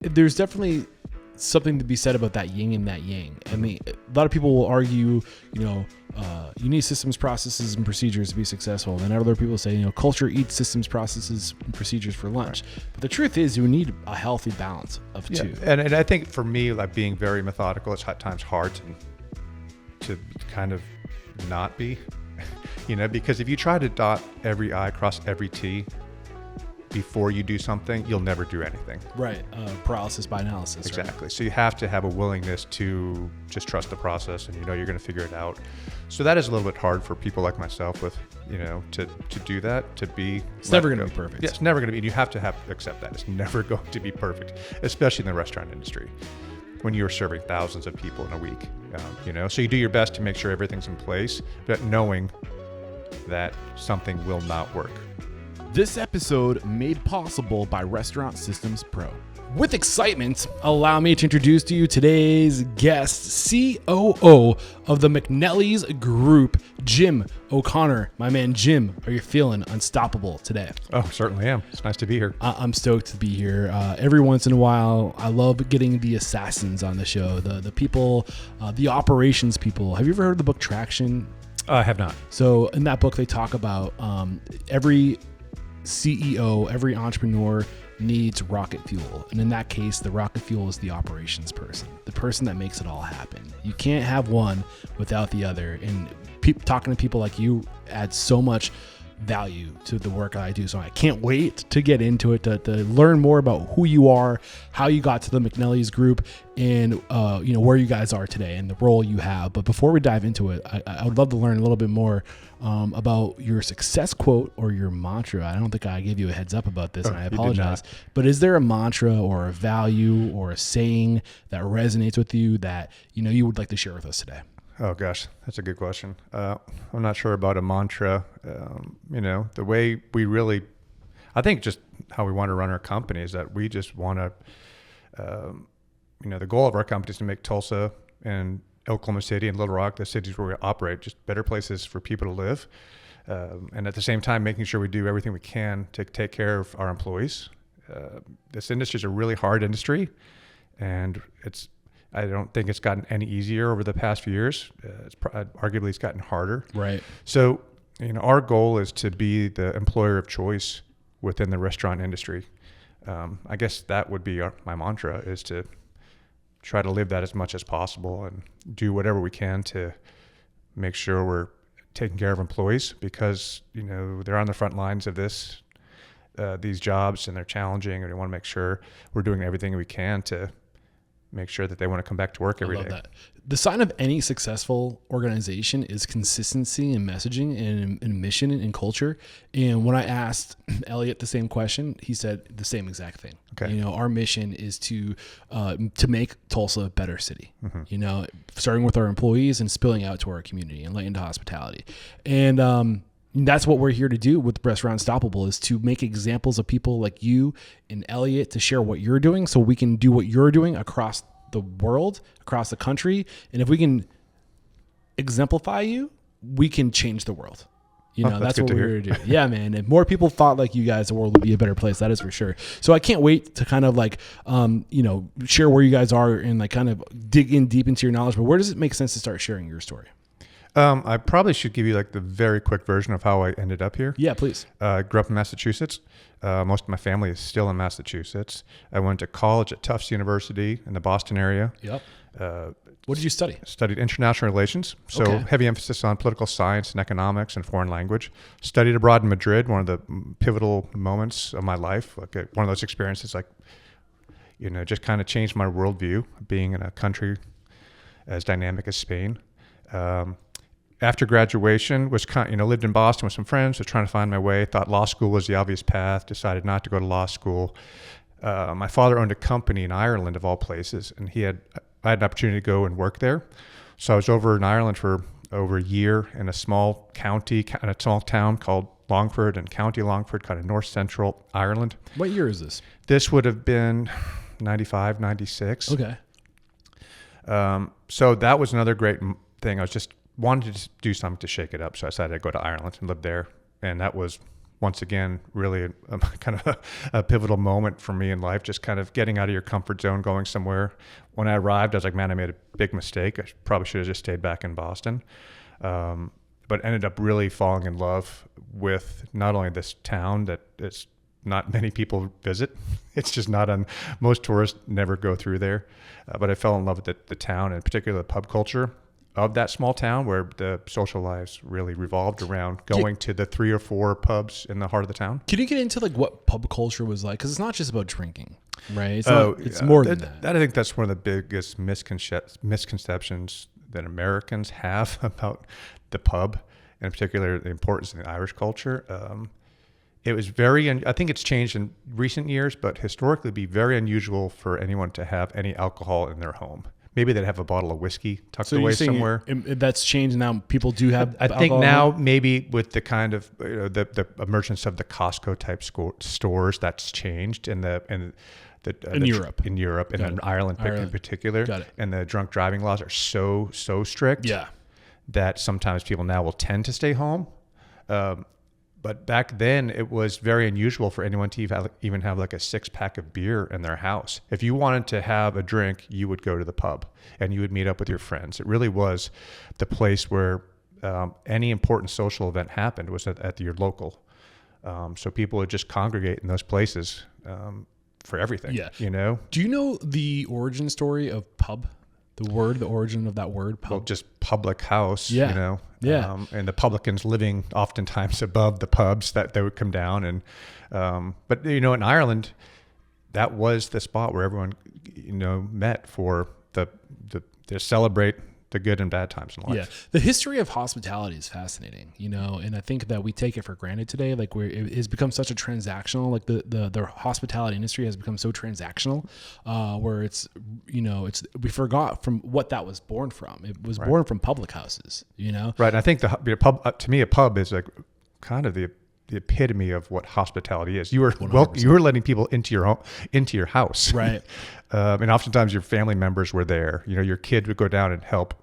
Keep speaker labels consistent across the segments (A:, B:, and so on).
A: There's definitely something to be said about that yin and that yang. I mean, a lot of people will argue, you need systems, processes, and procedures to be successful. And then other people say, culture eats systems, processes, and procedures for lunch. Right. But the truth is, you need a healthy balance of two.
B: And I think for me, like being very methodical, it's at times hard to kind of not be, because if you try to dot every I, cross every T before you do something, you'll never do anything.
A: Right. Paralysis by analysis.
B: Exactly.
A: Right?
B: So you have to have a willingness to just trust the process, and you're going to figure it out. So that is a little bit hard for people like myself with, to do that, to be.
A: It's never going to be perfect.
B: Yeah, it's never going to be. And you have to accept that. It's never going to be perfect, especially in the restaurant industry when you're serving thousands of people in a week, So you do your best to make sure everything's in place, but knowing that something will not work.
A: This episode made possible by Restaurant Systems Pro. With excitement, allow me to introduce to you today's guest, COO of the McNellie's Group, Jim O'Connor. My man, Jim, are you feeling unstoppable today?
B: Oh, certainly am. It's nice to be here.
A: I'm stoked to be here. Every once in a while, I love getting the assassins on the show, the people, the operations people. Have you ever heard of the book Traction?
B: I have not.
A: So in that book, they talk about every CEO, every entrepreneur needs rocket fuel. And in that case, the rocket fuel is the operations person, the person that makes it all happen. You can't have one without the other. And talking to people like you adds so much value to the work I do. So I can't wait to get into it, to learn more about who you are, how you got to the McNellie's Group, and where you guys are today and the role you have. But before we dive into it, I would love to learn a little bit more about your success quote or your mantra. I don't think I gave you a heads up about this, and I apologize. But is there a mantra or a value or a saying that resonates with you that you would like to share with us today?
B: Oh gosh, that's a good question. I'm not sure about a mantra. The way we really, I think just how we want to run our company is that we just want to, the goal of our company is to make Tulsa and Oklahoma City and Little Rock, the cities where we operate, just better places for people to live. And at the same time, making sure we do everything we can to take care of our employees. This industry is a really hard industry, and I don't think it's gotten any easier over the past few years. Arguably, it's gotten harder.
A: Right.
B: So, our goal is to be the employer of choice within the restaurant industry. I guess that would be my mantra, is to try to live that as much as possible and do whatever we can to make sure we're taking care of employees, because, they're on the front lines of these jobs, and they're challenging, and we want to make sure we're doing everything we can to make sure that they want to come back to work every day.
A: That. The sign of any successful organization is consistency in messaging and mission and culture. And when I asked Elliot the same question, he said the same exact thing.
B: Okay.
A: Our mission is to make Tulsa a better city, starting with our employees and spilling out to our community and into hospitality. And, that's what we're here to do with Restaurant Unstoppable, is to make examples of people like you and Elliot to share what you're doing, so we can do what you're doing across the world, across the country. And if we can exemplify you, we can change the world. That's what we're here to do. Yeah, man. If more people thought like you guys, the world would be a better place. That is for sure. So I can't wait to kind of share where you guys are and kind of dig in deep into your knowledge. But where does it make sense to start sharing your story?
B: I probably should give you the very quick version of how I ended up here.
A: Yeah, please.
B: I grew up in Massachusetts. Most of my family is still in Massachusetts. I went to college at Tufts University in the Boston area.
A: Yep. What did you study?
B: Studied international relations. So heavy emphasis on political science and economics and foreign language. Studied abroad in Madrid, one of the pivotal moments of my life. One of those experiences, just kind of changed my worldview, being in a country as dynamic as Spain. After graduation, lived in Boston with some friends, was trying to find my way, thought law school was the obvious path, decided not to go to law school. My father owned a company in Ireland, of all places, and I had an opportunity to go and work there. So I was over in Ireland for over a year in a small county, in a small town called Longford, and County Longford, kind of north central Ireland.
A: What year is this?
B: This would have been 95, 96.
A: Okay.
B: So that was another great thing. I was just wanted to do something to shake it up. So I decided to go to Ireland and live there. And that was once again, really kind of a pivotal moment for me in life, just kind of getting out of your comfort zone, going somewhere. When I arrived, I was like, man, I made a big mistake. I probably should have just stayed back in Boston. But ended up really falling in love with not only this town that it's not many people visit. It's just not on, most tourists never go through there. But I fell in love with the town, and particularly the pub culture of that small town, where the social lives really revolved around going to the 3 or 4 pubs in the heart of the town.
A: Can you get into like what pub culture was like? Because it's not just about drinking, right? It's more than that.
B: I think that's one of the biggest misconceptions that Americans have about the pub, and in particular the importance of the Irish culture. It was I think it's changed in recent years, but historically it'd be very unusual for anyone to have any alcohol in their home. Maybe they'd have a bottle of whiskey tucked away somewhere.
A: That's changed now. People do have
B: I think now maybe with the kind of the emergence of the Costco type stores, that's changed in Europe and in Ireland in particular.
A: Got it.
B: And the drunk driving laws are so strict that sometimes people now will tend to stay home. But back then, it was very unusual for anyone to even have like a 6-pack of beer in their house. If you wanted to have a drink, you would go to the pub and you would meet up with your friends. It really was the place where any important social event happened was at your local. So people would just congregate in those places for everything. Yeah. You know?
A: Do you know the origin story of pub? The origin of that word, pub?
B: Well, just public house, you know?
A: Yeah.
B: And the publicans living oftentimes above the pubs that they would come down. And, but you know, in Ireland, that was the spot where everyone, you know, met for to celebrate the good and bad times in life.
A: Yeah. The history of hospitality is fascinating, you know, and I think that we take it for granted today. Like it has become such a transactional, like the hospitality industry has become so transactional, where it's, you know, we forgot from what that was born from. It was born from public houses, you know?
B: Right. And I think the pub, to me, a pub is like kind of the epitome of what hospitality is. You were letting people into your house. Right. And oftentimes your family members were there. You know, your kid would go down and help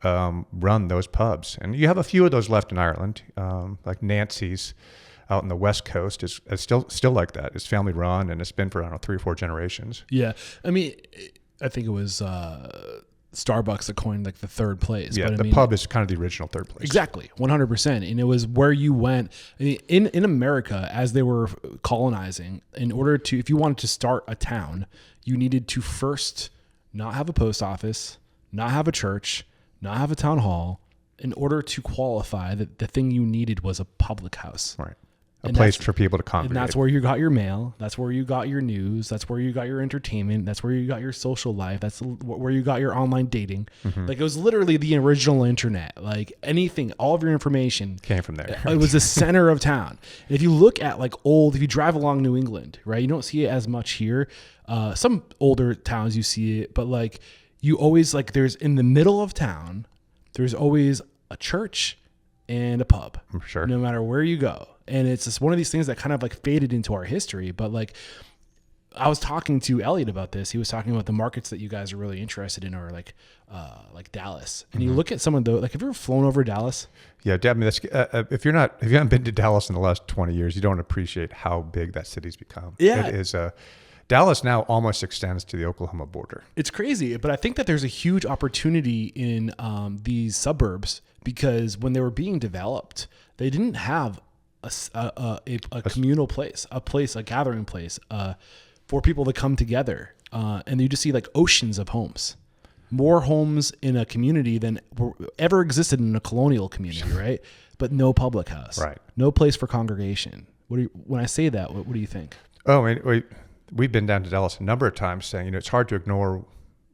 B: run those pubs. And you have a few of those left in Ireland, like Nancy's out in the West Coast is still like that. It's family run, and it's been for, I don't know, 3 or 4 generations.
A: Yeah. I mean, I think it was Starbucks that coined like the third place.
B: Yeah,
A: but
B: the pub is kind of the original third place.
A: Exactly, 100%. And it was where you went in America as they were colonizing. If you wanted to start a town, you needed to first not have a post office, not have a church, not have a town hall. In order to qualify, that the thing you needed was a public house.
B: Right. A place for people to congregate.
A: And that's where you got your mail. That's where you got your news. That's where you got your entertainment. That's where you got your social life. That's where you got your online dating. Mm-hmm. Like it was literally the original internet. Like anything, all of your information
B: came from there.
A: It was the center of town. And if you look at like if you drive along New England, right, you don't see it as much here. Some older towns you see it, but like you always there's in the middle of town, there's always a church and a pub.
B: Sure.
A: No matter where you go. And it's just one of these things that kind of like faded into our history. But like, I was talking to Elliot about this. He was talking about the markets that you guys are really interested in, or like Dallas. And you look at some of those, like, have you ever flown over Dallas?
B: Yeah, I mean, that's, if you haven't been to Dallas in the last 20 years, you don't appreciate how big that city's become.
A: Yeah.
B: It is Dallas now almost extends to the Oklahoma border.
A: It's crazy, but I think that there's a huge opportunity in these suburbs, because when they were being developed, they didn't have a communal place, a gathering place for people to come together. And you just see like oceans of homes, more homes in a community than ever existed in a colonial community, right? But no public house,
B: right? No
A: place for congregation. When I say that, what do you think?
B: Oh, I mean, we've been down to Dallas a number of times saying, it's hard to ignore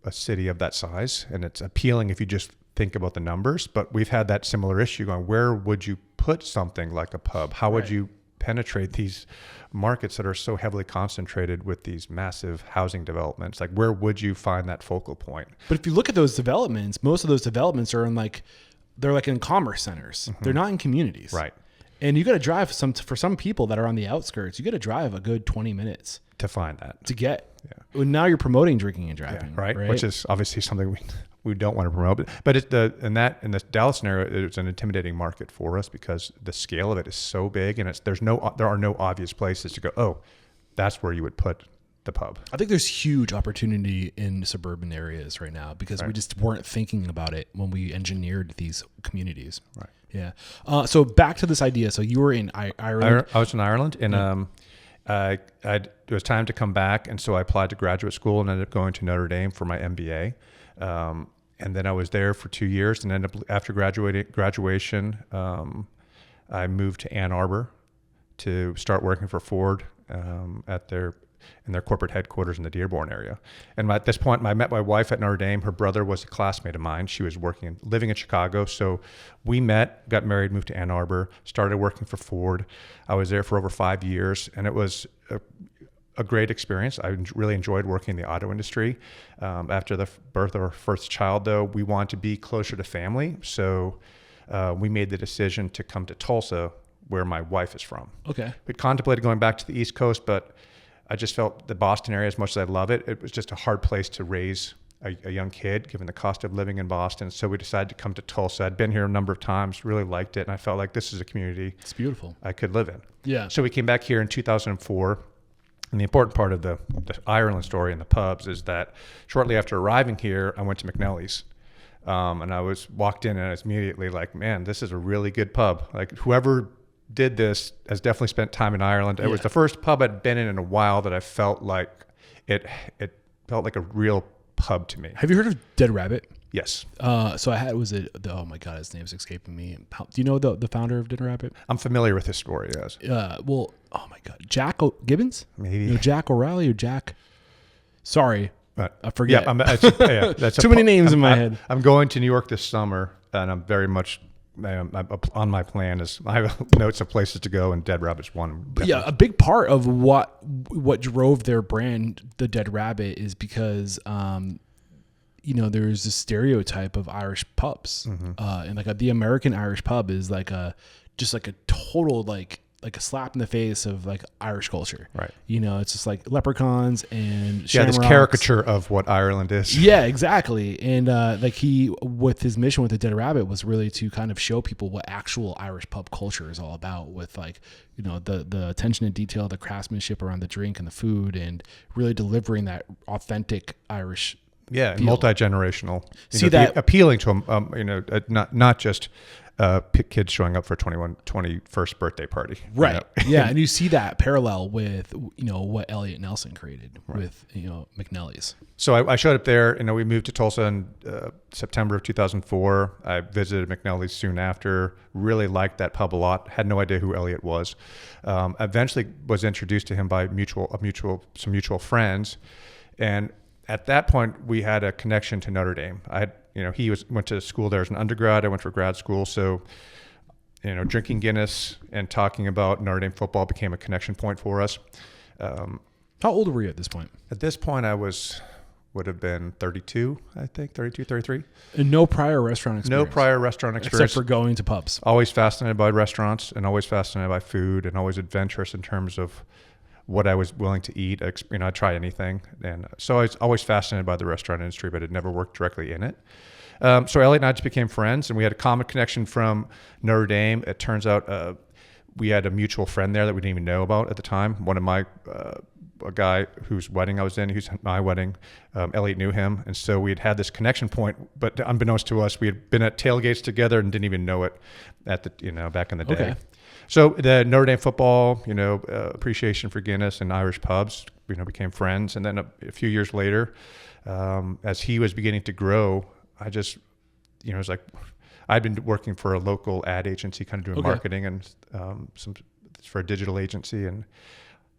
B: a city of that size, and it's appealing if you just think about the numbers, but we've had that similar issue going, where would you put something like a pub? How would you penetrate these markets that are so heavily concentrated with these massive housing developments? Like, where would you find that focal point?
A: But if you look at those developments, most of those developments are they're in commerce centers. Mm-hmm. They're not in communities.
B: Right.
A: And you got to drive for some people that are on the outskirts, you got to drive a good 20 minutes
B: to find that,
A: to get. Yeah. Well, now you're promoting drinking and driving,
B: right? Which is obviously something we don't want to promote. But in the Dallas scenario, it's an intimidating market for us because the scale of it is so big, and there are no obvious places to go. Oh, that's where you would put the pub.
A: I think there's huge opportunity in suburban areas right now because we just weren't thinking about it when we engineered these communities.
B: Right.
A: Yeah. So back to this idea. So you were in Ireland.
B: I was in Ireland, and it was time to come back, and so I applied to graduate school and ended up going to Notre Dame for my MBA. And then I was there for 2 years, and ended up after graduation, I moved to Ann Arbor to start working for Ford in their corporate headquarters in the Dearborn area. And at this point, I met my wife at Notre Dame. Her brother was a classmate of mine. She was living in Chicago. So we met, got married, moved to Ann Arbor, started working for Ford. I was there for over 5 years, and it was a great experience. I really enjoyed working in the auto industry. After the birth of our first child, though, we wanted to be closer to family. So we made the decision to come to Tulsa, where my wife is from.
A: Okay.
B: We contemplated going back to the East Coast, but I just felt the Boston area, as much as I love it, it was just a hard place to raise a young kid, given the cost of living in Boston. So we decided to come to Tulsa. I'd been here a number of times, really liked it, and I felt like this is a community
A: It's beautiful.
B: I could live in.
A: Yeah.
B: So we came back here in 2004. And the important part of the Ireland story and the pubs is that shortly after arriving here, I went to McNellie's. And I walked in and I was immediately like, man, this is a really good pub. Like whoever did this has definitely spent time in Ireland. It was the first pub I'd been in a while that I felt like it felt like a real pub to me.
A: Have you heard of Dead Rabbit?
B: Yes.
A: So oh my God, his name's escaping me. Do you know the founder of Dead Rabbit?
B: I'm familiar with his story, yes.
A: Well, oh my God, Jack Gibbons?
B: Maybe.
A: No, Jack O'Reilly or Jack? Sorry, I forget.
B: Yeah, that's
A: too many names in my head.
B: I'm going to New York this summer, and I'm very much on my plan. I have notes of places to go, and Dead Rabbit's one.
A: But yeah, a big part of what drove their brand, the Dead Rabbit, is because there's this stereotype of Irish pubs, and like the American Irish pub is like just like a total like a slap in the face of like Irish culture.
B: Right.
A: It's just like leprechauns and
B: this caricature of what Ireland is.
A: Yeah, exactly. And he, with his mission with the Dead Rabbit, was really to kind of show people what actual Irish pub culture is all about, with the attention to detail, the craftsmanship around the drink and the food, and really delivering that authentic Irish.
B: Yeah, multi-generational.
A: That
B: appealing to them, not just kids showing up for a 21st birthday party.
A: Right. Yeah, and you see that parallel with what Elliot Nelson created with McNellie's.
B: So I showed up there. We moved to Tulsa in September of 2004. I visited McNellie's soon after. Really liked that pub a lot. Had no idea who Elliot was. Eventually was introduced to him by some mutual friends, and at that point, we had a connection to Notre Dame. He went to school there as an undergrad. I went for grad school. So, drinking Guinness and talking about Notre Dame football became a connection point for us.
A: How old were you at this point?
B: At this point, I would have been 32, I think, 32, 33.
A: And no prior restaurant experience?
B: No prior restaurant experience.
A: Except for going to pubs.
B: Always fascinated by restaurants and always fascinated by food and always adventurous in terms of what I was willing to eat. I'd try anything. And so I was always fascinated by the restaurant industry, but had never worked directly in it. So Elliot and I just became friends, and we had a common connection from Notre Dame. It turns out we had a mutual friend there that we didn't even know about at the time. One of my, a guy whose wedding I was in, who's my wedding, Elliot knew him. And so we had this connection point, but unbeknownst to us, we had been at tailgates together and didn't even know it back in the day. Okay. So the Notre Dame football, appreciation for Guinness and Irish pubs, became friends. And then a few years later, as he was beginning to grow, I just, it was like, I'd been working for a local ad agency, kind of doing marketing and for a digital agency. And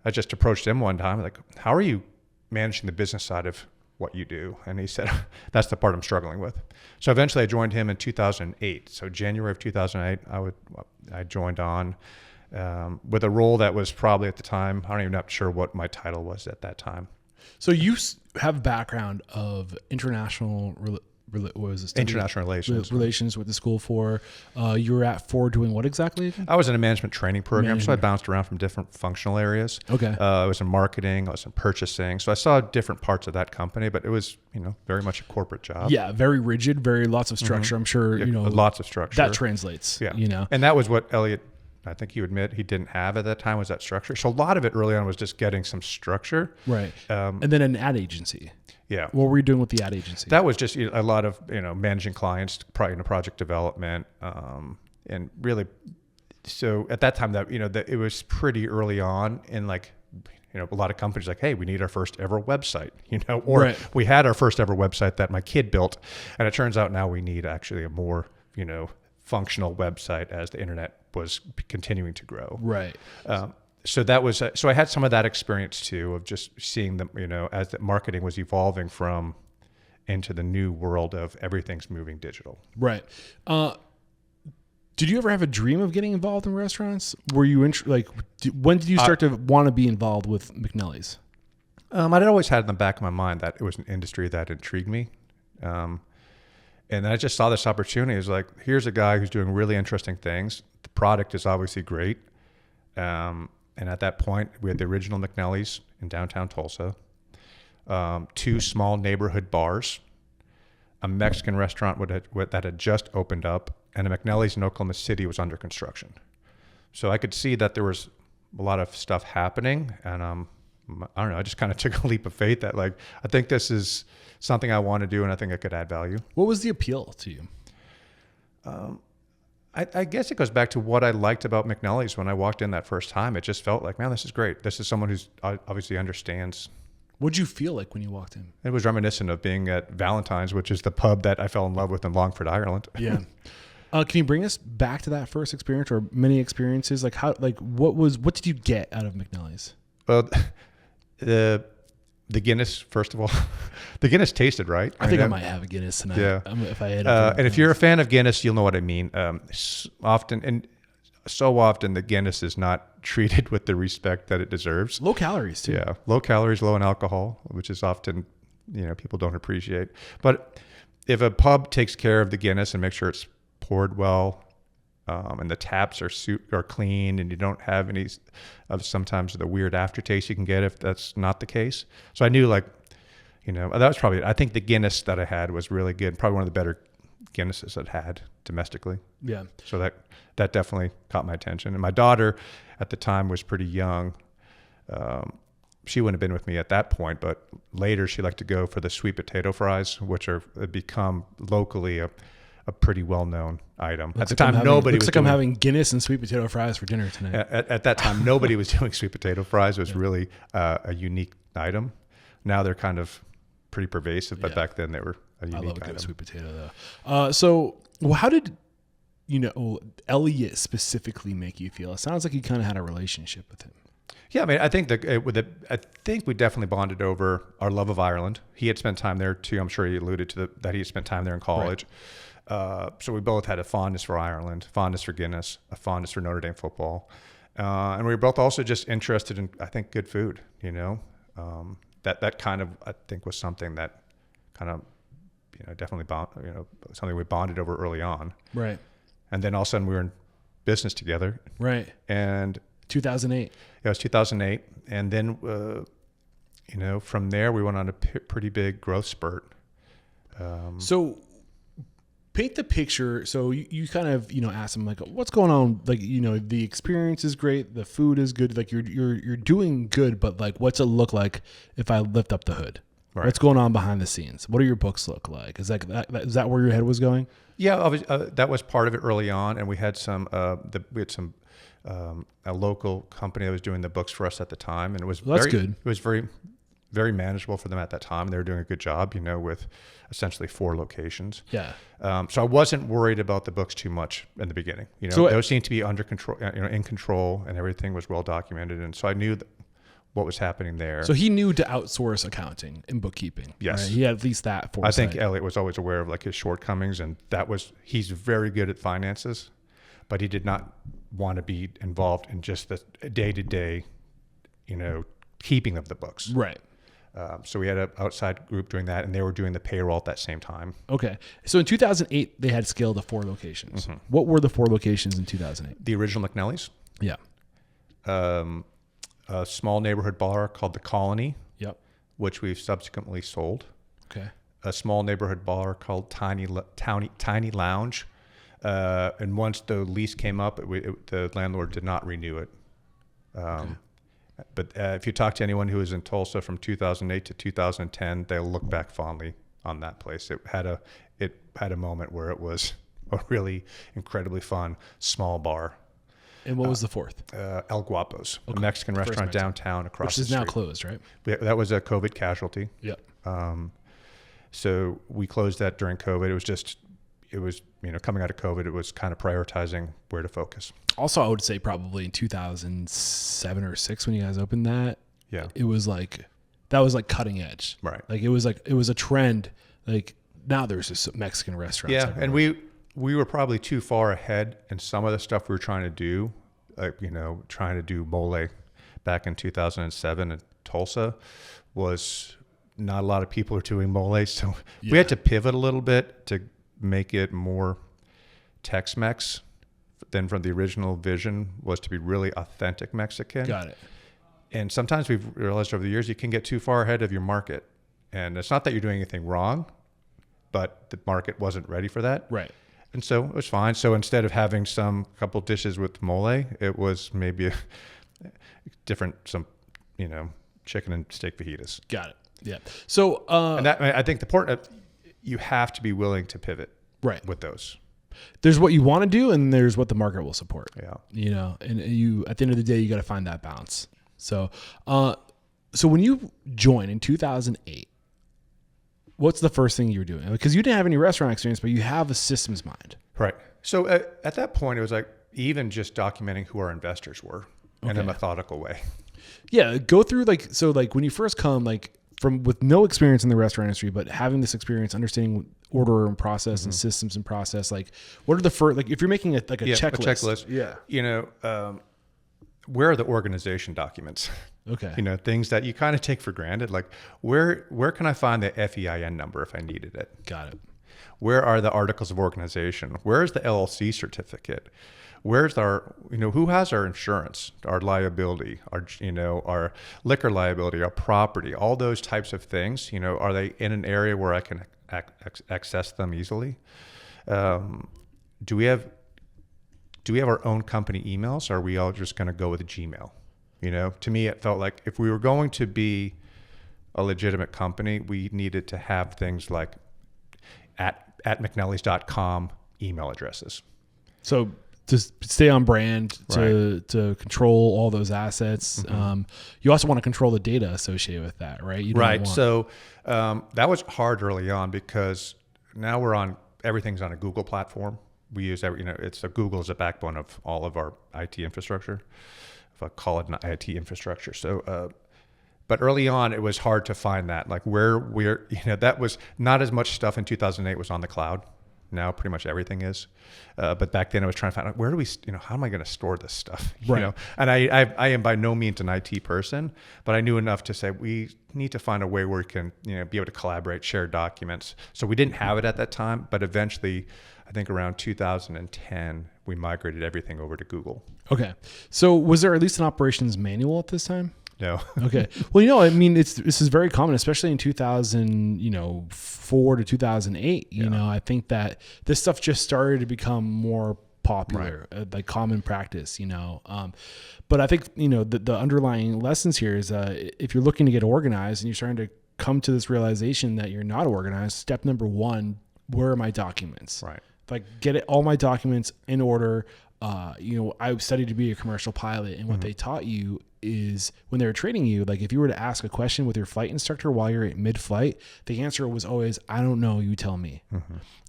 B: I just approached him one time, like, how are you managing the business side of what you do? And he said, that's the part I'm struggling with. So eventually I joined him in 2008. So January of 2008, I joined on with a role that was probably at the time, I'm not sure what my title was at that time.
A: So you have a background of international what was it?
B: International relations.
A: Relations with the school for. You were at for doing what exactly?
B: I was in a management training program, so I bounced around from different functional areas.
A: Okay.
B: I was in marketing, I was in purchasing, so I saw different parts of that company, but it was, very much a corporate job.
A: Yeah, very rigid, very lots of structure. I'm sure,
B: lots of structure.
A: That translates.
B: Yeah. And that was what Elliot, I think you admit, he didn't have at that time, was that structure. So a lot of it early on was just getting some structure.
A: Right. And then an ad agency.
B: Yeah.
A: What were you doing with the ad agency?
B: That was just a lot of, managing clients, project development, and really, so at that time that it was pretty early on in like, a lot of companies like, hey, we need our first ever website, or we had our first ever website that my kid built. And it turns out now we need actually a more, functional website as the internet was continuing to grow.
A: Right.
B: So that was, so I had some of that experience too, of just seeing them, as the marketing was evolving into the new world of everything's moving digital.
A: Right. Did you ever have a dream of getting involved in restaurants? Were you when did you start to want to be involved with McNellie's?
B: I'd always had in the back of my mind that it was an industry that intrigued me. And I just saw this opportunity. It was like, here's a guy who's doing really interesting things. The product is obviously great. And at that point, we had the original McNellie's in downtown Tulsa, 2 small neighborhood bars, a Mexican restaurant that had just opened up, and a McNellie's in Oklahoma City was under construction. So I could see that there was a lot of stuff happening, and I don't know, I just kind of took a leap of faith that I think this is something I want to do, and I think I could add value.
A: What was the appeal to you?
B: I guess it goes back to what I liked about McNellie's when I walked in that first time. It just felt like, man, this is great. This is someone who's obviously understands.
A: What'd you feel like when you walked in?
B: It was reminiscent of being at Valentine's, which is the pub that I fell in love with in Longford, Ireland.
A: Yeah. Can you bring us back to that first experience or many experiences? What did you get out of McNellie's?
B: Well, the Guinness, first of all, the Guinness tasted right.
A: I think I might have a Guinness tonight. Yeah. If I had
B: and if you're a fan of Guinness, you'll know what I mean. So often the Guinness is not treated with the respect that it deserves.
A: Low calories too.
B: Yeah. Low calories, low in alcohol, which is often, people don't appreciate. But if a pub takes care of the Guinness and makes sure it's poured well, and the taps are clean, and you don't have any of sometimes the weird aftertaste you can get if that's not the case. So I knew that was probably, I think the Guinness that I had was really good. Probably one of the better Guinnesses I'd had domestically.
A: Yeah.
B: So that definitely caught my attention. And my daughter at the time was pretty young. She wouldn't have been with me at that point, but later she liked to go for the sweet potato fries, which have become locally a pretty well-known item. At the time, nobody was.
A: Looks like I'm having Guinness and sweet potato fries for dinner tonight.
B: At that time, nobody was doing sweet potato fries. It was really a unique item. Now they're kind of pretty pervasive, but back then they were a unique item. I love a good
A: sweet potato, though. How did Elliot specifically make you feel? It sounds like you kind of had a relationship with him.
B: Yeah, I mean, I think I think we definitely bonded over our love of Ireland. He had spent time there too. I'm sure he alluded to that he had spent time there in college. Right. So we both had a fondness for Ireland, fondness for Guinness, a fondness for Notre Dame football. And we were both also just interested in, I think, good food, that kind of, I think, was something that kind of, definitely something we bonded over early on.
A: Right.
B: And then all of a sudden we were in business together.
A: Right.
B: And
A: 2008.
B: Yeah, it was 2008. And then, from there we went on a pretty big growth spurt.
A: So paint the picture. So you kind of, ask them what's going on? The experience is great. The food is good. You're doing good, but what's it look like if I lift up the hood? Right. What's going on behind the scenes? What do your books look like? Is that where your head was going?
B: Yeah, that was part of it early on. And we had a local company that was doing the books for us at the time. And it was good. It was very, very manageable for them at that time. They were doing a good job, with essentially 4 locations.
A: Yeah.
B: So I wasn't worried about the books too much in the beginning. So those seemed to be under control, in control, and everything was well documented. And so I knew what was happening there.
A: So he knew to outsource accounting and bookkeeping.
B: Yes.
A: Right? He had at least that foresight.
B: I think Elliot was always aware of his shortcomings, and he's very good at finances, but he did not want to be involved in just the day-to-day, keeping of the books.
A: Right.
B: So we had an outside group doing that, and they were doing the payroll at that same time.
A: Okay. So in 2008, they had scaled to 4 locations. What were the 4 locations in 2008?
B: The original McNellie's.
A: Yeah.
B: A small neighborhood bar called The Colony,
A: Yep.
B: which we've subsequently sold.
A: Okay.
B: A small neighborhood bar called Tiny Lounge. And once the lease came up, the landlord did not renew it. Okay. But if you talk to anyone who was in Tulsa from 2008 to 2010, they'll look back fondly on that place. It had a moment where it was a really incredibly fun small bar.
A: And what was the 4th?
B: El Guapo's, a Mexican restaurant downtown across the street.
A: Which is now closed, right?
B: That was a COVID casualty.
A: Yep.
B: So we closed that during COVID. It was coming out of COVID, it was kind of prioritizing where to focus.
A: Also, I would say probably in 2007 or 6 when you guys opened that.
B: Yeah.
A: It was that was cutting edge.
B: Right.
A: It was a trend. Now there's just Mexican restaurants.
B: Yeah.
A: everywhere.
B: And we were probably too far ahead in some of the stuff we were trying to do. Trying to do mole back in 2007 in Tulsa was not a lot of people are doing mole. So we had to pivot a little bit to make it more Tex-Mex than from the original vision was to be really authentic Mexican.
A: Got it.
B: And sometimes we've realized over the years you can get too far ahead of your market. And it's not that you're doing anything wrong, but the market wasn't ready for that.
A: Right.
B: And so it was fine. So instead of having couple dishes with mole, it was maybe some chicken and steak fajitas.
A: Got it. Yeah. So,
B: and that, I think the important, you have to be willing to pivot
A: right
B: with those.
A: There's what you want to do and there's what the market will support.
B: Yeah.
A: And you, at the end of the day, you got to find that balance. So, so when you joined in 2008, what's the first thing you were doing? Because you didn't have any restaurant experience, but you have a systems mind.
B: Right. So at that point, it was even just documenting who our investors were in a methodical way.
A: Yeah. Go through when you first come, with no experience in the restaurant industry, but having this experience, understanding order and process and systems and process, what are the first, if you're making a checklist.
B: Yeah. Where are the organization documents?
A: Okay.
B: Things that you kind of take for granted. Where can I find the FEIN number if I needed it?
A: Got it.
B: Where are the articles of organization? Where's the LLC certificate? Where's who has our insurance, our liability, our liquor liability, our property, all those types of things, are they in an area where I can access them easily? Do we have our own company emails? Or are we all just going to go with Gmail? To me, it felt like if we were going to be a legitimate company, we needed to have things like at McNellie's.com email addresses.
A: So to stay on brand, to control all those assets. You also want to control the data associated with that, right?
B: So that was hard early on because now everything's on a Google platform. We use Google is a backbone of all of our IT infrastructure. If I call it an IT infrastructure. So, but early on, it was hard to find that. That was not as much stuff in 2008 was on the cloud. Now pretty much everything is. But back then I was trying to find out where do we, how am I going to store this stuff?
A: Right.
B: And I am by no means an IT person, but I knew enough to say we need to find a way where we can, be able to collaborate, share documents. So we didn't have it at that time, but eventually I think around 2010, we migrated everything over to Google.
A: Okay. So was there at least an operations manual at this time?
B: No.
A: Okay. Well, this is very common, especially in 2004 to 2008. I think that this stuff just started to become more popular, common practice, but I think, the underlying lessons here is, if you're looking to get organized and you're starting to come to this realization that you're not organized, step number 1, where are my documents?
B: Right.
A: Get all my documents in order. I studied to be a commercial pilot, and what they taught you is when they were training you, if you were to ask a question with your flight instructor while you're at mid-flight, the answer was always, I don't know, you tell me.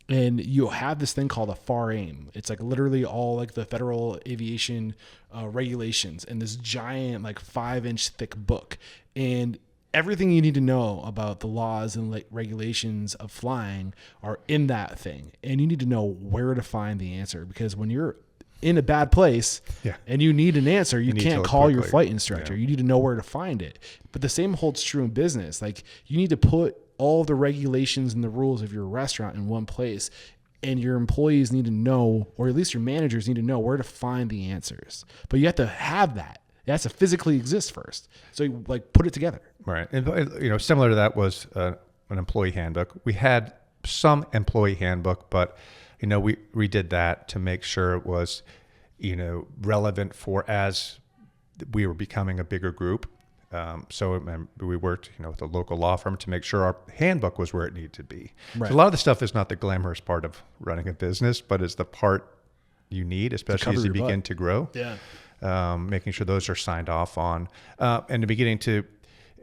A: And you have this thing called a FAR aim. It's literally all the federal aviation regulations and this giant 5-inch thick book. And everything you need to know about the laws and regulations of flying are in that thing. And you need to know where to find the answer, because when you're in a bad place
B: Yeah.
A: and you need an answer, you can't call your flight instructor.
B: Yeah.
A: You need to know where to find it. But the same holds true in business. Like you need to put all the regulations and the rules of your restaurant in one place, and your employees need to know, or at least your managers need to know where to find the answers. But you have to have that. It has to physically exist first. So you like put it together.
B: Right. And, you know, similar to that was an employee handbook. We had some employee handbook, but, you know, we redid that to make sure it was, you know, relevant for as we were becoming a bigger group. So we worked, you know, with a local law firm to make sure our handbook was where it needed to be.
A: Right.
B: So a lot of the stuff is not the glamorous part of running a business, but is the part you need, especially as you begin to grow.
A: Yeah.
B: Making sure those are signed off on, and the beginning to,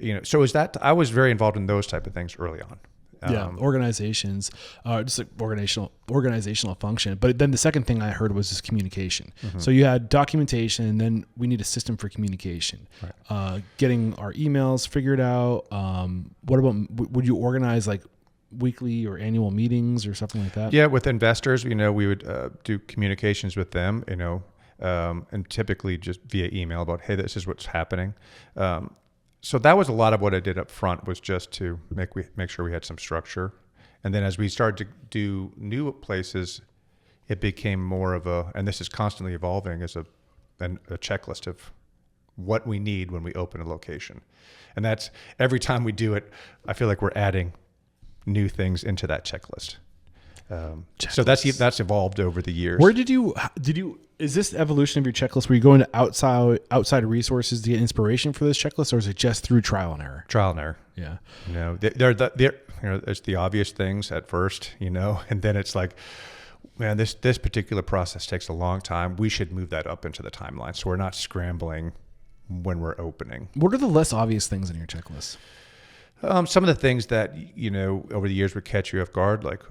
B: you know, so is that, I was very involved in those type of things early on.
A: Organizations, just like organizational function. But then the second thing I heard was just communication. Mm-hmm. So you had documentation, and then we need a system for communication. Right. Getting our emails figured out. What about, would you organize like weekly or annual meetings or something like that?
B: Yeah, with investors, you know, we would do communications with them, you know, and typically just via email about, hey, this is what's happening. So that was a lot of what I did up front, was just to make sure we had some structure. And then as we started to do new places, it became more of a, and this is constantly evolving, as a checklist of what we need when we open a location. And that's, every time we do it, I feel like we're adding new things into that checklist. So that's evolved over the years.
A: Where did you, is this evolution of your checklist where you go into outside resources to get inspiration for this checklist, or is it just through trial and error?
B: Trial and error.
A: Yeah.
B: You know, they're you know, it's the obvious things at first, you know, and then it's like, man, this particular process takes a long time. We should move that up into the timeline, so we're not scrambling when we're opening.
A: What are the less obvious things in your checklist?
B: Some of the things that, you know, over the years would catch you off guard, like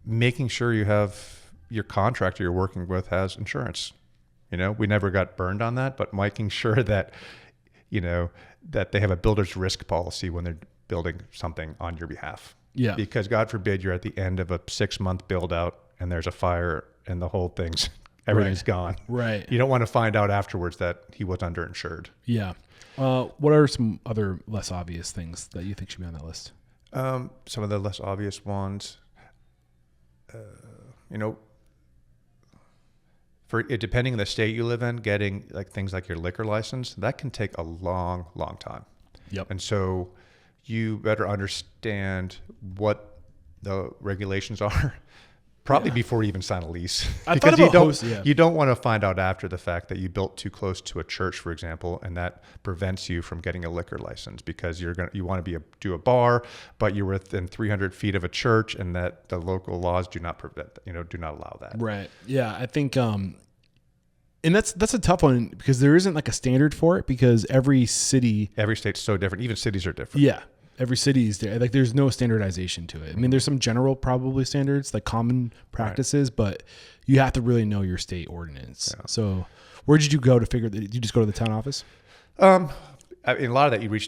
B: making sure you have your contractor you're working with has insurance. You know, we never got burned on that, but making sure that, you know, that they have a builder's risk policy when they're building something on your behalf.
A: Yeah.
B: Because God forbid you're at the end of a 6-month build out and there's a fire and the whole everything's gone. Right. You don't want to find out afterwards that he was underinsured.
A: Yeah. What are some other less obvious things that you think should be on that list?
B: Some of the less obvious ones, you know, for it, depending on the state you live in, getting like things like your liquor license, that can take a long, long time.
A: Yep.
B: And so you better understand what the regulations are, probably before you even sign a lease. Because you don't want to find out after the fact that you built too close to a church, for example, and that prevents you from getting a liquor license because you want to do a bar, but you're within 300 feet of a church, and that the local laws do not allow that.
A: Right. Yeah, I think, and that's a tough one because there isn't like a standard for it, because every state's
B: so different. Even cities are different.
A: Yeah. Every city is there. Like there's no standardization to it. I mean, there's some general probably standards, like common practices, but you have to really know your state ordinance. Yeah. So where did you go to figure that? Did you just go to the town office?
B: I mean, a lot of that you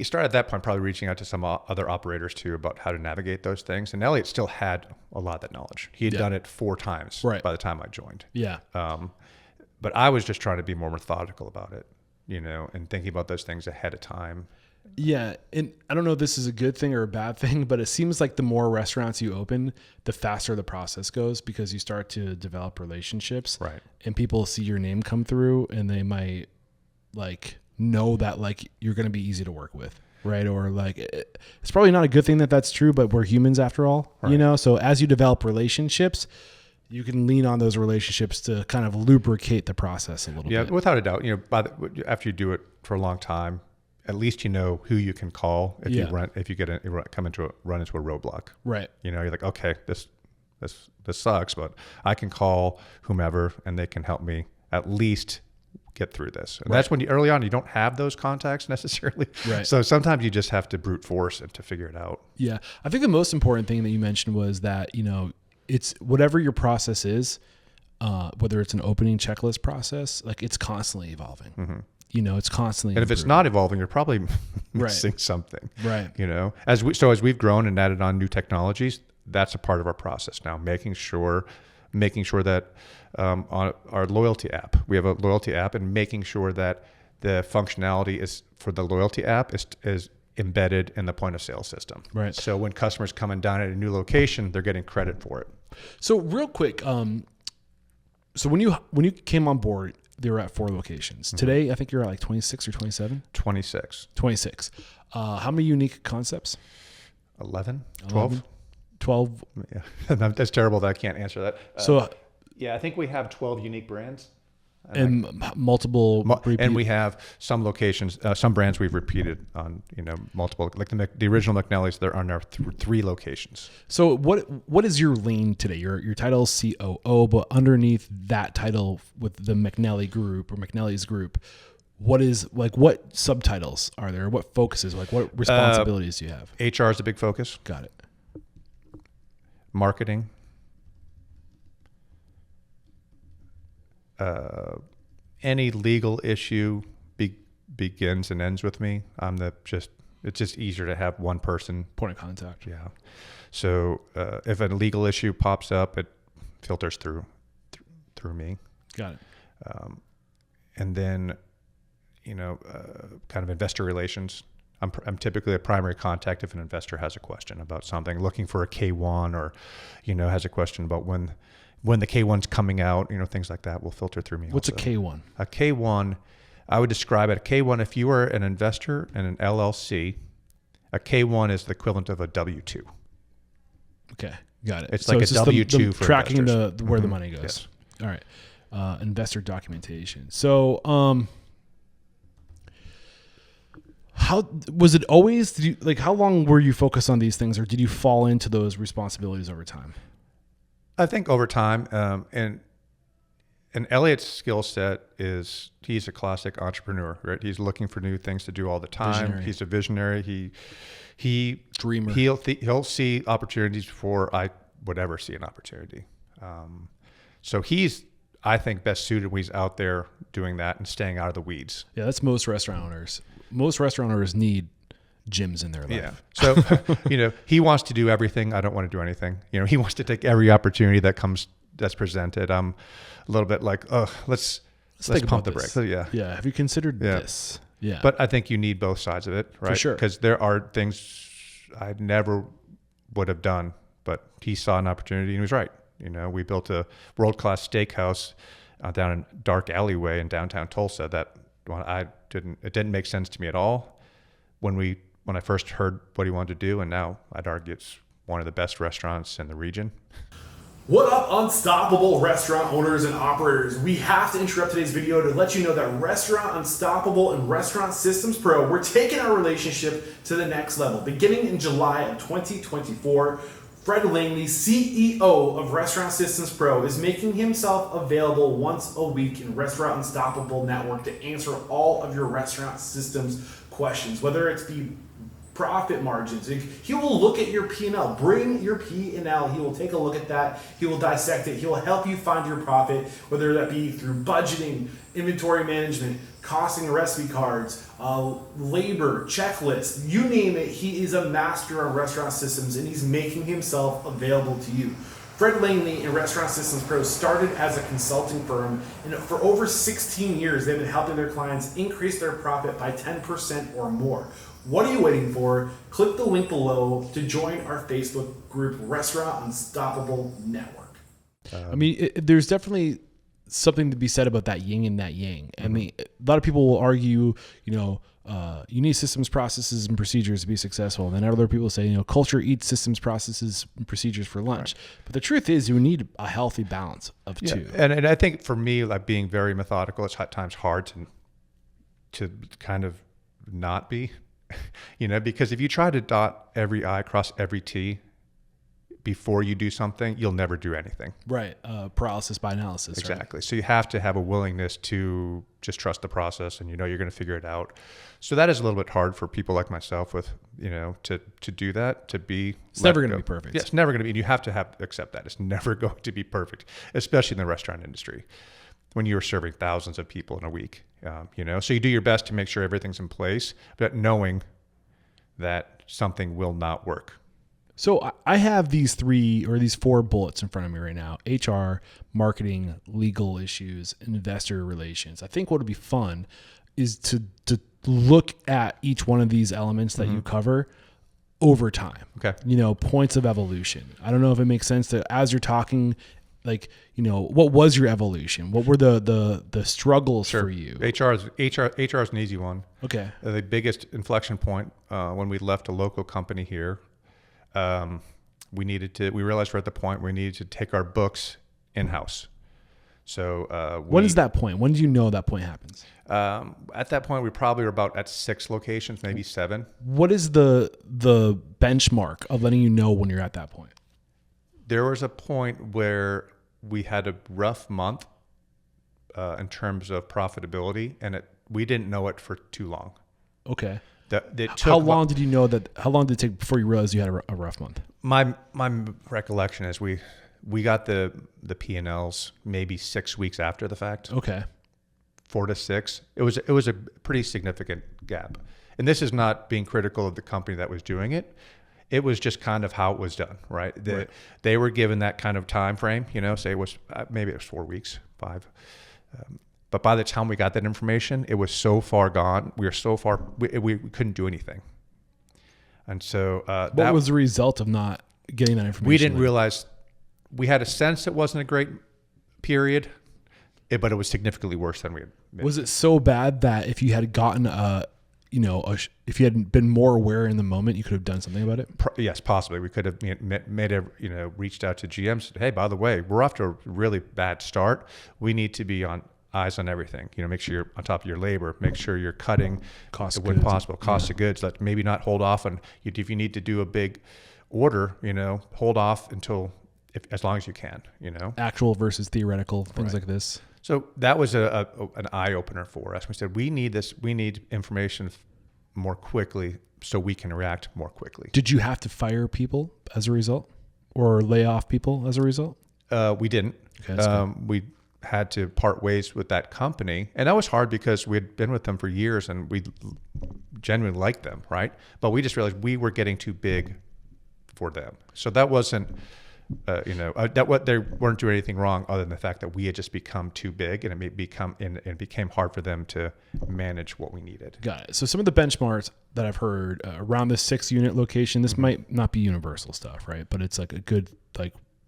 B: started at that point, probably reaching out to some other operators too about how to navigate those things. And Elliot still had a lot of that knowledge. He had done it 4 times by the time I joined.
A: Yeah.
B: But I was just trying to be more methodical about it, you know, and thinking about those things ahead of time.
A: Yeah. And I don't know if this is a good thing or a bad thing, but it seems like the more restaurants you open, the faster the process goes, because you start to develop relationships.
B: Right.
A: And people see your name come through, and they might like know that like you're going to be easy to work with. Right. Or like, it's probably not a good thing that that's true, but we're humans after all, you know? So as you develop relationships, you can lean on those relationships to kind of lubricate the process a little bit.
B: Yeah, without a doubt. You know, after you do it for a long time, at least you know who you can call if you run into a roadblock. Right. You know, you're like, okay, this sucks, but I can call whomever and they can help me at least get through this. And that's when early on you don't have those contacts necessarily. Right. So sometimes you just have to brute force it to figure it out. Yeah.
A: I think the most important thing that you mentioned was that, you know, it's whatever your process is, whether it's an opening checklist process, like it's constantly evolving. Mm-hmm. You know, it's constantly.
B: And if it's not evolving, you're probably missing something. Right. You know, as we've grown and added on new technologies, that's a part of our process now, making sure making sure that on our loyalty app, we have a loyalty app, and making sure that the functionality is for the loyalty app is embedded in the point of sale system.
A: Right.
B: So when customers coming down at a new location, they're getting credit for it.
A: So real quick, so when you came on board, they were at 4 locations. Mm-hmm. Today, I think you're at like 26 or 27?
B: 26.
A: 26. How many unique concepts?
B: 11? 12?
A: 12.
B: Yeah. That's terrible that I can't answer that. Yeah, I think we have 12 unique brands.
A: And multiple
B: and we have some locations, some brands we've repeated on, multiple, like the original McNellie's, they're on our 3 locations.
A: So what is your lane today? Your title is COO, but underneath that title with the McNellie group or McNellie's group, what subtitles are there? What focuses, what responsibilities do you have?
B: HR is a big focus.
A: Got it.
B: Marketing. Any legal issue begins and ends with me. It's just easier to have one person.
A: Point of contact.
B: Yeah. So if a legal issue pops up, it filters through me.
A: Got it.
B: And then, kind of investor relations. I'm typically a primary contact if an investor has a question about something, looking for a K1 or, has a question about when the K1's coming out, things like that will filter through me.
A: What's
B: also.
A: a K1?
B: A K1, I would describe it. A K1, if you were an investor in an LLC, a K1 is the equivalent of a W-2.
A: Okay, got it.
B: It's like a W-2 for
A: tracking
B: investors.
A: where the money goes.
B: Yes.
A: All right. Investor documentation. So, how was it always? How long were you focused on these things, or did you fall into those responsibilities over time?
B: I think over time, and Elliot's skill set is he's a classic entrepreneur, right? He's looking for new things to do all the time. Visionary. He's a visionary. He
A: dreamer.
B: He'll see opportunities before I would ever see an opportunity. So he's, I think, best suited when he's out there doing that and staying out of the weeds.
A: Yeah, that's most restaurant owners. Most restaurant owners need gyms in their life.
B: Yeah. So, he wants to do everything. I don't want to do anything. He wants to take every opportunity that's presented. I'm a little bit like, let's pump the brakes. So, yeah.
A: Yeah. Have you considered this? Yeah.
B: But I think you need both sides of it, right?
A: For sure.
B: Because there are things I never would have done, but he saw an opportunity and he was right. We built a world-class steakhouse down in a dark alleyway in downtown Tulsa that it didn't make sense to me at all when I first heard what he wanted to do, and now I'd argue it's one of the best restaurants in the region.
C: What up, unstoppable restaurant owners and operators? We have to interrupt today's video to let you know that Restaurant Unstoppable and Restaurant Systems Pro, we're taking our relationship to the next level. Beginning in July of 2024, Fred Langley, CEO of Restaurant Systems Pro, is making himself available once a week in Restaurant Unstoppable Network to answer all of your restaurant systems questions, whether it's the profit margins. He will look at your P&L. Bring your P&L. He will take a look at that. He will dissect it. He will help you find your profit, whether that be through budgeting, inventory management, costing recipe cards, labor, checklists, you name it. He is a master on restaurant systems, and he's making himself available to you. Fred Langley and Restaurant Systems Pro started as a consulting firm, and for over 16 years, they've been helping their clients increase their profit by 10% or more. What are you waiting for? Click the link below to join our Facebook group, Restaurant Unstoppable Network.
A: There's definitely something to be said about that yin and that yang. Mm-hmm. I mean, a lot of people will argue, you need systems, processes, and procedures to be successful. And then other people say, culture eats systems, processes, and procedures for lunch. Right. But the truth is, you need a healthy balance of two.
B: And I think for me, like being very methodical, it's at times hard to kind of not be, because if you try to dot every I, cross every T before you do something, you'll never do anything.
A: Right. Paralysis by analysis.
B: Exactly.
A: Right?
B: So you have to have a willingness to just trust the process, and you're going to figure it out. So that is a little bit hard for people like myself with, to do that, to be.
A: It's never going to be perfect.
B: Yeah, it's never going to be. And you have to accept that. It's never going to be perfect, especially in the restaurant industry when you're serving thousands of people in a week. So you do your best to make sure everything's in place, but knowing that something will not work.
A: So I have these 3 or these 4 bullets in front of me right now: HR, marketing, legal issues, and investor relations. I think what would be fun is to look at each one of these elements that you cover over time.
B: Okay.
A: Points of evolution. I don't know if it makes sense that as you're talking, like, what was your evolution? What were the struggles for you?
B: HR is an easy one.
A: Okay.
B: The biggest inflection point when we left a local company here, we realized we're at the point where we needed to take our books in-house. So
A: when is that point? When do you know that point happens?
B: At that point, we probably were about at 6 locations, maybe 7.
A: What is the benchmark of letting you know when you're at that point?
B: There was a point where we had a rough month in terms of profitability, and we didn't know it for too long.
A: Okay.
B: How
A: long did you know that? How long did it take before you realized you had a rough month?
B: My recollection is we got the P&Ls maybe 6 weeks after the fact.
A: Okay.
B: 4 to 6. It was a pretty significant gap. And this is not being critical of the company that was doing it. It was just kind of how it was done, right? They were given that kind of time frame, say it was maybe it was 4 weeks, 5. But by the time we got that information, it was so far gone. We were so far, we couldn't do anything. And so
A: what was the result of not getting that information?
B: We didn't realize. We had a sense it wasn't a great period, but it was significantly worse than we had.
A: Was it so bad that if you had gotten if you had been more aware in the moment, you could have done something about it?
B: Yes, possibly. We could have reached out to GM and said, hey, by the way, we're off to a really bad start. We need to be on eyes on everything. Make sure you're on top of your labor. Make sure you're cutting cost when possible. Cost of goods. Let maybe not hold off on if you need to do a big order. Hold off until as long as you can.
A: Actual versus theoretical things like this.
B: So that was an eye opener for us. We said we need this. We need information more quickly so we can react more quickly.
A: Did you have to fire people as a result, or lay off people as a result?
B: We didn't. Okay, we had to part ways with that company, and that was hard because we had been with them for years and we genuinely liked them, right? But we just realized we were getting too big for them. So that wasn't. They weren't doing anything wrong other than the fact that we had just become too big, and it became hard for them to manage what we needed.
A: Got it. So some of the benchmarks that I've heard around this 6-unit location, this might not be universal stuff, right? But it's like a good,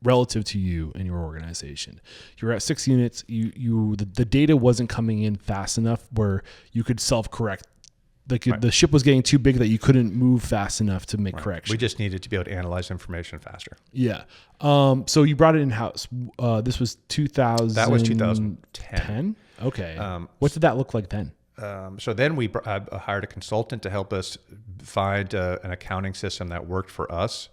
A: relative to you and your organization. You're at 6 units. The data wasn't coming in fast enough where you could self-correct. The ship was getting too big that you couldn't move fast enough to make corrections.
B: We just needed to be able to analyze information faster.
A: Yeah. So you brought it in-house. This was 2000.
B: That was 2010.
A: Okay. What did that look like then?
B: So then we hired a consultant to help us find an accounting system that worked for us.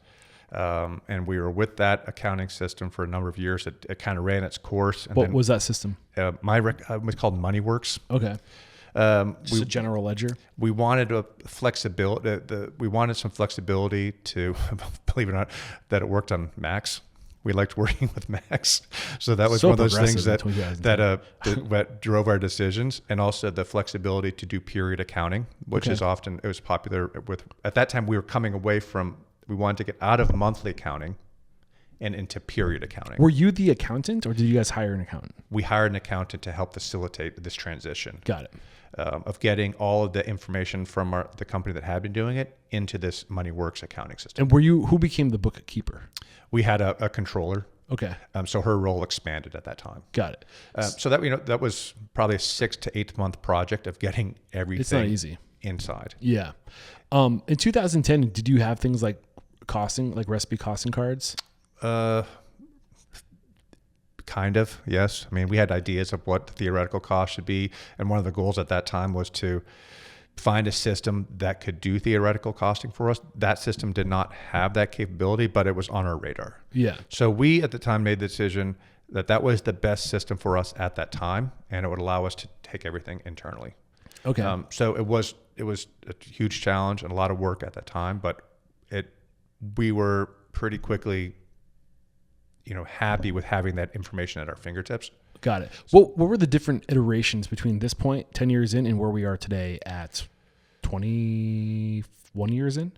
B: And we were with that accounting system for a number of years. It kind of ran its course. And
A: what was that system?
B: It was called MoneyWorks.
A: Okay. Just a general ledger.
B: We wanted a flexibility. We wanted some flexibility to, believe it or not, that it worked on Macs. We liked working with Macs, so that was one of those things that drove our decisions, and also the flexibility to do period accounting, which is often it was popular with. At that time, we were coming away from. We wanted to get out of monthly accounting and into period accounting.
A: Were you the accountant, or did you guys hire an accountant?
B: We hired an accountant to help facilitate this transition.
A: Got it.
B: Of getting all of the information from the company that had been doing it into this MoneyWorks accounting system.
A: And who became the bookkeeper?
B: We had a controller.
A: Okay.
B: So her role expanded at that time.
A: Got it.
B: So that was probably a 6 to 8 month project of getting everything.
A: It's not easy.
B: Inside.
A: Yeah. In 2010, did you have things like costing, like recipe costing cards?
B: Kind of, yes. I mean, we had ideas of what the theoretical cost should be. And one of the goals at that time was to find a system that could do theoretical costing for us. That system did not have that capability, but it was on our radar.
A: Yeah.
B: So we at the time made the decision that was the best system for us at that time, and it would allow us to take everything internally.
A: Okay.
B: So it was a huge challenge and a lot of work at that time, but we were pretty quickly happy with having that information at our fingertips.
A: Got it. What were the different iterations between this point, 10 years in, and where we are today at 21 years in?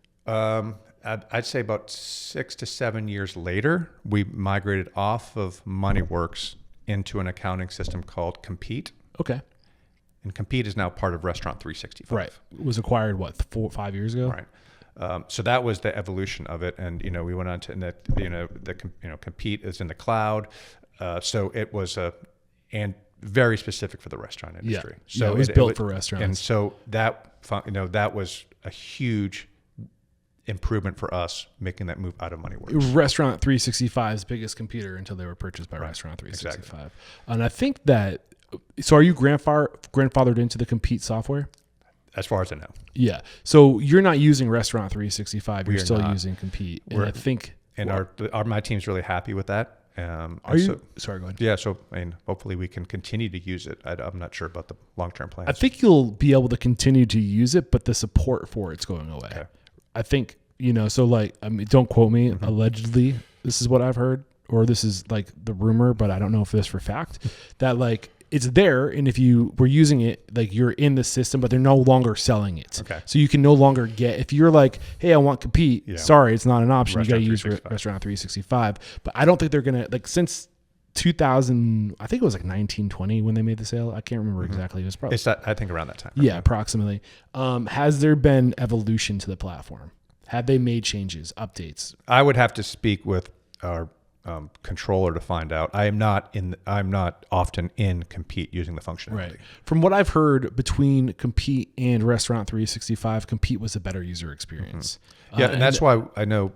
B: I'd say about 6 to 7 years later, we migrated off of MoneyWorks into an accounting system called Compete.
A: Okay.
B: And Compete is now part of Restaurant 365.
A: Right. It was acquired, what, 4 or 5 years ago?
B: Right. So that was the evolution of it. And, we went on to, Compete is in the cloud. So it was and very specific for the restaurant industry.
A: Yeah.
B: So
A: it was built for restaurants.
B: And so that was a huge improvement for us making that move out of MoneyWorks.
A: Restaurant 365's biggest computer until they were purchased by Restaurant 365.
B: Exactly.
A: And I think that, so are you grandfathered into the Compete software?
B: As far as I know.
A: Yeah. So you're not using Restaurant 365. You're still
B: not.
A: using Compete. And I think.
B: And my team's really happy with that.
A: Sorry, go ahead.
B: Yeah. So, hopefully we can continue to use it. I'm not sure about the long-term plans.
A: I think you'll be able to continue to use it, but the support for it's going away.
B: Okay.
A: I think, don't quote me. Mm-hmm. Allegedly, this is what I've heard, or this is like the rumor, but I don't know if this for fact, that like it's there. And if you were using it, like you're in the system, but they're no longer selling it.
B: Okay.
A: So you can no longer if you're like, hey, I want Compete. Sorry, it's not an option. You got to use Restaurant 365. But I don't think they're going to, since 2000, I think it was 1920 when they made the sale. I can't remember exactly. It was probably
B: I think around that time.
A: Yeah, approximately. Has there been evolution to the platform? Have they made changes, updates?
B: I would have to speak with our controller to find out. I'm not often in Compete using the functionality.
A: Right. From what I've heard, between Compete and Restaurant 365, Compete was a better user experience.
B: Mm-hmm. Yeah, and that's why I know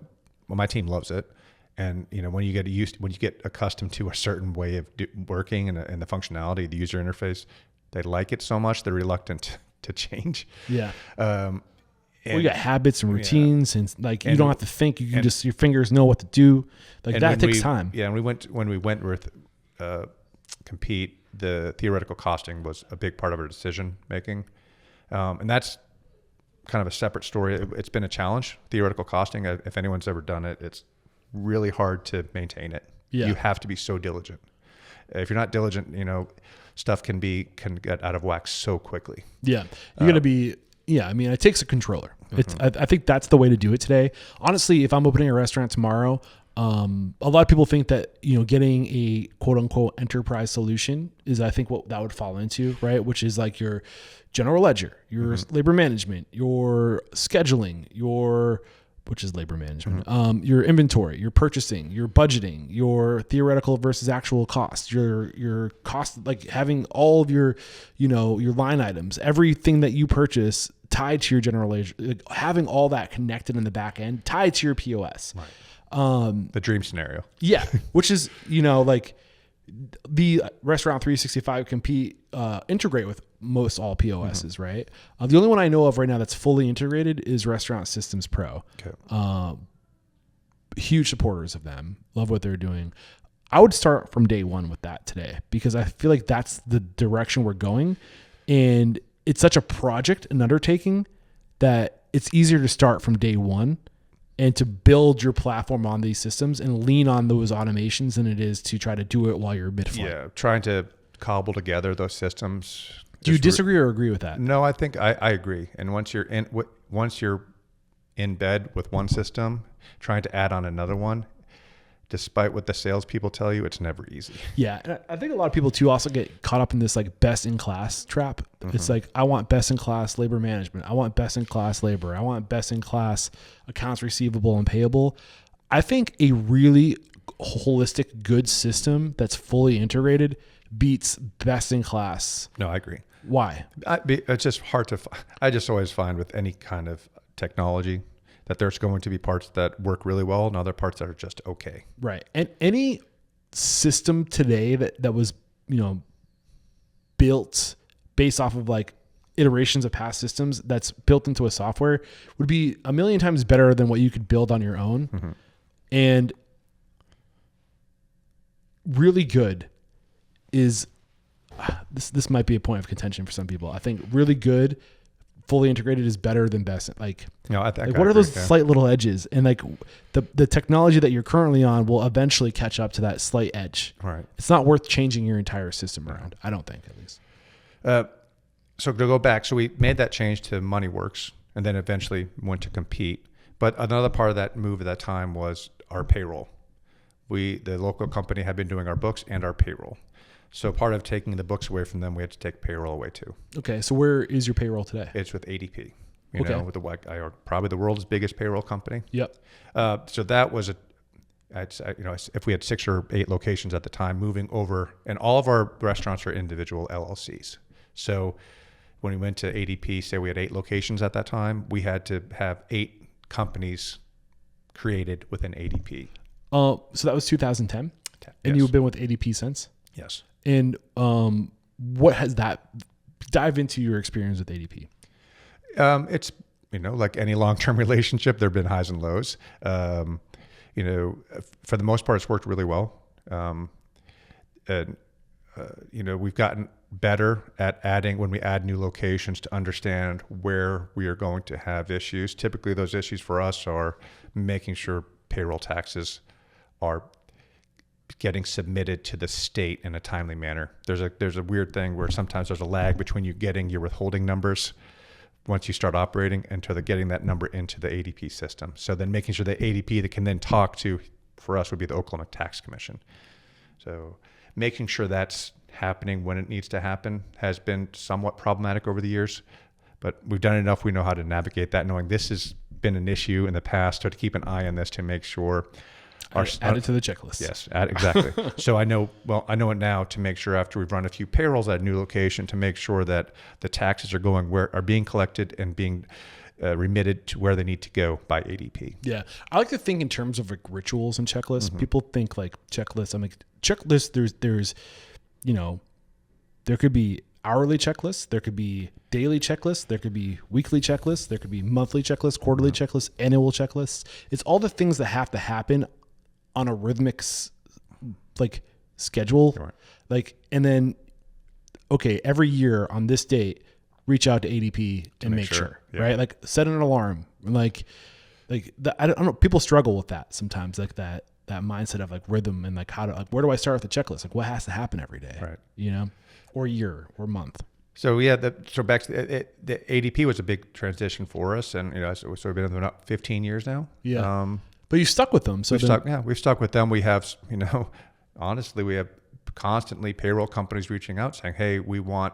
B: my team loves it. And when you get accustomed to a certain way of working and the functionality, the user interface, they like it so much they're reluctant to change.
A: Yeah. You got habits and routines, and you don't have to think. You can just your fingers know what to do. That takes time.
B: Yeah, and when we went with Compete, the theoretical costing was a big part of our decision making, and that's kind of a separate story. It's been a challenge. Theoretical costing, if anyone's ever done it, it's really hard to maintain it.
A: Yeah.
B: You have to be so diligent. If you're not diligent, stuff can get out of whack so quickly.
A: Yeah. You got to be, it takes a controller. I think that's the way to do it today. Honestly, if I'm opening a restaurant tomorrow, a lot of people think that, getting a quote unquote enterprise solution is, I think, what that would fall into, right? Which is like your general ledger, your labor management, your scheduling, which is labor management, your inventory, your purchasing, your budgeting, your theoretical versus actual cost, your cost, like having all of your, your line items, everything that you purchase tied to your general ledger, having all that connected in the back end, tied to your POS.
B: Right. The dream scenario.
A: Yeah. Which is, the Restaurant 365 Compete integrate with most all POSs, right? The only one I know of right now that's fully integrated is Restaurant Systems Pro.
B: Okay.
A: Huge supporters of them. Love what they're doing. I would start from day one with that today because I feel like that's the direction we're going. And it's such a project, an undertaking, that it's easier to start from day one and to build your platform on these systems and lean on those automations than it is to try to do it while you're mid-flight.
B: Yeah, trying to cobble together those systems.
A: Do you disagree or agree with that?
B: No, I think I agree. And once you're in bed with one system, trying to add on another one, despite what the salespeople tell you, it's never easy.
A: Yeah, and I think a lot of people too also get caught up in this best-in-class trap. It's like, I want best-in-class labor management. I want best-in-class labor. I want best-in-class accounts receivable and payable. I think a really holistic, good system that's fully integrated beats best-in-class.
B: No, I agree.
A: Why?
B: It's just hard to. I just always find with any kind of technology that there's going to be parts that work really well and other parts that are just okay.
A: Right. And any system today that was, built based off of iterations of past systems that's built into a software would be a million times better than what you could build on your own. Mm-hmm. And really good is this might be a point of contention for some people. I think really good, fully integrated is better than best. What are those slight little edges? And the technology that you're currently on will eventually catch up to that slight edge.
B: Right.
A: It's not worth changing your entire system around. I don't think, at least.
B: So to go back, so we made that change to MoneyWorks and then eventually went to Compete. But another part of that move at that time was our payroll. The local company had been doing our books and our payroll. So part of taking the books away from them, we had to take payroll away too.
A: Okay. So where is your payroll today?
B: It's with ADP, with probably the world's biggest payroll company.
A: Yep.
B: So that was if we had 6 or 8 locations at the time, moving over, and all of our restaurants are individual LLCs. So when we went to ADP, say we had 8 locations at that time, we had to have 8 companies created within ADP.
A: So that was 2010, and
B: yes.
A: you've been with ADP since?
B: Yes.
A: And what has that? Dive into your experience with ADP.
B: It's like any long-term relationship, there've been highs and lows. For the most part, it's worked really well. We've gotten better at when we add new locations, to understand where we are going to have issues. Typically, those issues for us are making sure payroll taxes are getting submitted to the state in a timely manner. There's a weird thing where sometimes there's a lag between you getting your withholding numbers once you start operating until getting that number into the ADP system. So then making sure that ADP that can then talk to, for us, would be the Oklahoma Tax Commission. So making sure that's happening when it needs to happen has been somewhat problematic over the years, but we've done enough. We know how to navigate that, knowing this has been an issue in the past, so to keep an eye on this to make sure
A: Add it to the checklist.
B: Yes, exactly. So I know it now, to make sure after we've run a few payrolls at a new location, to make sure that the taxes are being collected and being remitted to where they need to go by ADP.
A: Yeah. I like to think in terms of like rituals and checklists. Mm-hmm. People think like checklists. I'm like, checklists, there's there could be hourly checklists, there could be daily checklists, there could be weekly checklists, there could be monthly checklists, quarterly checklists, annual checklists. It's all the things that have to happen on a rhythmic schedule. Right. And then, okay, every year on this date, reach out to ADP and make sure. Yeah. Right? Like set an alarm. I don't know. People struggle with that sometimes, like that mindset of like rhythm and like where do I start with the checklist? Like what has to happen every day,
B: right?
A: Or year or month.
B: So yeah, so back to the ADP was a big transition for us, and so we've been in about 15 years now.
A: Yeah. But you stuck with them. So
B: we've stuck with them. We have, honestly, we have constantly payroll companies reaching out saying, "Hey, we want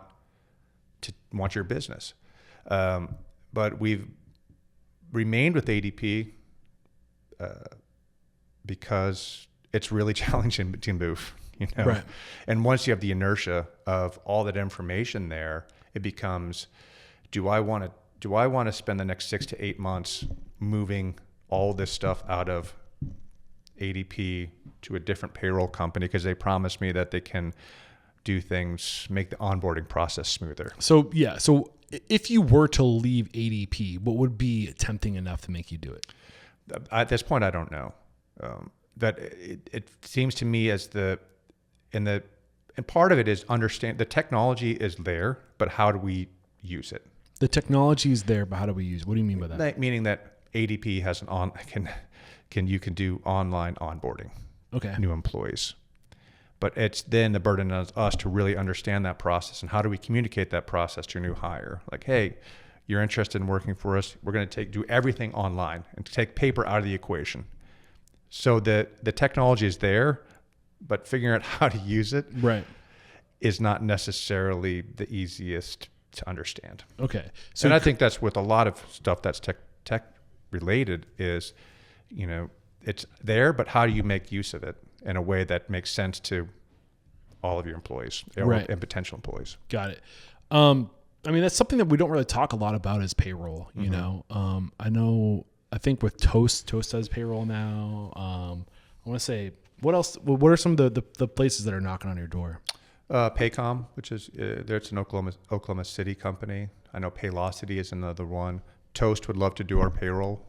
B: your business," but we've remained with ADP because it's really challenging to move.
A: Right.
B: And once you have the inertia of all that information there, it becomes, do I want to spend the next 6 to 8 months moving all this stuff out of ADP to a different payroll company because they promised me that they can do things, make the onboarding process smoother? So
A: if you were to leave ADP, what would be tempting enough to make you do it?
B: At this point, I don't know. That it seems to me and part of it is understand the technology is there, but how do we use it?
A: The technology is there, but how do we use it? What do you mean by that?
B: Meaning that ADP has you can do online onboarding.
A: Okay.
B: New employees. But it's then the burden on us to really understand that process, and how do we communicate that process to a new hire? Like, hey, you're interested in working for us. We're going to do everything online and take paper out of the equation. So the technology is there, but figuring out how to use it is not necessarily the easiest to understand.
A: Okay.
B: So, and I think that's with a lot of stuff that's tech related is, it's there, but how do you make use of it in a way that makes sense to all of your employees and potential employees?
A: Got it. That's something that we don't really talk a lot about is payroll. I think with Toast has payroll now. I want to say, what else? What are some of the places that are knocking on your door?
B: Paycom, which is it's an Oklahoma City company. I know Paylocity is another one. Toast would love to do our payroll.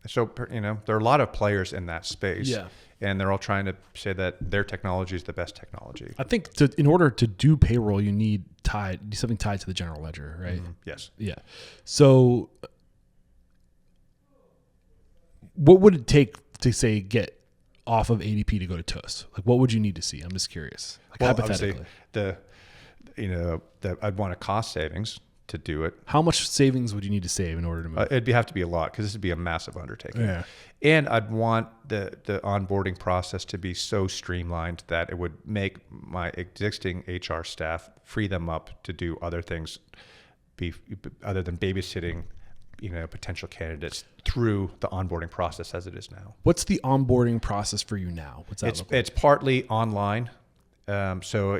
B: So there are a lot of players in that space, and they're all trying to say that their technology is the best technology.
A: I think in order to do payroll, you need something tied to the general ledger, right?
B: Mm-hmm. Yes.
A: Yeah. So, what would it take to say get off of ADP to go to Toast? Like, what would you need to see? I'm just curious. Hypothetically,
B: I'd want a cost savings to do it.
A: How much savings would you need to save in order to move?
B: It'd have to be a lot because this would be a massive undertaking.
A: Yeah.
B: And I'd want the onboarding process to be so streamlined that it would make my existing HR staff, free them up to do other things, other than babysitting, potential candidates through the onboarding process as it is now.
A: What's the onboarding process for you now? What's that look like?
B: It's partly online. So,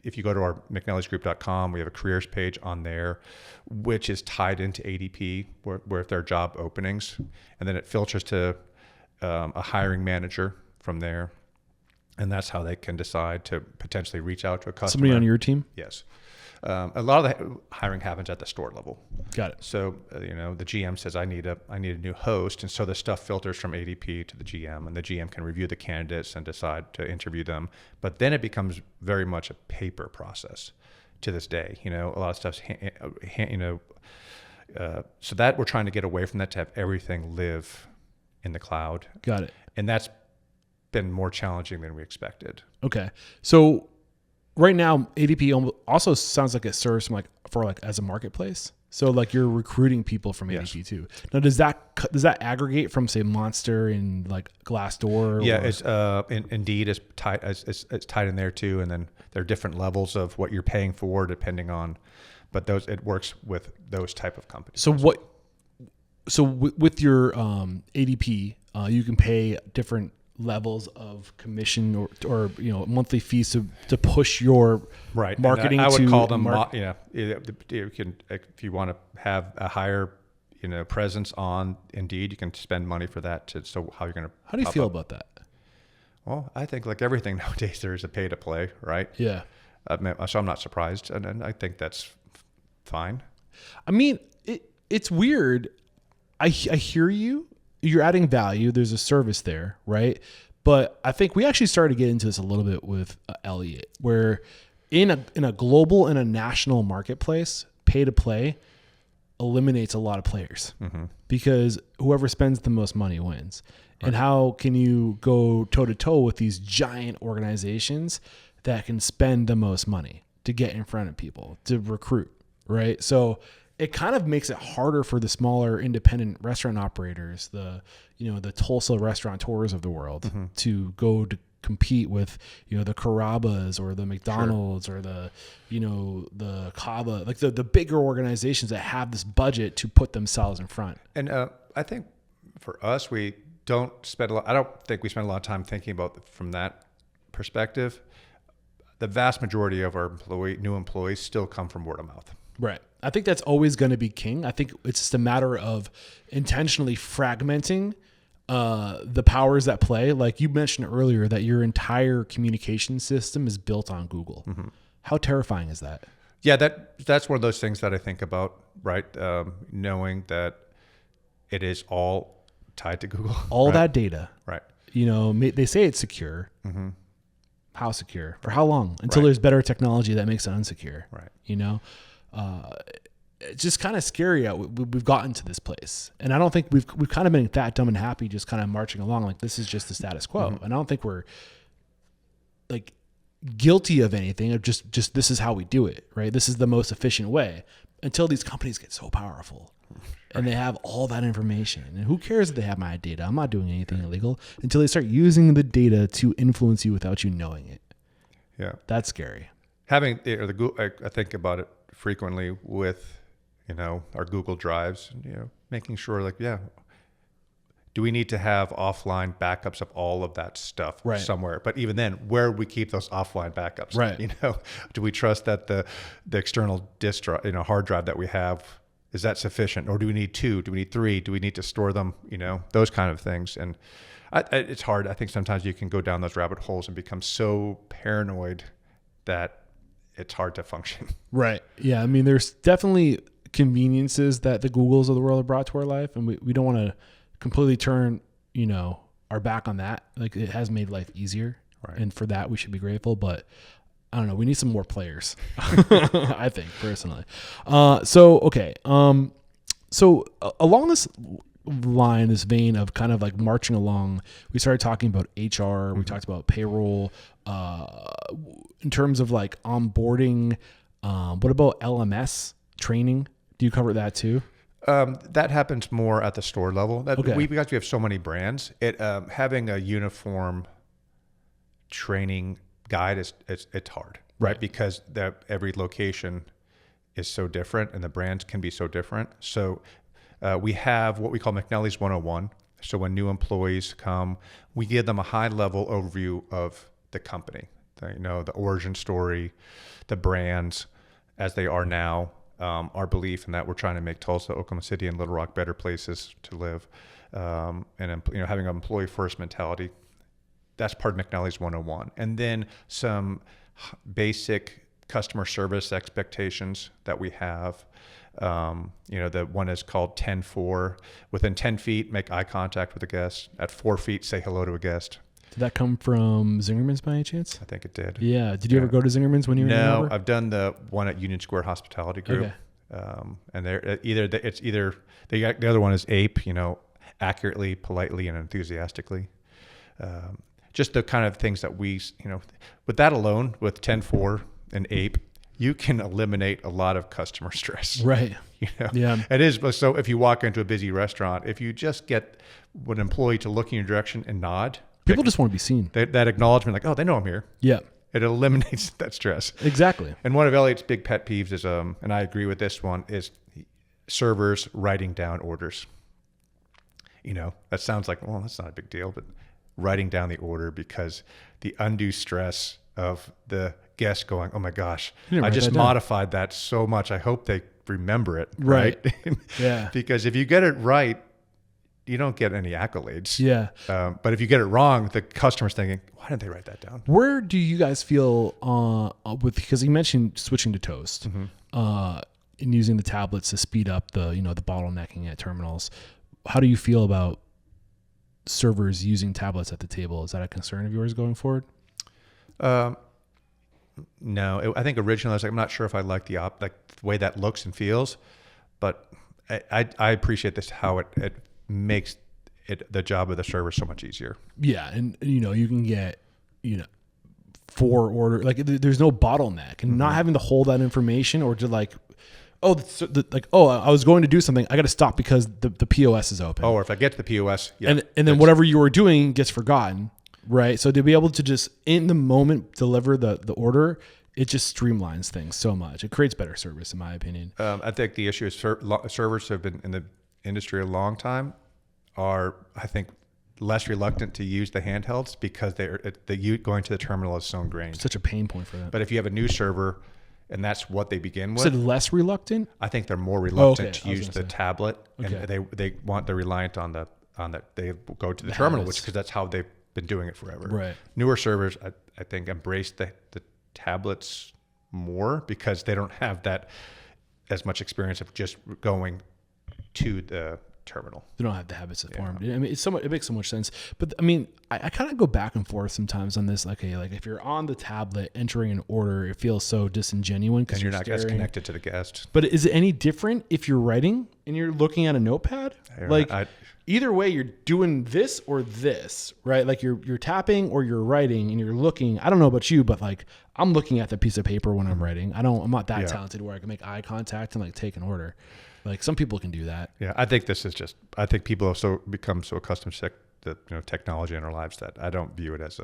B: if you go to our McNelliesGroup.com, we have a careers page on there, which is tied into ADP, where if there are job openings, and then it filters to a hiring manager from there. And that's how they can decide to potentially reach out to a customer.
A: Somebody on your team?
B: Yes. A lot of the hiring happens at the store level.
A: Got it.
B: So, the GM says, I need a new host. And so the stuff filters from ADP to the GM, and the GM can review the candidates and decide to interview them. But then it becomes very much a paper process to this day. A lot of stuff's, so that we're trying to get away from that, to have everything live in the cloud.
A: Got it.
B: And that's been more challenging than we expected.
A: Okay. So right now, ADP also sounds like it serves for as a marketplace. So you're recruiting people from ADP too. Now, does that aggregate from, say, Monster and Glassdoor?
B: Yeah, it's Indeed is tied. It's tied in there too, and then there are different levels of what you're paying for depending on, but it works with those type of companies.
A: So with your ADP, you can pay different levels of commission or monthly fees to push your marketing.
B: I would call them you can, if you want to have a higher presence on Indeed, you can spend money for that. So how do you
A: feel about that?
B: Well, I think like everything nowadays, there is a pay to play, right?
A: Yeah.
B: So I'm not surprised, and I think that's fine.
A: I mean, it's weird. I hear you. You're adding value. There's a service there, right? But I think we actually started to get into this a little bit with Elliott, where in a global and a national marketplace, pay to play eliminates a lot of players because whoever spends the most money wins. Right. And how can you go toe to toe with these giant organizations that can spend the most money to get in front of people, to recruit, right? So it kind of makes it harder for the smaller independent restaurant operators, the Tulsa restaurateurs of the world, to go to compete with, the Carrabba's or the McDonald's or the Cava, the bigger organizations that have this budget to put themselves in front.
B: And I think for us, we don't spend a lot. I don't think we spend a lot of time thinking about from that perspective. The vast majority of our new employees still come from word of mouth.
A: Right. I think that's always going to be king. I think it's just a matter of intentionally fragmenting the powers that play. Like you mentioned earlier, that your entire communication system is built on Google. How terrifying is that?
B: Yeah, that's one of those things that I think about, right? Knowing that it is all tied to Google.
A: All that data.
B: Right.
A: They say it's secure. How secure? For how long? Until there's better technology that makes it unsecure.
B: Right.
A: It's just kind of scary how we've gotten to this place. And I don't think we've kind of been that dumb and happy, just kind of marching along like this is just the status quo. And I don't think we're guilty of anything, of just this is how we do it, right? This is the most efficient way, until these companies get so powerful and they have all that information. And who cares if they have my data? I'm not doing anything illegal, until they start using the data to influence you without you knowing it.
B: Yeah.
A: That's scary.
B: Having I think about it frequently with, our Google Drives, making sure do we need to have offline backups of all of that stuff somewhere? But even then, where do we keep those offline backups?
A: Right.
B: Do we trust that the external disk drive, hard drive that we have, is that sufficient? Or do we need 2? Do we need 3? Do we need to store them? Those kind of things. And it's hard. I think sometimes you can go down those rabbit holes and become so paranoid that it's hard to function. Right.
A: Yeah. I mean, there's definitely conveniences that the Googles of the world have brought to our life, and we don't want to completely turn, our back on that. Like, it has made life easier. Right. And for that, we should be grateful. But I don't know. We need some more players, I think, personally. Okay. So along this line, this vein of kind of like marching along, we started talking about HR. We talked about payroll. In terms of like onboarding, what about LMS training? Do you cover that too?
B: That happens more at the store level.
A: Okay.
B: Because we have so many brands, having a uniform training guide it's hard, right? Because every location is so different and the brands can be so different. So we have what we call McNellie's 101. So when new employees come, we give them a high level overview of the company, the origin story, the brands as they are now, our belief in that we're trying to make Tulsa, Oklahoma City, and Little Rock better places to live, and having an employee first mentality. That's part of McNellie's 101. And then some basic customer service expectations that we have. The one is called 10-4. Within 10 feet, make eye contact with a guest. At 4 feet, say hello to a guest.
A: Did that come from Zingerman's by any chance?
B: I think it did.
A: Yeah. Did you ever go to Zingerman's when you were in Ann Arbor?
B: No, I've done the one at Union Square Hospitality Group.
A: Okay.
B: And the other one is APE, accurately, politely, and enthusiastically. Just the kind of things that we, with that alone, with 10-4 and APE, you can eliminate a lot of customer stress.
A: Right. Yeah.
B: It is. So if you walk into a busy restaurant, if you just get an employee to look in your direction and nod,
A: people just want to be seen.
B: That acknowledgement, like, oh, they know I'm here.
A: Yeah.
B: It eliminates that stress.
A: Exactly.
B: And one of Elliot's big pet peeves is, and I agree with this one, is servers writing down orders. That sounds like, well, that's not a big deal, but writing down the order, because the undue stress of the guest going, oh my gosh, I just modified that so much. I hope they remember it. Right.
A: Yeah.
B: Because if you get it right, you don't get any accolades.
A: Yeah.
B: But if you get it wrong, the customer's thinking, why didn't they write that down?
A: Where do you guys feel because you mentioned switching to Toast, and using the tablets to speed up the bottlenecking at terminals. How do you feel about servers using tablets at the table? Is that a concern of yours going forward?
B: No, I think originally I was like, I'm not sure if I like the way that looks and feels, but I appreciate this, how it makes the job of the server so much easier.
A: Yeah, and you can get 4 order, like there's no bottleneck, and not having to hold that information or to like, I was going to do something, I got to stop because the POS is open.
B: Oh, or if I get to the POS, yeah,
A: and then whatever you were doing gets forgotten, right? So to be able to just in the moment deliver the order, it just streamlines things so much. It creates better service, in my opinion.
B: I think the issue is servers have been in the industry a long time, are, I think, less reluctant to use the handhelds because going to the terminal is so ingrained.
A: Such a pain point for them.
B: But if you have a new server and that's what they begin with,
A: is it less reluctant?
B: I think they're more reluctant to use the tablet, and they're reliant on they go to the terminal, because that's how they've been doing it forever.
A: Right.
B: Newer servers, I think, embrace the tablets more because they don't have that as much experience of just going to the terminal.
A: They don't have the habits of formed. I mean, it makes so much sense. But I mean, I kind of go back and forth sometimes on this. Like if you're on the tablet entering an order, it feels so disingenuous because
B: you're not as connected to the guest.
A: But is it any different if you're writing and you're looking at a notepad? Either way, you're doing this or this, right? Like you're tapping or you're writing and you're looking. I don't know about you, but like I'm looking at the piece of paper when I'm writing. I'm not that talented where I can make eye contact and like take an order. Like some people can do that.
B: Yeah, I think I think people have become so accustomed to technology in our lives that I don't view it as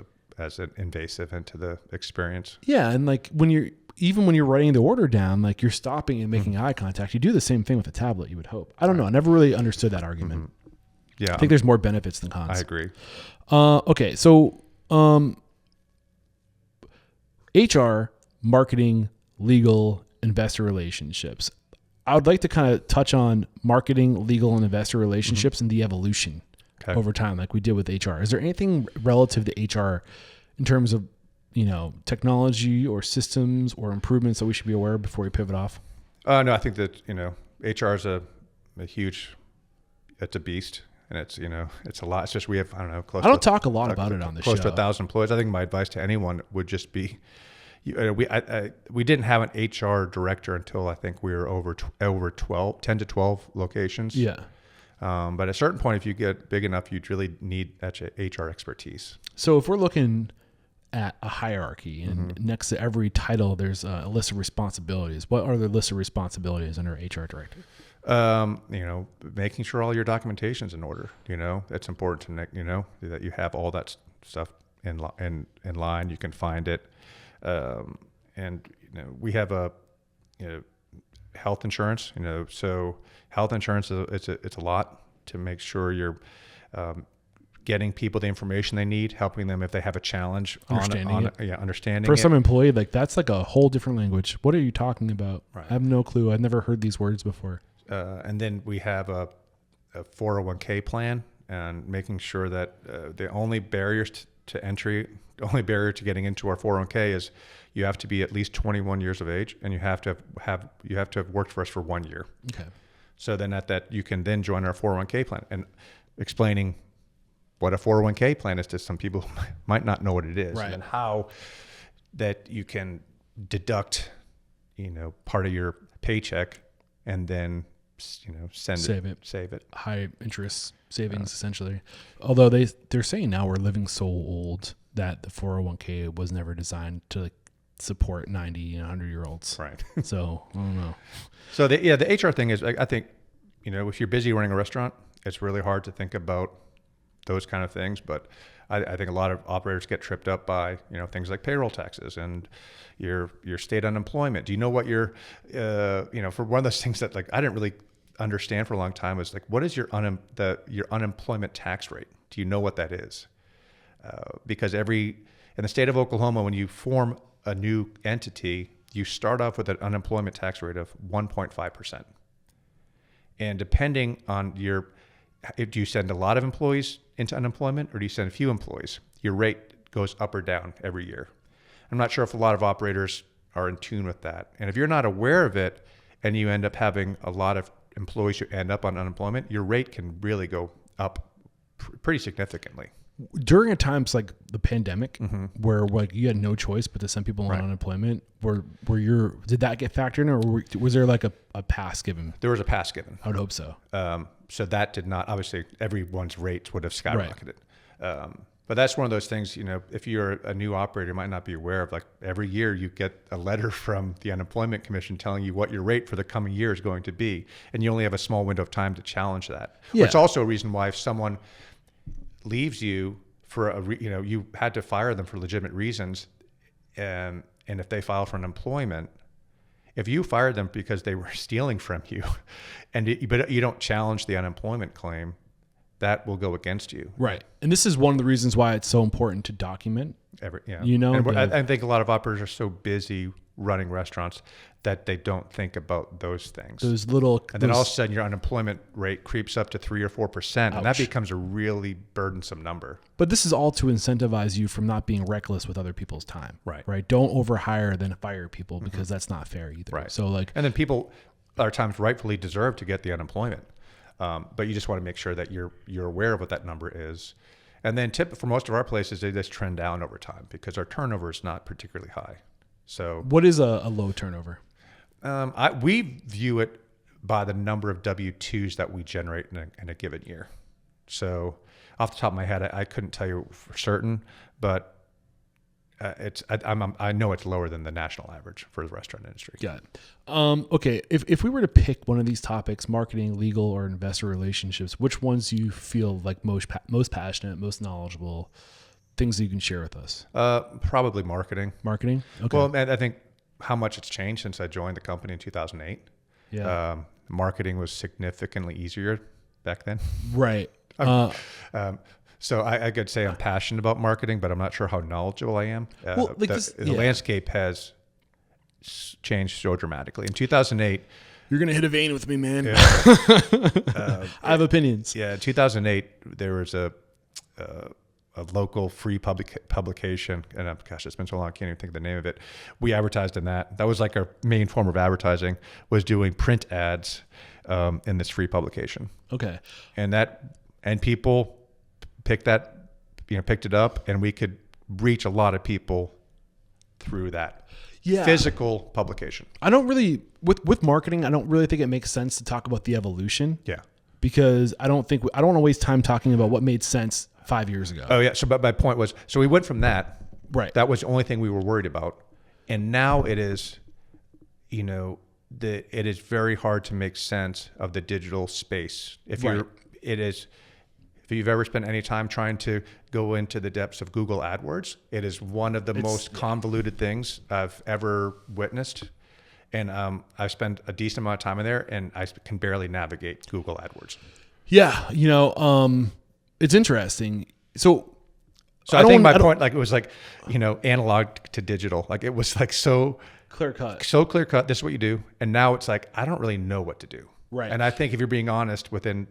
B: an invasive into the experience. Yeah, and like when you're writing the order down, like you're stopping and making eye contact. You do the same thing with a tablet, you would hope. I don't know. I never really understood that argument. Yeah,
A: I think there's more benefits than cons.
B: I agree.
A: Okay, so HR, marketing, legal, investor relationships. I would like to kind of touch on marketing, legal, and investor relationships and the evolution over time, like we did with HR. Is there anything relative to HR in terms of, technology or systems or improvements that we should be aware of before we pivot off?
B: No, I think that, HR is a huge, it's a beast. And it's, it's a lot. It's just, we have, I don't talk a lot about it on the show. Close to 1,000 employees. I think my advice to anyone would just be, we didn't have an HR director until I think we were over 10 to 12 locations. Yeah. But at a certain point, if you get big enough, you'd really need that HR expertise.
A: So if we're looking at a hierarchy, and next to every title, there's a list of responsibilities. What are the list of responsibilities under HR director?
B: Making sure all your documentation's in order. It's important to that you have all that stuff in line. You can find it, and we have a health insurance. So health insurance it's a lot to make sure you're getting people the information they need, helping them if they have a challenge. Understanding.
A: For some employee, that's like a whole different language. What are you talking about? Right. I have no clue. I've never heard these words before.
B: And then we have a 401k plan, and making sure that the only barriers to entry, the only barrier to getting into our 401k is you have to be at least 21 years of age, and you have to have worked for us for 1 year.
A: Okay.
B: So then at that, you can then join our 401k plan, and explaining what a 401k plan is to some people who might not know what it is,
A: right.
B: And how that you can deduct, part of your paycheck and then, save it.
A: High interest savings, essentially. Although they're saying now we're living so old that the 401k was never designed to support 90 and 100-year-olds.
B: Right.
A: So I don't know.
B: So the HR thing is, I think, if you're busy running a restaurant, it's really hard to think about those kind of things. But I think a lot of operators get tripped up by, things like payroll taxes and your state unemployment. Do you know what your, for one of those things that I didn't really understand for a long time was what is your unemployment tax rate? Do you know what that is? Because in the state of Oklahoma, when you form a new entity, you start off with an unemployment tax rate of 1.5%. And depending on do you send a lot of employees into unemployment or do you send a few employees? Your rate goes up or down every year. I'm not sure if a lot of operators are in tune with that. And if you're not aware of it and you end up having a lot of employees who end up on unemployment, your rate can really go up pretty significantly.
A: During times like the pandemic, where you had no choice but to send people on unemployment, did that get factored in, or was there a pass given?
B: There was a pass given.
A: I would hope so.
B: So that did not, obviously everyone's rates would have skyrocketed. Right. But that's one of those things, if you're a new operator, you might not be aware of, every year you get a letter from the Unemployment Commission telling you what your rate for the coming year is going to be. And you only have a small window of time to challenge that. Yeah. Which is also a reason why if someone leaves you for you had to fire them for legitimate reasons, and if they file for unemployment, if you fired them because they were stealing from you, but you don't challenge the unemployment claim, that will go against you.
A: Right. And this is one of the reasons why it's so important to document.
B: I think a lot of operators are so busy running restaurants that they don't think about those things.
A: Then
B: all of a sudden your unemployment rate creeps up to 3 or 4%, and that becomes a really burdensome number.
A: But this is all to incentivize you from not being reckless with other people's time. Right. Don't overhire then fire people, because that's not fair either.
B: Right.
A: So
B: and then people at times rightfully deserve to get the unemployment. But you just want to make sure that you're aware of what that number is. And then for most of our places, they just trend down over time because our turnover is not particularly high. So
A: what is a low turnover?
B: We view it by the number of W-2s that we generate in a given year. So off the top of my head, I couldn't tell you for certain, but I know it's lower than the national average for the restaurant industry.
A: Got it. Okay, if we were to pick one of these topics, marketing, legal, or investor relationships, which ones do you feel most passionate, most knowledgeable, things that you can share with us?
B: Probably marketing.
A: Marketing? Okay.
B: Well, I think how much it's changed since I joined the company in 2008.
A: Yeah.
B: Marketing was significantly easier back then.
A: Right.
B: So I could say I'm passionate about marketing, but I'm not sure how knowledgeable I am. The landscape has changed so dramatically. In 2008,
A: you're gonna hit a vein with me, man. Yeah. I have opinions.
B: Yeah, in 2008 there was a local free publication, and gosh, it's been so long I can't even think of the name of it. We advertised in that. That was like our main form of advertising, was doing print ads in this free publication.
A: Okay,
B: and people picked it up, and we could reach a lot of people through that physical publication.
A: I don't really, with marketing, I don't really think it makes sense to talk about the evolution.
B: Yeah.
A: Because I don't want to waste time talking about what made sense 5 years ago.
B: Oh yeah. So but my point was, so we went from that
A: Right.
B: That was the only thing we were worried about. And now it is, you know, it is very hard to make sense of the digital space. If you've ever spent any time trying to go into the depths of Google AdWords, it is one of the most convoluted things I've ever witnessed. And I've spent a decent amount of time in there, and I can barely navigate Google AdWords.
A: Yeah, you know, it's interesting. So
B: I think my point, like, it was like, you know, analog to digital. Like, it was like so
A: clear cut.
B: So clear cut. This is what you do. And now it's like, I don't really know what to do.
A: Right.
B: And I think if you're being honest and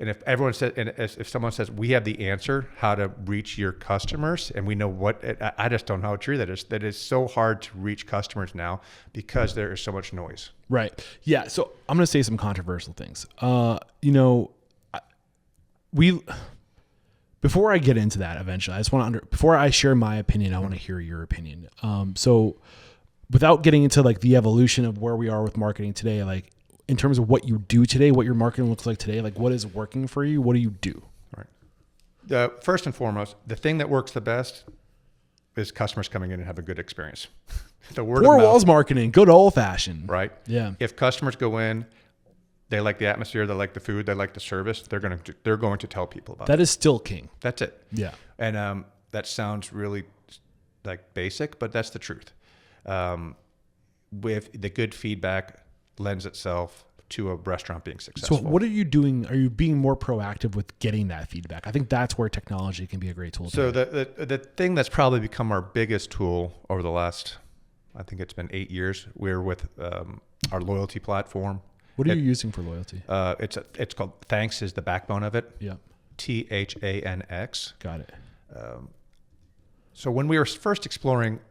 B: if everyone says, and if someone says, we have the answer how to reach your customers, and we know I just don't know how true that is. That is so hard to reach customers now because there is so much noise.
A: Right. Yeah. So I'm going to say some controversial things. You know, before I get into that eventually, I just want to before I share my opinion, I want to hear your opinion. So without getting into like the evolution of where we are with marketing today, like in terms of what you do today, what your marketing looks like today, like what is working for you? What do you do?
B: Right. First and foremost, the thing that works the best is customers coming in and have a good experience. The word
A: Four
B: of mouth,
A: walls marketing, good old fashioned.
B: right?
A: Yeah.
B: If customers go in, they like the atmosphere, they like the food, they like the service, they're going to tell people about it.
A: That is still king.
B: That's it.
A: Yeah.
B: And that sounds really like basic, but that's the truth. With the good feedback lends itself to a restaurant being successful.
A: So what are you doing? Are you being more proactive with getting that feedback? I think that's where technology can be a great tool.
B: So the thing that's probably become our biggest tool over the last, I think it's been 8 years, we're with our loyalty platform.
A: What are you using for loyalty?
B: It's called Thanks is the backbone of it.
A: Yeah.
B: THANX.
A: Got it.
B: So when we were first exploring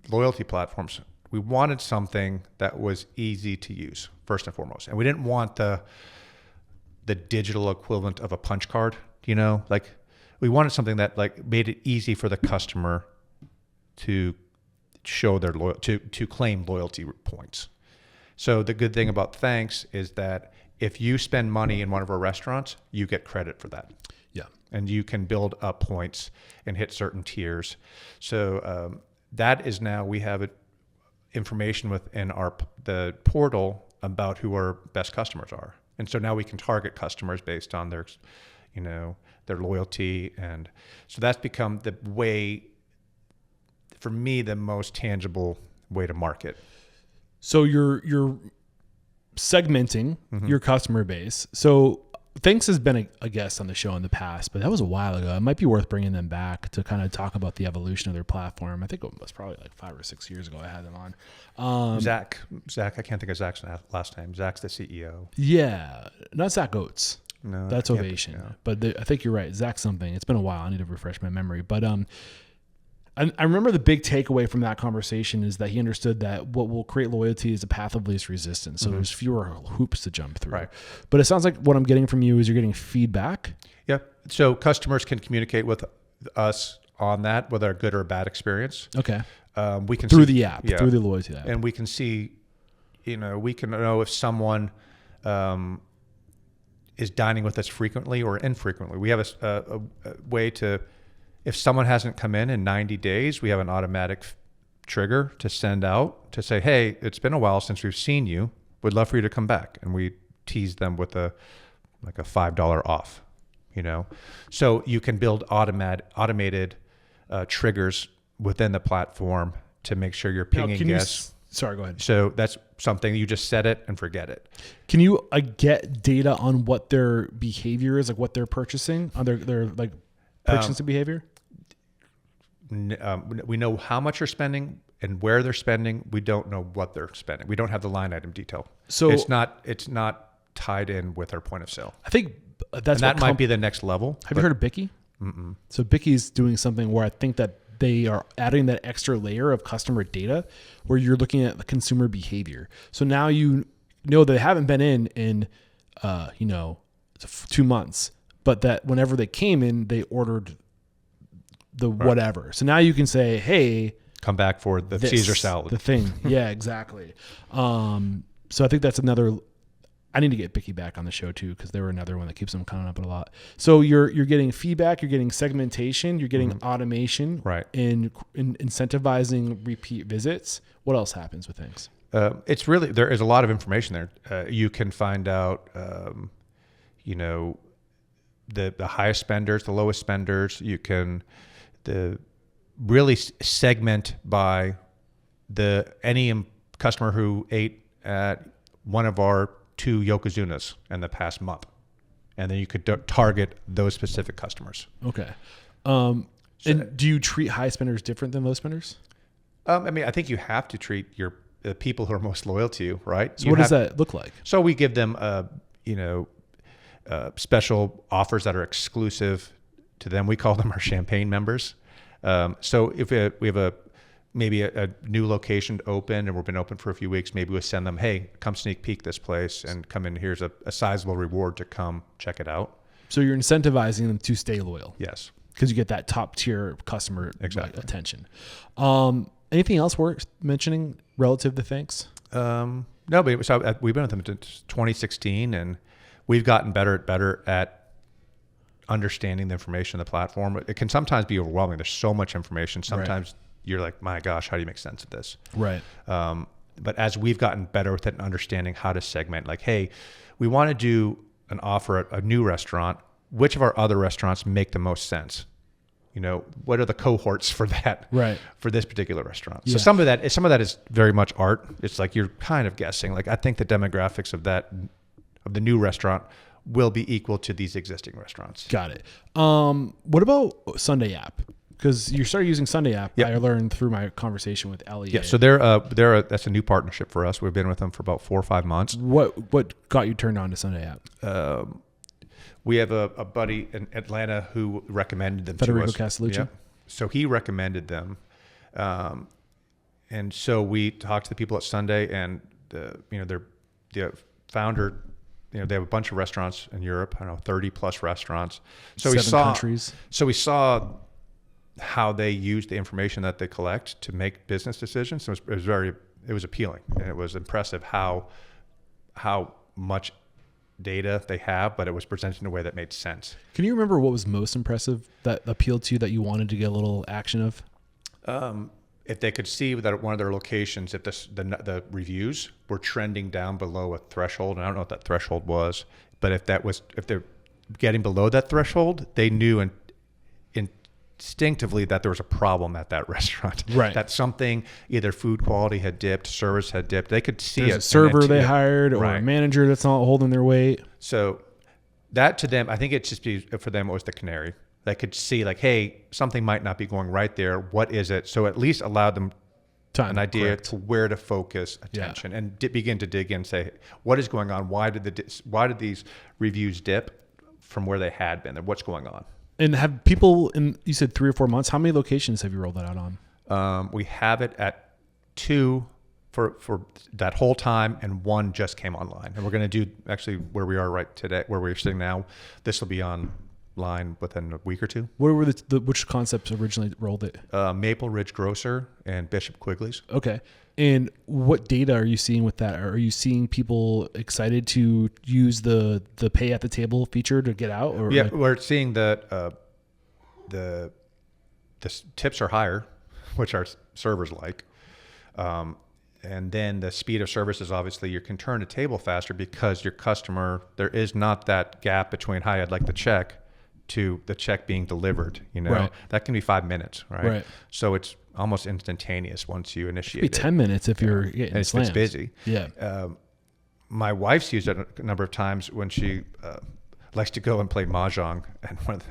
B: loyalty platforms, we wanted something that was easy to use first and foremost, and we didn't want the digital equivalent of a punch card. You know, like we wanted something that like made it easy for the customer to show their to claim loyalty points. So the good thing about Thanks is that if you spend money in one of our restaurants, you get credit for that.
A: Yeah.
B: And you can build up points and hit certain tiers. So that is now, we have information within the portal about who our best customers are. And so now we can target customers based on their, you know, their loyalty. And so that's become the way, for me, the most tangible way to market.
A: So you're segmenting your customer base. So Thanks has been a guest on the show in the past, but that was a while ago. It might be worth bringing them back to kind of talk about the evolution of their platform. I think it was probably like 5 or 6 years ago I had them on. Zach,
B: I can't think of Zach's last name. Zach's the CEO.
A: Yeah, not Zach Oates.
B: No,
A: that's Ovation. Yeah. But I think you're right. Zach something. It's been a while. I need to refresh my memory. But I remember the big takeaway from that conversation is that he understood that what will create loyalty is a path of least resistance. So there's fewer hoops to jump through.
B: Right.
A: But it sounds like what I'm getting from you is you're getting feedback.
B: Yeah. So customers can communicate with us on that, whether a good or a bad experience.
A: Okay.
B: We can
A: through the app, through the loyalty app.
B: And we can see, you know, we can know if someone is dining with us frequently or infrequently. We have a way to, if someone hasn't come in 90 days, we have an automatic trigger to send out to say, hey, it's been a while since we've seen you. We'd love for you to come back. And we tease them with a $5 off, you know? So you can build automated triggers within the platform to make sure you're pinging guests.
A: Sorry, go ahead.
B: So that's something you just set it and forget it.
A: Can you get data on what their behavior is, like what they're purchasing on their like purchasing behavior?
B: We know how much they're spending and where they're spending. We don't know what they're spending. We don't have the line item detail. So it's not tied in with our point of sale.
A: I think that
B: might be the next level.
A: Have you heard of Bicky?
B: Mm-mm.
A: So Bicky's doing something where I think that they are adding that extra layer of customer data where you're looking at the consumer behavior. So now you know they haven't been in 2 months, but that whenever they came in, they ordered the whatever. So now you can say, hey,
B: come back for the Caesar salad.
A: The thing. Yeah, exactly. So I think that's another I need to get Bicky back on the show too, because they were another one that keeps them coming up a lot. So you're getting feedback, you're getting segmentation, you're getting automation,
B: right,
A: and incentivizing repeat visits. What else happens with things?
B: It's really, there is a lot of information there. You can find out, the highest spenders, the lowest spenders. You can really segment by any customer who ate at one of our 2 Yokozunas in the past month, and then you could target those specific customers.
A: Okay. And do you treat high spenders different than low spenders?
B: I think you have to treat the people who are most loyal to you, right?
A: So what does that look like?
B: So we give them, special offers that are exclusive to them. We call them our champagne members. So if we have maybe a new location open and we've been open for a few weeks, maybe we'll send them, hey, come sneak peek this place and come in. Here's a sizable reward to come check it out.
A: So you're incentivizing them to stay loyal.
B: Yes.
A: Because you get that top tier customer
B: exactly.
A: attention. Anything else worth mentioning relative to thanks?
B: No, but we've been with them since 2016, and we've gotten better at understanding the information on the platform. It can sometimes be overwhelming. There's so much information. Sometimes you're like, my gosh, how do you make sense of this?
A: Right.
B: But as we've gotten better with it and understanding how to segment, like, hey, we want to do an offer at a new restaurant. Which of our other restaurants make the most sense? What are the cohorts for that?
A: Right.
B: For this particular restaurant.
A: Yeah.
B: So some of that is very much art. It's like you're kind of guessing. Like, I think the demographics of the new restaurant will be equal to these existing restaurants.
A: Got it. What about Sunday app? Because you started using Sunday app.
B: Yep.
A: I learned through my conversation with Elliot.
B: Yeah. So that's a new partnership for us. We've been with them for about 4 or 5 months.
A: What got you turned on to Sunday app?
B: We have a buddy in Atlanta who recommended them
A: Federico
B: to us.
A: Castellucci.
B: Yeah. So he recommended them. And so we talked to the people at Sunday, and the founder, they have a bunch of restaurants in Europe. I don't know, 30 plus restaurants. So
A: 7 countries.
B: So we saw how they use the information that they collect to make business decisions. So it was appealing, and it was impressive how much data they have, but it was presented in a way that made sense.
A: Can you remember what was most impressive that appealed to you that you wanted to get a little action of?
B: If they could see that at one of their locations, if the reviews were trending down below a threshold, and I don't know what that threshold was, but if they're getting below that threshold, they knew instinctively that there was a problem at that restaurant.
A: Right.
B: That something, either food quality had dipped, service had dipped. They could see
A: There's
B: it.
A: a server they hired, or a manager that's not holding their weight.
B: So that to them, I think it's just for them, it was the canary. They could see like, hey, something might not be going right there. What is it? So at least allowed them an idea to where to focus attention and begin to dig in and say, what is going on? Why did these reviews dip from where they had been, and what's going on?
A: And have people you said 3 or 4 months, how many locations have you rolled that out on?
B: We have it at 2 for that whole time, and 1 just came online. And we're going to do actually where we are right today, where we're sitting now. This will be online within a week or 2.
A: What were which concepts originally rolled it?
B: Maple Ridge Grocer and Bishop Quigley's.
A: Okay. And what data are you seeing with that? Are you seeing people excited to use the pay at the table feature to get out? Or
B: we're seeing that the tips are higher, which our servers like. And then the speed of service is obviously you can turn a table faster because your customer, there is not that gap between, hi, I'd like the check, to the check being delivered.
A: Right.
B: That can be 5 minutes,
A: Right.
B: So it's almost instantaneous once you initiate
A: it. Could be 10 minutes if you're getting
B: if it's busy.
A: Yeah.
B: My wife's used it a number of times when she likes to go and play mahjong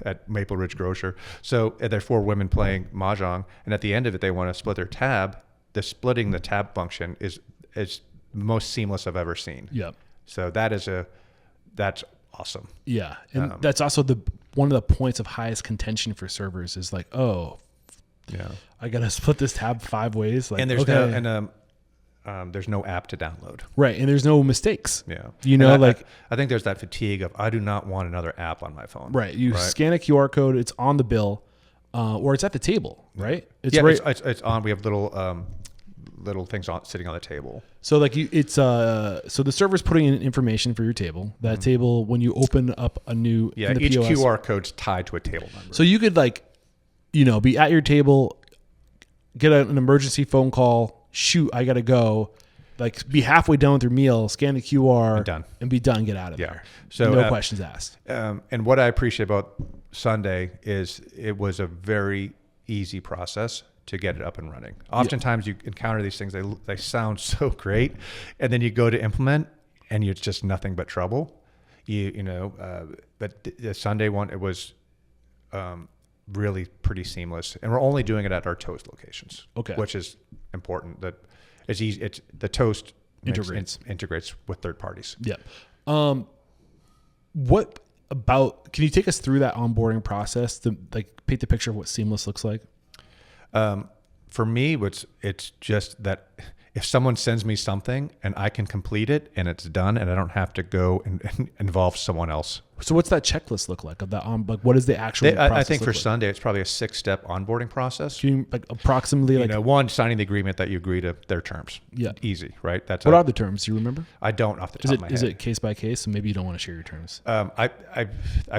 B: at Maple Ridge Grocer. So there are 4 women playing mahjong, and at the end of it, they want to split their tab. The splitting the tab function is the most seamless I've ever seen.
A: Yep.
B: So that's awesome.
A: Yeah, and that's also one of the points of highest contention for servers is like, oh,
B: yeah,
A: I gotta split this tab 5 ways. Like,
B: and there's
A: okay.
B: There's no app to download.
A: Right, and there's no mistakes.
B: Yeah,
A: I
B: think there's that fatigue of I do not want another app on my phone.
A: Right, you scan a QR code, it's on the bill, or it's at the table. Right,
B: It's on. We have little little things sitting on the table.
A: So like so the server's putting in information for your table. That table, when you open up a new
B: each
A: POS,
B: QR code's tied to a table number.
A: So you could be at your table, get an emergency phone call. Shoot, I gotta go. Like be halfway done with your meal, scan the QR, and be done. Get out of there.
B: So
A: no questions asked.
B: And what I appreciate about Sunday is it was a very easy process to get it up and running. Oftentimes you encounter these things, they sound so great, and then you go to implement and it's just nothing but trouble. But the Sunday one, it was really pretty seamless, and we're only doing it at our Toast locations, which is important. That it's easy. It's the Toast integrates with third parties.
A: Yeah. What about? Can you take us through that onboarding process to paint the picture of what seamless looks like?
B: For me, it's just that if someone sends me something and I can complete it and it's done and I don't have to go and involve someone else.
A: So what's that checklist look like of that? What is the actual process
B: I think for
A: like?
B: Sunday, it's probably a 6-step onboarding process.
A: Can you approximately
B: one, signing the agreement that you agree to their terms.
A: Yeah.
B: Easy, right?
A: What are the terms? Do you remember?
B: I don't off the top of my head.
A: Is it case by case? So maybe you don't want to share your terms.
B: I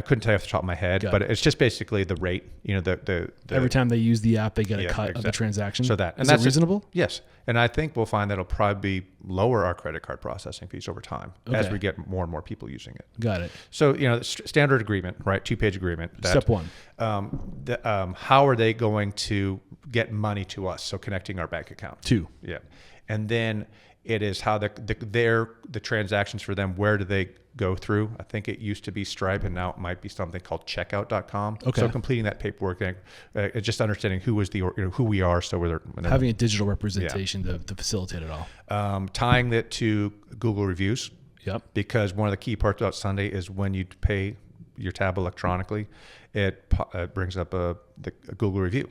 B: couldn't tell you off the top of my head, but it's just basically the rate, the
A: every time they use the app, they get a cut of the transaction.
B: So
A: is that reasonable?
B: Yes. And I think we'll find that it'll probably lower our credit card processing fees over time as we get more and more people using it.
A: Got it.
B: So, standard agreement, right? 2-page agreement.
A: Step one.
B: How are they going to get money to us? So connecting our bank account.
A: 2.
B: Yeah. And then it is how the transactions for them, where do they go through? I think it used to be Stripe, and now it might be something called checkout.com.
A: Okay.
B: So completing that paperwork, just understanding who we are. So we're
A: having a digital representation to facilitate it all.
B: Tying it to Google reviews.
A: Yep.
B: Because one of the key parts about Sunday is when you pay your tab electronically, it brings up the Google review.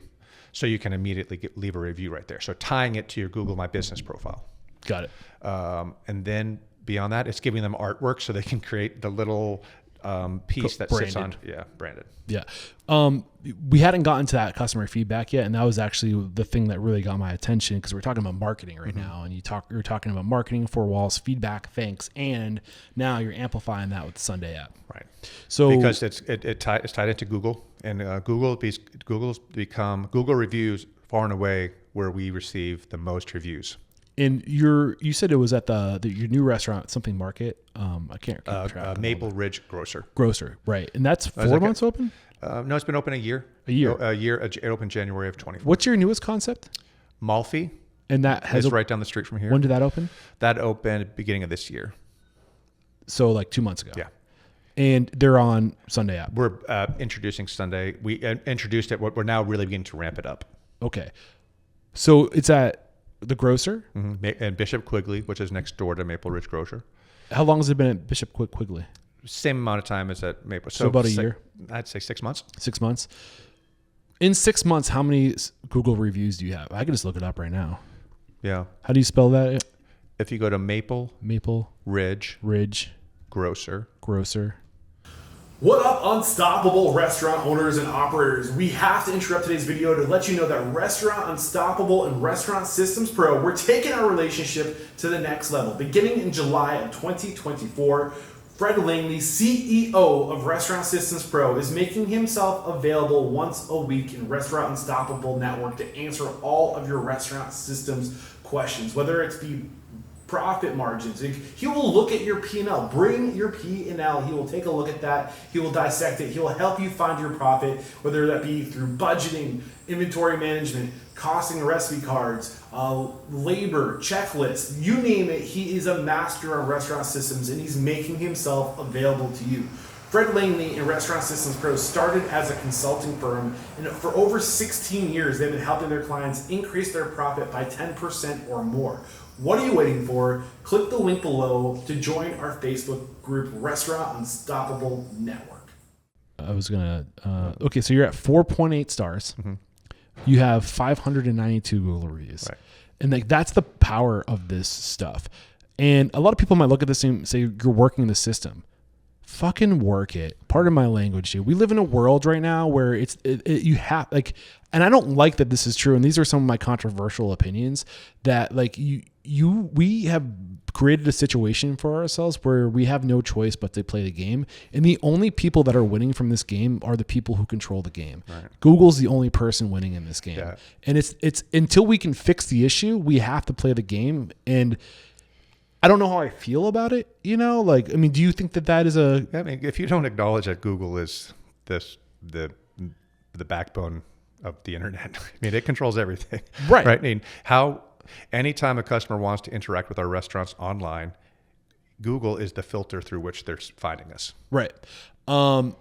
B: So you can immediately leave a review right there. So tying it to your Google My Business profile.
A: Got it.
B: And then beyond that, it's giving them artwork so they can create the little piece that sits on. Yeah, branded.
A: Yeah. We hadn't gotten to that customer feedback yet, and that was actually the thing that really got my attention because we're talking about marketing right now, and you're talking about marketing, 4 walls, feedback, thanks, and now you're amplifying that with the Sunday app.
B: Right.
A: So
B: because it's tied into Google, and Google's become Google reviews far and away where we receive the most reviews.
A: And you said it was at your new restaurant, something market. I can't keep track.
B: Maple Ridge Grocer.
A: Right. And that's 4 months open?
B: No, it's been open a year.
A: A year.
B: It opened January of 24.
A: What's your newest concept?
B: Malfi.
A: And that has
B: right down the street from here.
A: When did that open?
B: That opened at the beginning of this year.
A: So like 2 months ago.
B: Yeah.
A: And they're on Sunday app.
B: We're introducing Sunday. We introduced it. We're now really beginning to ramp it up.
A: Okay. So it's at the Grocer?
B: Mm-hmm. And Bishop Quigley, which is next door to Maple Ridge Grocer.
A: How long has it been at Bishop Quigley?
B: Same amount of time as at Maple.
A: So about a year?
B: I'd say 6 months.
A: 6 months. In 6 months, how many Google reviews do you have? I can just look it up right now.
B: Yeah.
A: How do you spell that?
B: If you go to Maple Ridge Grocer.
C: What up, unstoppable restaurant owners and operators? We have to interrupt today's video to let you know that Restaurant Unstoppable and Restaurant Systems Pro, we're taking our relationship to the next level. Beginning in July of 2024, Fred Langley, CEO of Restaurant Systems Pro, is making himself available once a week in Restaurant Unstoppable Network to answer all of your restaurant systems questions, whether it's be profit margins. He will look at your P&L. Bring your P&L. He will take a look at that. He will dissect it. He will help you find your profit, whether that be through budgeting, inventory management, costing recipe cards, labor, checklists, you name it. He is a master on restaurant systems, and he's making himself available to you. Fred Langley and Restaurant Systems Pro started as a consulting firm, and for over 16 years, they've been helping their clients increase their profit by 10% or more. What are you waiting for? Click the link below to join our Facebook group, Restaurant Unstoppable Network.
A: I was going to... okay, so you're at 4.8 stars. Mm-hmm. You have 592 Google reviews.
B: Right.
A: And that's the power of this stuff. And a lot of people might look at this and say, you're working the system. fucking work it. Pardon my language, dude. We live in a world right now where you have like, and I don't like that this is true. And these are some of my controversial opinions that like we have created a situation for ourselves where we have no choice but to play the game. And the only people that are winning from this game are the people who control the game. Right. Google's the only person winning in this game. Yeah. And it's until we can fix the issue, we have to play the game. And I don't know how I feel about it. You know, like, I mean, do you think that is a...
B: I mean, if you don't acknowledge that Google is the backbone of the internet, I mean, it controls everything.
A: Right.
B: Right. I mean, anytime a customer wants to interact with our restaurants online, Google is the filter through which they're finding us.
A: Right. And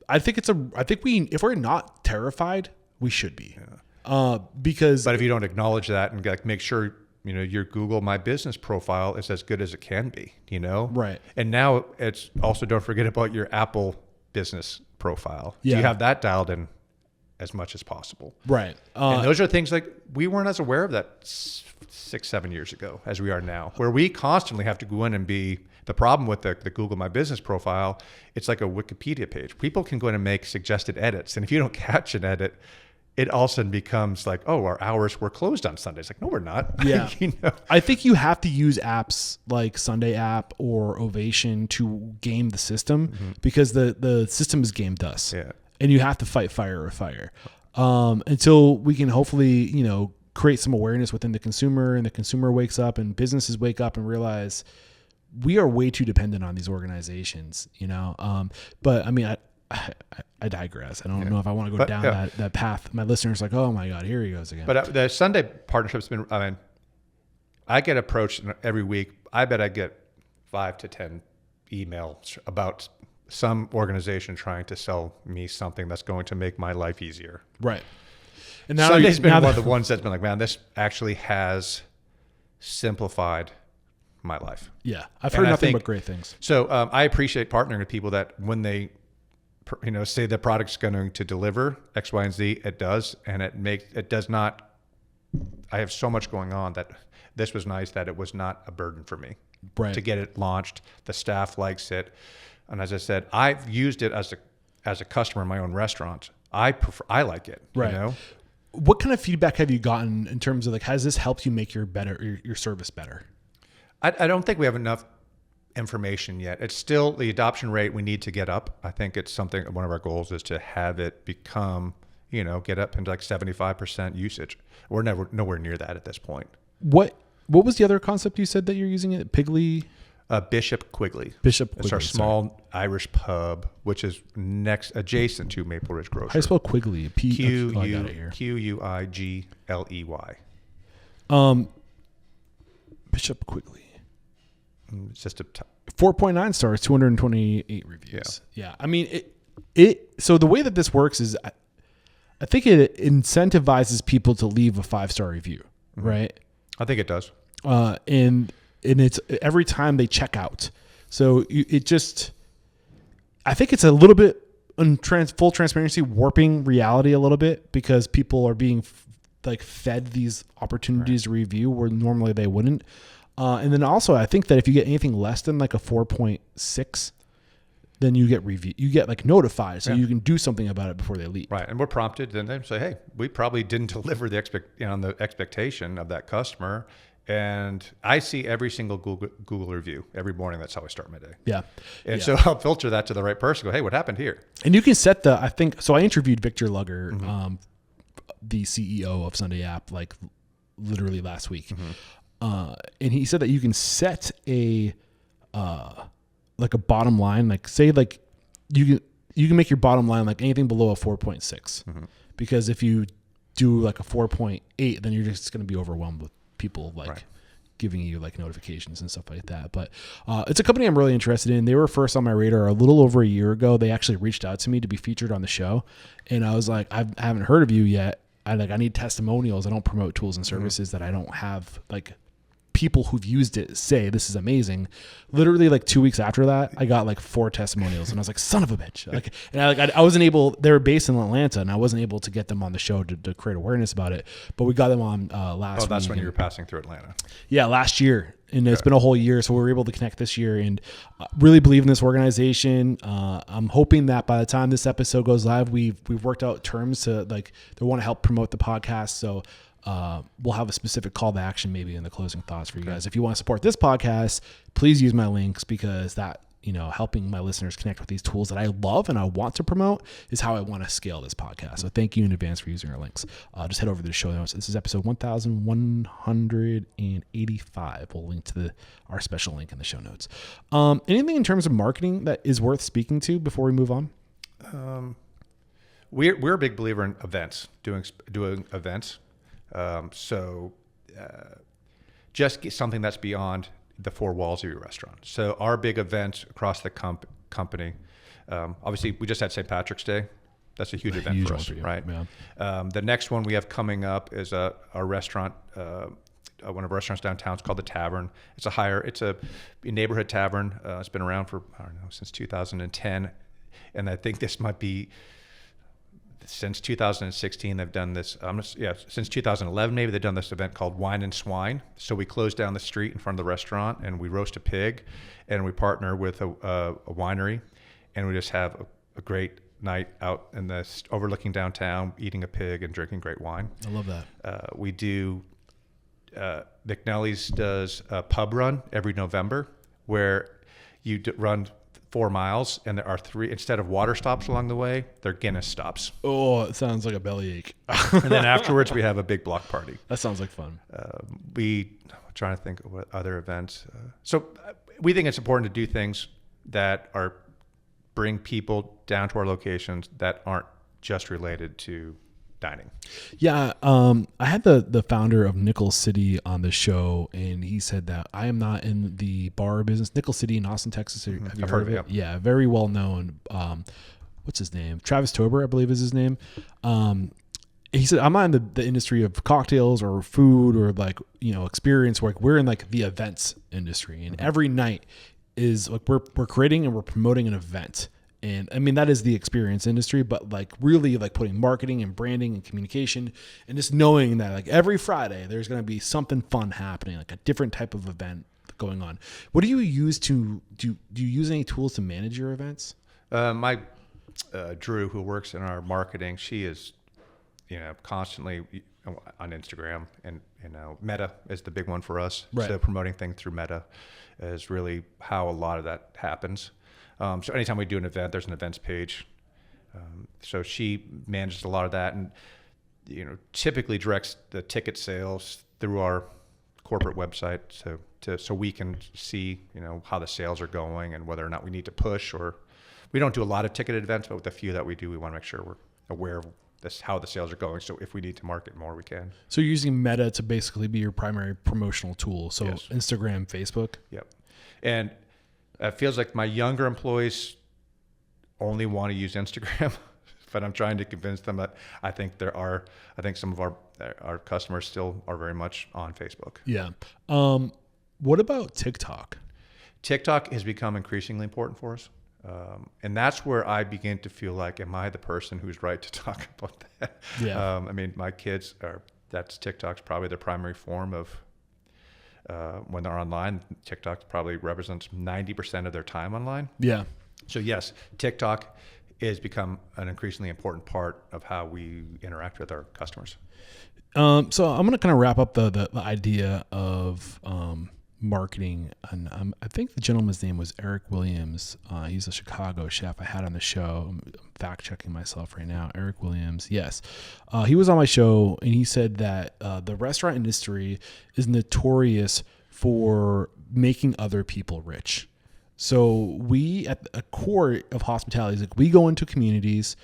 A: I think if we're not terrified, we should be. Yeah. But
B: if you don't acknowledge that and like make sure, you know, your Google My Business profile is as good as it can be, you know?
A: Right.
B: And now it's also, don't forget about your Apple business profile.
A: Yeah.
B: So you have that dialed in as much as possible.
A: Right.
B: And those are things like we weren't as aware of that 6-7 years ago as we are now, where we constantly have to go in and be the problem with the Google My Business profile. It's like a Wikipedia page. People can go in and make suggested edits. And if you don't catch an edit, it all of a sudden becomes like, oh, our hours were closed on Sundays. Like, no, we're not.
A: Yeah.
B: You know?
A: I think you have to use apps like Sunday App or Ovation to game the system because the system has gamed us.
B: Yeah.
A: And you have to fight fire with fire until we can hopefully, you know, create some awareness within the consumer, and the consumer wakes up and businesses wake up and realize we are way too dependent on these organizations, you know? But I mean, I digress. I don't know if I want to go down that path. My listeners are like, oh my God, here he goes again.
B: But the Sunday partnership's been, I mean, I get approached every week. I bet I get 5 to 10 emails about some organization trying to sell me something that's going to make my life easier.
A: Right. And now
B: Sunday's been one of the ones that's been like, man, this actually has simplified my life.
A: Yeah. I've heard nothing but great things.
B: So I appreciate partnering with people that when they, you know, say the product's going to deliver X, Y, and Z, it does. And it does not, I have so much going on that this was nice that it was not a burden for me to get it launched. The staff likes it. And as I said, I've used it as a customer in my own restaurant. I like it.
A: Right.
B: You know?
A: What kind of feedback have you gotten in terms of like, has this helped you make your service better?
B: I don't think we have enough information yet. It's still the adoption rate we need to get up. I think it's something, one of our goals is to have it become, you know, get up into like 75% usage. We're nowhere near that at this point.
A: What was the other concept you said that you're using it? Piggly?
B: Bishop Quigley.
A: It's
B: our small Irish pub, which is adjacent to Maple Ridge Grocery.
A: How do you spell Quigley?
B: Quigley.
A: Bishop Quigley.
B: It's just
A: 4.9 stars, 228 reviews. Yeah. I mean, so the way that this works is I think it incentivizes people to leave a 5-star review, right? I
B: think it does.
A: And it's every time they check out. So I think it's a little bit full transparency, warping reality a little bit because people are being fed these opportunities to review where normally they wouldn't. And then also I think that if you get anything less than like a 4.6, then you get notified so you can do something about it before they leave.
B: Right. And we're prompted, then they say, hey, we probably didn't deliver the expectation of that customer. And I see every single Google review every morning. That's how I start my day.
A: Yeah.
B: And so I'll filter that to the right person. Go, hey, what happened here?
A: And you can set I interviewed Victor Lugger, the CEO of Sunday App, like literally last week. And he said that you can set a bottom line, like say like you can make your bottom line like anything below a 4.6, because if you do like a 4.8, then you're just going to be overwhelmed with people giving you like notifications and stuff like that. But it's a company I'm really interested in. They were first on my radar a little over a year ago. They actually reached out to me to be featured on the show, and I was like, I haven't heard of you yet. I need testimonials. I don't promote tools and services that I don't have like people who've used it say this is amazing. Literally like 2 weeks after that, I got like 4 testimonials, and I was like, son of a bitch. Like, and I wasn't able, they were based in Atlanta, and I wasn't able to get them on the show to create awareness about it, but we got them on last week.
B: Oh, that's when you were passing through Atlanta.
A: Yeah, last year. And it's been a whole year, so we were able to connect this year, and really believe in this organization. I'm hoping that by the time this episode goes live, we've worked out terms to like they want to help promote the podcast. So we'll have a specific call to action maybe in the closing thoughts for you guys. If you want to support this podcast, please use my links, because that, you know, helping my listeners connect with these tools that I love and I want to promote is how I want to scale this podcast. So thank you in advance for using our links. Just head over to the show notes. This is episode 1185. We'll link to our special link in the show notes. Anything in terms of marketing that is worth speaking to before we move on?
B: We're a big believer in events, doing events. Just get something that's beyond the 4 walls of your restaurant. So our big events across the company, obviously we just had St. Patrick's Day. That's a huge event for us, right? Yeah. The next one we have coming up is a restaurant, one of our restaurants downtown. It's called The Tavern. It's a neighborhood tavern. It's been around for, I don't know, since 2010. And I think this might be, since 2016, they've done this. Since 2011, maybe they've done this event called Wine and Swine. So we close down the street in front of the restaurant and we roast a pig, and we partner with a winery, and we just have a great night out in the overlooking downtown, eating a pig and drinking great wine.
A: I love that.
B: We do. McNellie's does a pub run every November where you run 4 miles, and there are 3, instead of water stops along the way, they're Guinness stops.
A: Oh, it sounds like a bellyache.
B: And then afterwards we have a big block party.
A: That sounds like fun.
B: I'm trying to think of what other events. So we think it's important to do things that bring people down to our locations that aren't just related to dining.
A: Yeah, I had the founder of Nickel City on the show, and he said that I am not in the bar business. Nickel City in Austin, Texas. Have you heard of it? Yeah, very well known. What's his name? Travis Tober, I believe is his name. He said, I'm not in the industry of cocktails or food or like, you know, experience work. We're in like the events industry, and every night is like we're creating and we're promoting an event. And I mean, that is the experience industry, but like really like putting marketing and branding and communication, and just knowing that like every Friday there's going to be something fun happening, like a different type of event going on. What do you use do you use any tools to manage your events?
B: My Drew, who works in our marketing, she is, you know, constantly on Instagram, and you know, Meta is the big one for us.
A: Right.
B: So promoting things through Meta is really how a lot of that happens. So anytime we do an event, there's an events page. So she manages a lot of that, and you know, typically directs the ticket sales through our corporate website, so we can see, you know, how the sales are going and whether or not we need to push. Or we don't do a lot of ticketed events, but with the few that we do, we want to make sure we're aware of how the sales are going. So if we need to market more, we can.
A: So you're using Meta to basically be your primary promotional tool. So
B: yes.
A: Instagram, Facebook.
B: Yep. And it feels like my younger employees only want to use Instagram, but I'm trying to convince them that I think some of our customers still are very much on Facebook.
A: Yeah. What about TikTok?
B: TikTok has become increasingly important for us. And that's where I begin to feel like, am I the person who's right to talk about that?
A: Yeah.
B: I mean, my kids TikTok's probably their primary form of, when they're online. TikTok probably represents 90% of their time online.
A: Yeah.
B: So yes, TikTok has become an increasingly important part of how we interact with our customers.
A: So I'm going to kind of wrap up the idea of marketing, and I think the gentleman's name was Eric Williams. He's a Chicago chef I had on the show. I'm fact checking myself right now. Eric Williams, yes, he was on my show, and he said that the restaurant industry is notorious for making other people rich. So we, at the core of hospitality, is like we go into communities,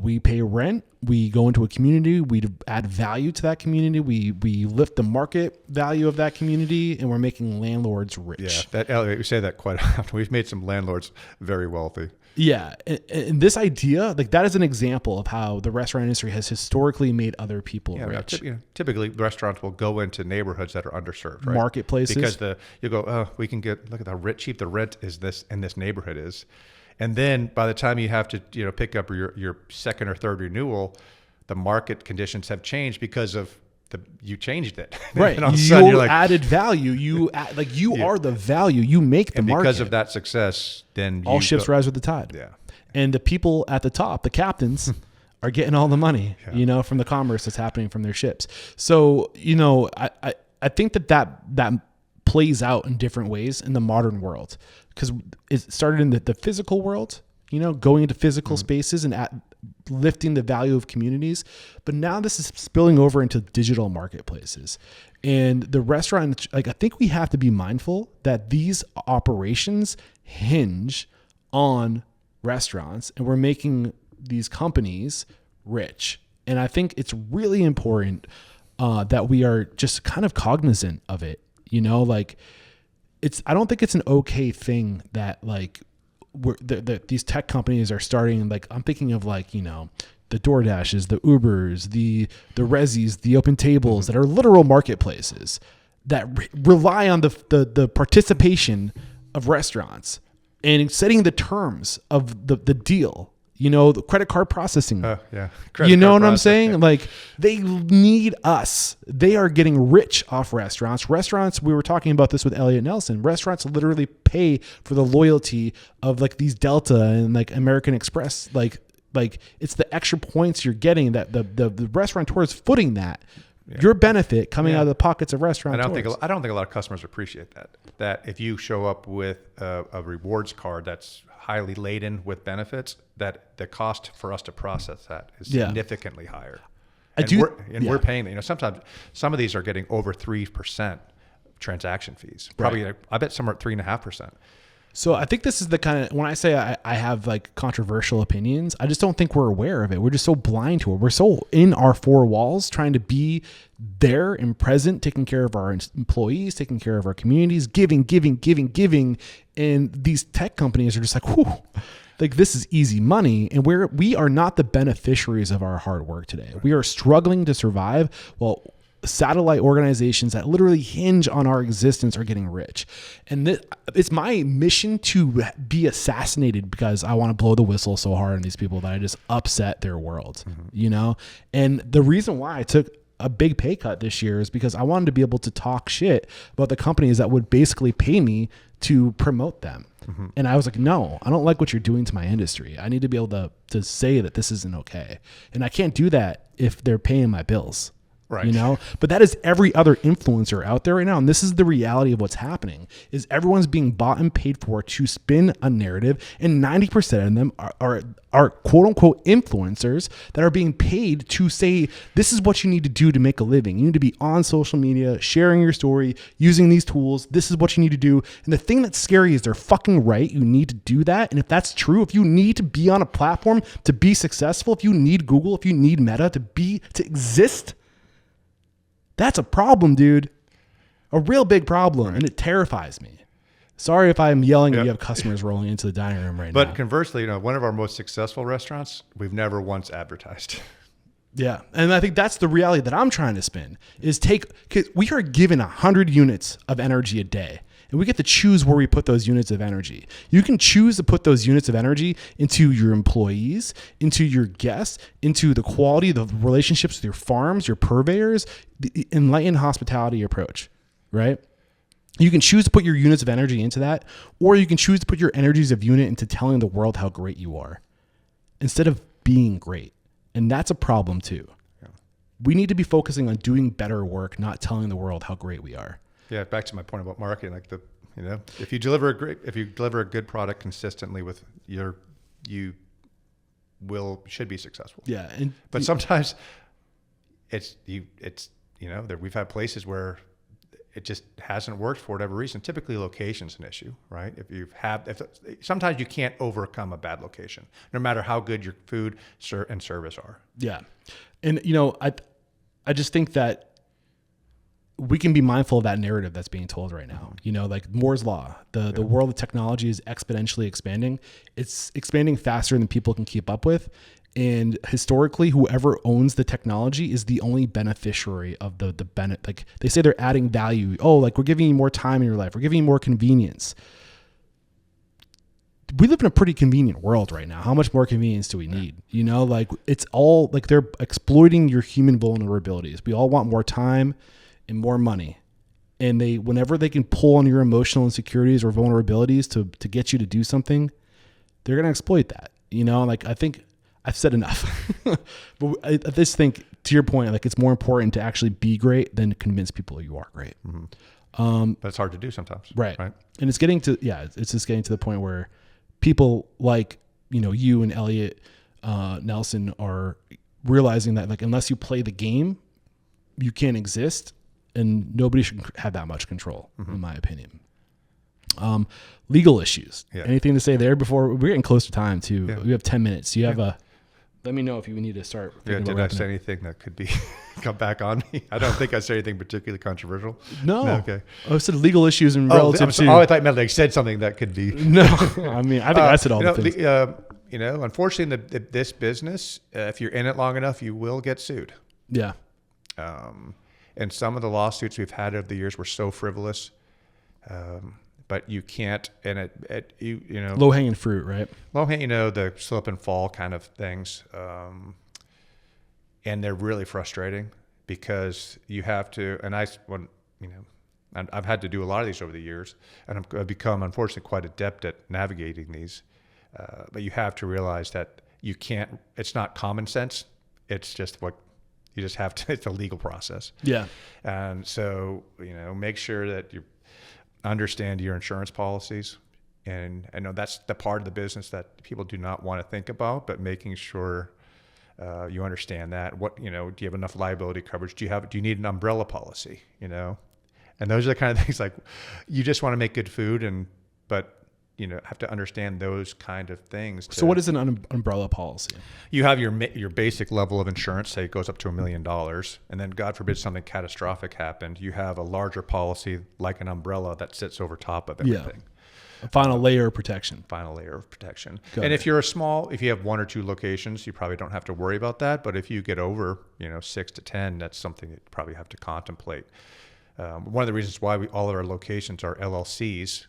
A: We pay rent. We go into a community. We add value to that community. We lift the market value of that community, and we're making landlords rich.
B: Yeah, we say that quite often. We've made some landlords very wealthy.
A: Yeah, and this idea, like that is an example of how the restaurant industry has historically made other people rich.
B: Typically, restaurants will go into neighborhoods that are underserved, right?
A: Marketplaces,
B: because you go, oh, we can get look at how cheap the rent is this in this neighborhood is. And then by the time you have to, pick up your second or third renewal, the market conditions have changed because of you changed it.
A: Right.
B: You
A: added value. You are the value. You make the market.
B: Because of that success, then
A: all ships rise with the tide.
B: Yeah.
A: And the people at the top, the captains, are getting all the money, from the commerce that's happening from their ships. So, I think that plays out in different ways in the modern world, because it started in the physical world, going into physical spaces and lifting the value of communities. But now this is spilling over into digital marketplaces. And the restaurant, I think we have to be mindful that these operations hinge on restaurants, and we're making these companies rich. And I think it's really important that we are just kind of cognizant of it. I don't think it's an okay thing that these tech companies are starting. I'm thinking of the DoorDashes, the Ubers, the Rezzies, the Open Tables that are literal marketplaces that rely on the participation of restaurants and setting the terms of the deal. The credit card processing. You know what I'm saying? Yeah. They need us. They are getting rich off restaurants. Restaurants, we were talking about this with Elliot Nelson. Restaurants literally pay for the loyalty of these Delta and American Express. It's the extra points you're getting that the restaurateur is footing that. Yeah. Your benefit coming out of the pockets of restaurants.
B: I don't think a lot of customers appreciate that. That if you show up with a rewards card that's highly laden with benefits, that the cost for us to process that is significantly higher. We're paying. Sometimes some of these are getting over 3% transaction fees. Probably, I bet some are at 3.5%.
A: So I think this is the kind of, when I say I have controversial opinions, I just don't think we're aware of it. We're just so blind to it. We're so in our four walls trying to be there and present, taking care of our employees, taking care of our communities, giving. And these tech companies are just whew, this is easy money. And we are not the beneficiaries of our hard work today. We are struggling to survive while satellite organizations that literally hinge on our existence are getting rich. And it's my mission to be assassinated because I want to blow the whistle so hard on these people that I just upset their world, And the reason why I took a big pay cut this year is because I wanted to be able to talk shit about the companies that would basically pay me to promote them. And I was like, no, I don't like what you're doing to my industry. I need to be able to say that this isn't okay. And I can't do that if they're paying my bills. Right. But that is every other influencer out there right now. And this is the reality of what's happening is everyone's being bought and paid for to spin a narrative. And 90% of them are quote unquote influencers that are being paid to say, this is what you need to do to make a living. You need to be on social media, sharing your story, using these tools. This is what you need to do. And the thing that's scary is they're fucking right. You need to do that. And if that's true, if you need to be on a platform to be successful, if you need Google, if you need Meta to exist, that's a problem, dude. A real big problem. And it terrifies me. Sorry if I'm yelling and you have customers rolling into the dining room right now.
B: But conversely, one of our most successful restaurants, we've never once advertised.
A: Yeah. And I think that's the reality that I'm trying to spin is because we are given 100 units of energy a day. And we get to choose where we put those units of energy. You can choose to put those units of energy into your employees, into your guests, into the quality, the relationships with your farms, your purveyors, the enlightened hospitality approach, right? You can choose to put your units of energy into that, or you can choose to put your energies of unit into telling the world how great you are instead of being great. And that's a problem too. Yeah. We need to be focusing on doing better work, not telling the world how great we are.
B: Yeah, back to my point about marketing, if you deliver a good product consistently with you should be successful.
A: Yeah,
B: but sometimes we've had places where it just hasn't worked for whatever reason. Typically location's an issue, right? Sometimes you can't overcome a bad location, no matter how good your food and service are.
A: Yeah. And, I just think that we can be mindful of that narrative that's being told right now. Like Moore's Law, the world of technology is exponentially expanding. It's expanding faster than people can keep up with. And historically, whoever owns the technology is the only beneficiary of the benefit. Like they say they're adding value. Oh, like we're giving you more time in your life. We're giving you more convenience. We live in a pretty convenient world right now. How much more convenience do we need? Like it's all like they're exploiting your human vulnerabilities. We all want more time and more money. And whenever they can pull on your emotional insecurities or vulnerabilities to get you to do something, they're going to exploit that. Like I think I've said enough, but I just think to your point, like it's more important to actually be great than to convince people you are great.
B: Mm-hmm. But it's hard to do sometimes.
A: Right. And it's getting to, it's just getting to the point where people like, you and Elliot Nelson are realizing that like, unless you play the game, you can't exist, and nobody should have that much control, in my opinion. Legal issues. Yeah. Anything to say there before we're getting close to time too? Yeah. We have 10 minutes. You have let me know if you need to start.
B: Did I say anything that could be come back on me? I don't think I said anything particularly controversial.
A: No.
B: Okay.
A: I said legal issues and relative to.
B: I thought you meant like said something that could be.
A: No, I mean I think I said all the things.
B: Unfortunately, this business, if you're in it long enough, you will get sued.
A: Yeah.
B: And some of the lawsuits we've had over the years were so frivolous. But you can't, and
A: low hanging fruit, right?
B: The slip and fall kind of things, and they're really frustrating because you have to. And I've had to do a lot of these over the years, and I've become unfortunately quite adept at navigating these. But you have to realize that you can't. It's not common sense. It's just what you just have to. It's a legal process.
A: Yeah.
B: And so make sure that you understand your insurance policies, and I know that's the part of the business that people do not want to think about, but making sure you understand that. What do you have enough liability coverage? Do you need an umbrella policy? And those are the kind of things like you just want to make good food, but have to understand those kind of things.
A: So what is an umbrella policy?
B: You have your basic level of insurance, say it goes up to $1 million, and then God forbid something catastrophic happened. You have a larger policy like an umbrella that sits over top of everything.
A: Yeah. A final layer of protection.
B: And if you're if you have 1 or 2 locations, you probably don't have to worry about that. But if you get over, 6 to 10, that's something that you probably have to contemplate. One of the reasons why all of our locations are LLCs,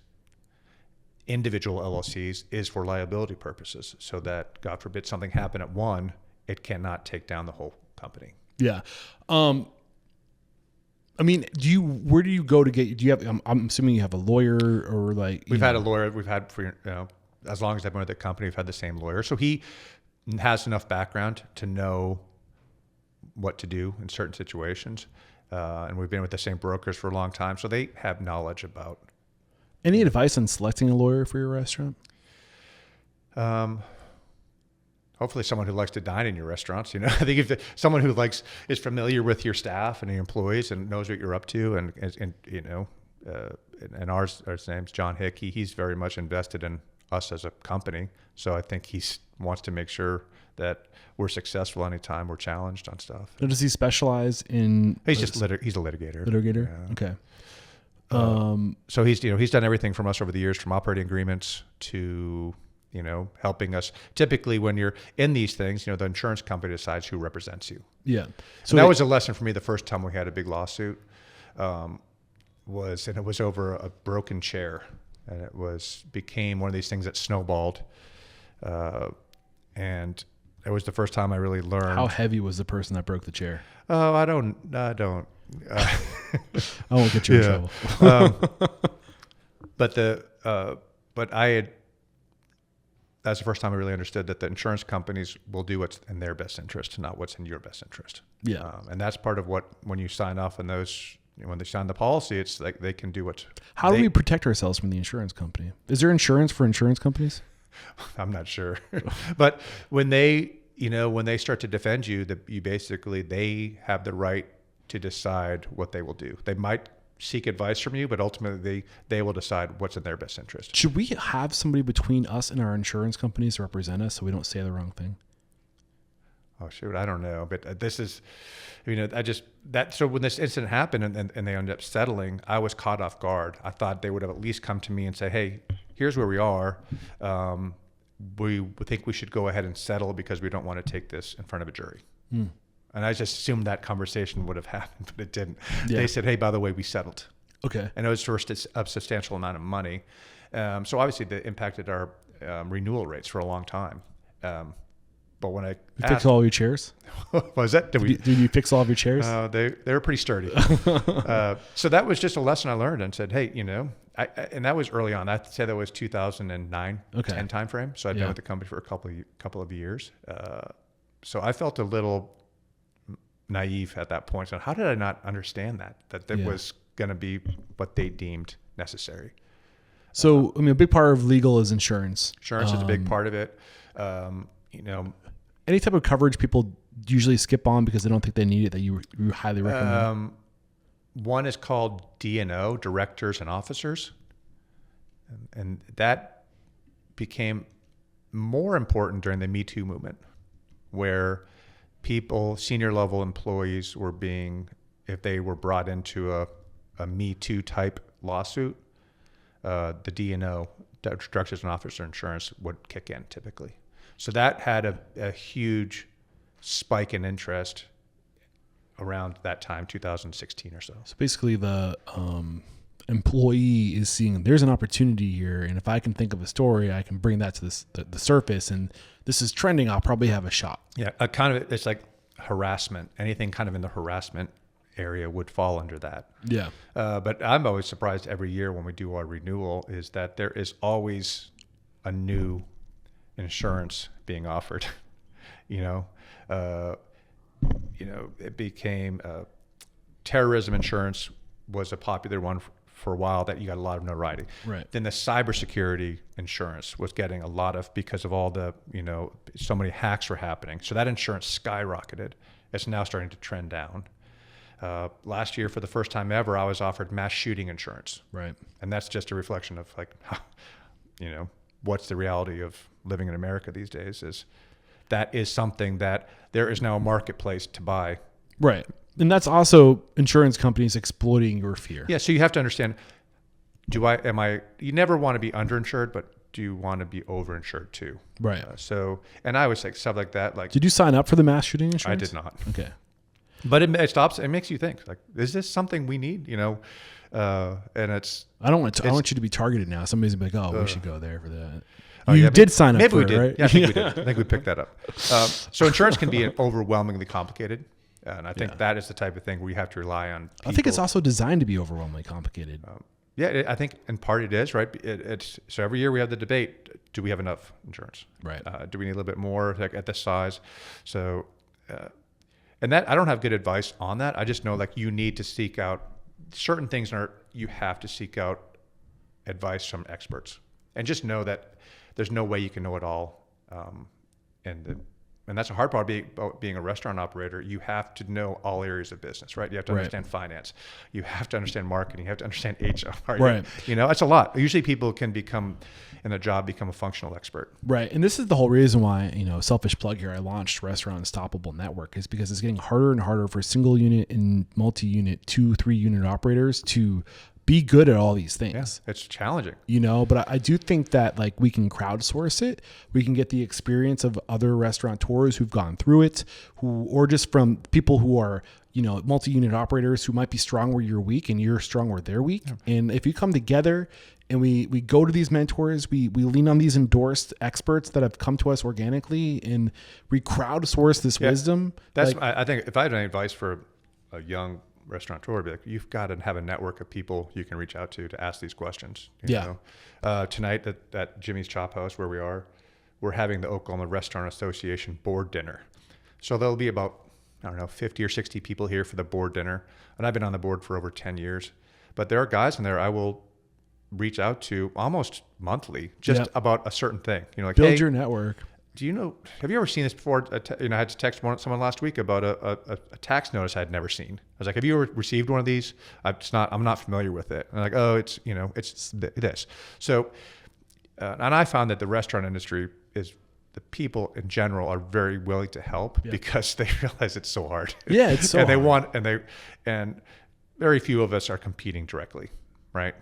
B: individual LLCs, is for liability purposes, so that God forbid something happened at one, it cannot take down the whole company.
A: Yeah. I mean, where do you go to get, do you have, I'm assuming you have a lawyer or like,
B: we've had a lawyer, we've had for, as long as I've been with the company, we've had the same lawyer. So he has enough background to know what to do in certain situations. And we've been with the same brokers for a long time. So they have knowledge about.
A: Any advice on selecting a lawyer for your restaurant?
B: Hopefully someone who likes to dine in your restaurants. I think if someone who is familiar with your staff and your employees and knows what you're up to, and our name's John Hick. He's very much invested in us as a company. So I think he wants to make sure that we're successful anytime we're challenged on stuff.
A: So does he specialize in?
B: He's a litigator.
A: Litigator. Yeah. Okay.
B: So he's done everything from us over the years, from operating agreements to helping us. Typically, when you're in these things, the insurance company decides who represents you.
A: Yeah.
B: So that was a lesson for me. The first time we had a big lawsuit it was over a broken chair, and it became one of these things that snowballed, and it was the first time I really learned.
A: How heavy was the person that broke the chair?
B: Oh, I don't.
A: I won't get you in trouble.
B: But I had. That's the first time I really understood that the insurance companies will do what's in their best interest, not what's in your best interest.
A: Yeah,
B: and that's part of when you sign off on those. When they sign the policy, it's like they can do what.
A: How do we protect ourselves from the insurance company? Is there insurance for insurance companies?
B: I'm not sure, but when they start to defend you, they have the right to decide what they will do. They might seek advice from you, but ultimately they will decide what's in their best interest.
A: Should we have somebody between us and our insurance companies to represent us so we don't say the wrong thing?
B: Oh shoot, I don't know, but this is, so when this incident happened and they ended up settling, I was caught off guard. I thought they would have at least come to me and say, hey, here's where we are. We think we should go ahead and settle because we don't want to take this in front of a jury. And I just assumed that conversation would have happened, but it didn't. Yeah. They said, hey, by the way, we settled.
A: Okay.
B: And it was for a substantial amount of money. So obviously that impacted our renewal rates for a long time. But when I
A: fix all your chairs,
B: was that?
A: Did you fix all of your chairs?
B: They were pretty sturdy. So that was just a lesson I learned and said, hey, and that was early on. I'd say that was 2009, 10 timeframe. So I'd been with the company for a couple of years. So I felt a little naive at that point. So how did I not understand that was going to be what they deemed necessary?
A: So a big part of legal is insurance.
B: Insurance is a big part of it.
A: Any type of coverage people usually skip on because they don't think they need it that you highly recommend?
B: One is called D&O, directors and officers. And that became more important during the Me Too movement, where people, senior level employees were if they were brought into a Me Too type lawsuit, the D&O, directors and officer insurance, would kick in typically. So that had a huge spike in interest around that time, 2016 or so.
A: So basically the employee is seeing there's an opportunity here, and if I can think of a story, I can bring that to the surface, and this is trending, I'll probably have a shot.
B: Yeah, it's like harassment. Anything kind of in the harassment area would fall under that.
A: Yeah.
B: But I'm always surprised every year when we do our renewal is that there is always a new insurance being offered. It became terrorism insurance was a popular one for a while that you got a lot of notoriety.
A: Right.
B: Then the cybersecurity insurance was getting a lot of, because of all the, so many hacks were happening. So that insurance skyrocketed. It's now starting to trend down. Last year, for the first time ever, I was offered mass shooting insurance.
A: Right.
B: And that's just a reflection of what's the reality of living in America these days that is something that there is now a marketplace to buy.
A: Right. And that's also insurance companies exploiting your fear.
B: Yeah. So you have to understand, you never want to be underinsured, but do you want to be overinsured too?
A: Right.
B: And I always say stuff like that. Like,
A: did you sign up for the mass shooting insurance?
B: I did not.
A: Okay.
B: But it makes you think, like, is this something we need? And it's,
A: I want you to be targeted now. Somebody's gonna be like, oh, we should go there for that.
B: Oh,
A: you did sign up
B: maybe
A: for
B: we
A: it,
B: did.
A: right?
B: Yeah, I think we did. I think we picked that up. So insurance can be overwhelmingly complicated. And I think that is the type of thing where you have to rely on people.
A: I think it's also designed to be overwhelmingly complicated.
B: I think in part it is, right? So every year we have the debate, do we have enough insurance?
A: Right.
B: Do we need a little bit more at this size? So, and that I don't have good advice on that. I just know, like, you need to seek out certain things you have to seek out advice from experts, and just know that there's no way you can know it all. And that's a hard part about being a restaurant operator. You have to know all areas of business, right? You have to understand finance. You have to understand marketing. You have to understand HR.
A: Right.
B: It's a lot. Usually people can become a functional expert.
A: Right. And this is the whole reason why, selfish plug here, I launched Restaurant Unstoppable Network, is because it's getting harder and harder for single unit and multi-unit, 2-3 unit operators to be good at all these things.
B: Yeah, it's challenging.
A: But I do think that, like, we can crowdsource it. We can get the experience of other restaurateurs who've gone through it, or just from people who are, multi-unit operators who might be strong where you're weak and you're strong where they're weak. Yeah. And if you come together and we go to these mentors, we lean on these endorsed experts that have come to us organically, and we crowdsource this wisdom.
B: I think if I had any advice for a young restaurateur, be like, you've got to have a network of people you can reach out to ask these questions. Tonight at Jimmy's Chop House, where we are, we're having the Oklahoma Restaurant Association board dinner. So there'll be about, 50 or 60 people here for the board dinner. And I've been on the board for over 10 years. But there are guys in there I will reach out to almost monthly, just about a certain thing.
A: Build your network.
B: have you ever seen this before? I had to text someone last week about a tax notice I'd never seen. I was like, have you ever received one of these? I'm not familiar with it. And I'm like, oh, it's this. So, and I found that the restaurant industry the people in general are very willing to help because they realize it's so hard.
A: Yeah, it's so
B: hard. And very few of us are competing directly, right?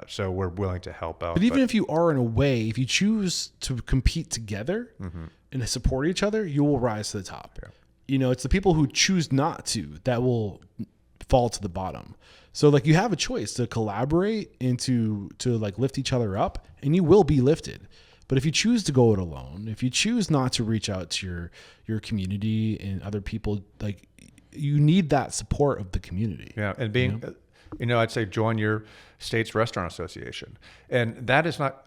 B: So we're willing to help out.
A: But even if you are in a way, if you choose to compete together and support each other, you will rise to the top. Yeah. It's the people who choose not to that will fall to the bottom. So like you have a choice to collaborate and to like lift each other up, and you will be lifted. But if you choose to go it alone, if you choose not to reach out to your community and other people, like you need that support of the community.
B: Yeah, and being, I'd say join your state's restaurant association, and that is not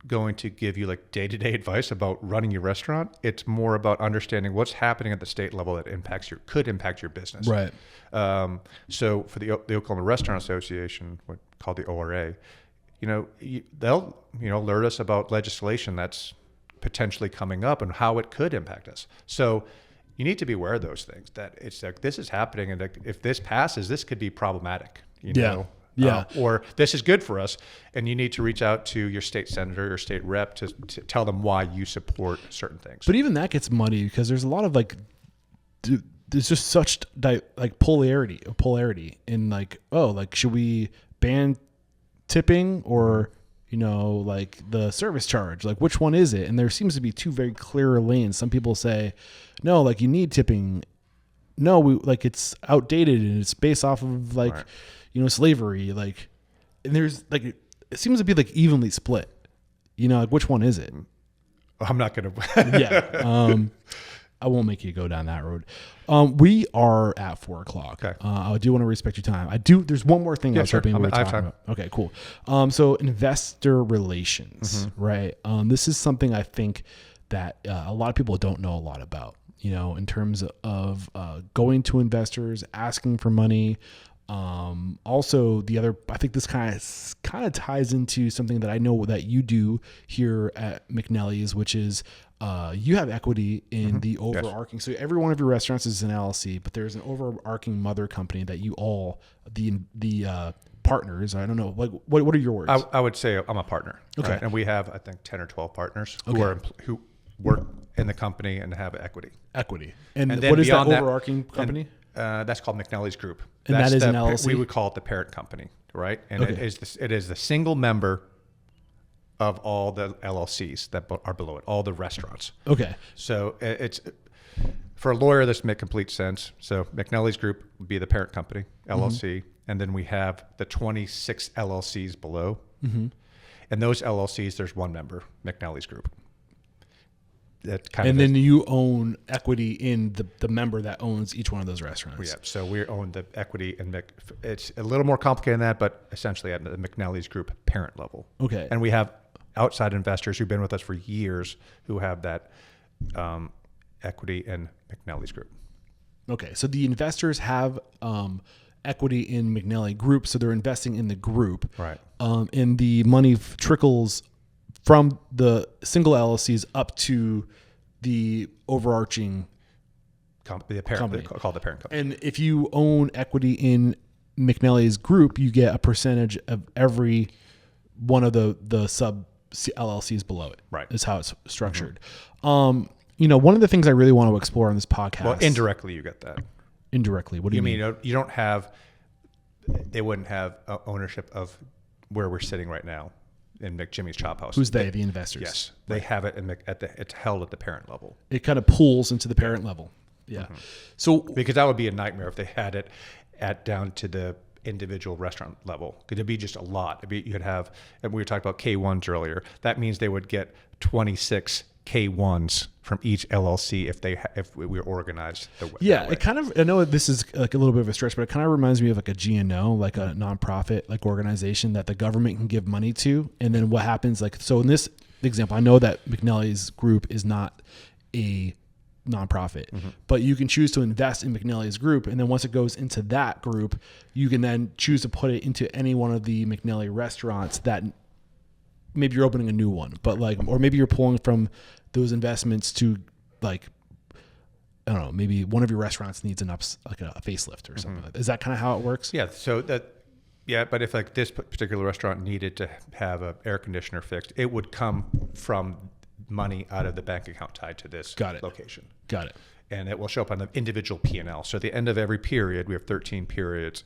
B: going to give you like day-to-day advice about running your restaurant. It's more about understanding what's happening at the state level that could impact your business.
A: Right.
B: So for the Oklahoma Restaurant Association, called the ORA, they'll alert us about legislation that's potentially coming up and how it could impact us. So you need to be aware of those things, that it's like this is happening, and if this passes, this could be problematic. Or this is good for us, and you need to reach out to your state senator or state rep to tell them why you support certain things.
A: But even that gets muddy because there's a lot of there's just such polarity in should we ban tipping or like the service charge, like which one is it? And there seems to be two very clear lanes. Some people say no, like you need tipping. No, it's outdated and it's based off of slavery, and there's it seems to be evenly split, which one is it?
B: I'm not gonna
A: I won't make you go down that road. We are at 4:00.
B: Okay.
A: I do want to respect your time. There's one more thing I was hoping we were talking about. Okay, cool. So investor relations, right? This is something I think that a lot of people don't know a lot about, in terms of going to investors, asking for money. Also I think this kind of ties into something that I know that you do here at McNellie's, which is you have equity in the overarching. Yes. So every one of your restaurants is an LLC, but there's an overarching mother company that you all the partners. I don't know. What are your words?
B: I would say I'm a partner.
A: Okay.
B: Right? And we have, I think, 10 or 12 partners who work in the company and have equity.
A: And what is that overarching company?
B: That's called McNellie's Group.
A: And that is an LLC?
B: We would call it the parent company, right? And it is the single member of all the LLCs that are below it, all the restaurants.
A: Okay.
B: So it's, for a lawyer, this makes complete sense. So McNellie's Group would be the parent company, LLC, and then we have the 26 LLCs below. And those LLCs, there's one member, McNellie's Group.
A: Then you own equity in the member that owns each one of those restaurants.
B: Yeah, so we own the equity in it's a little more complicated than that, but essentially at the McNellie's Group parent level.
A: Okay.
B: And we have outside investors who've been with us for years who have that equity in McNellie's Group.
A: Okay, so the investors have equity in McNellie Group, so they're investing in the group.
B: Right.
A: And the money trickles from the single LLCs up to the overarching
B: company.
A: Called
B: the parent company.
A: And if you own equity in McNellie's Group, you get a percentage of every one of the sub LLCs below it.
B: Right.
A: Is how it's structured. One of the things I really want to explore on this podcast.
B: Well, indirectly you get that.
A: Indirectly. What do you mean?
B: You don't have, they wouldn't have ownership of where we're sitting right now in McJimmy's Chop House.
A: Who's they? The investors.
B: Yes. They have it it's held at the parent level.
A: It kind of pools into the parent level. Yeah. So
B: because that would be a nightmare if they had it down to the individual restaurant level. It'd be just a lot. You could have, and we were talking about K1s earlier. That means they would get 26 K1s from each LLC if we were organized.
A: It kind of, I know this is like a little bit of a stretch, but it kind of reminds me of like a GNO, like a nonprofit like organization that the government can give money to. And then what happens, so in this example, I know that McNellie's Group is not a nonprofit, but you can choose to invest in McNellie's Group, and then once it goes into that group, you can then choose to put it into any one of the McNellie restaurants that maybe you're opening a new one, but like, or maybe you're pulling from those investments to like, I don't know, maybe one of your restaurants needs a facelift or something. Like that. Is that kind of how it works?
B: Yeah. So but if like this particular restaurant needed to have an air conditioner fixed, it would come from money out of the bank account tied to this location.
A: Got it.
B: And it will show up on the individual P&L. So at the end of every period, we have 13 periods.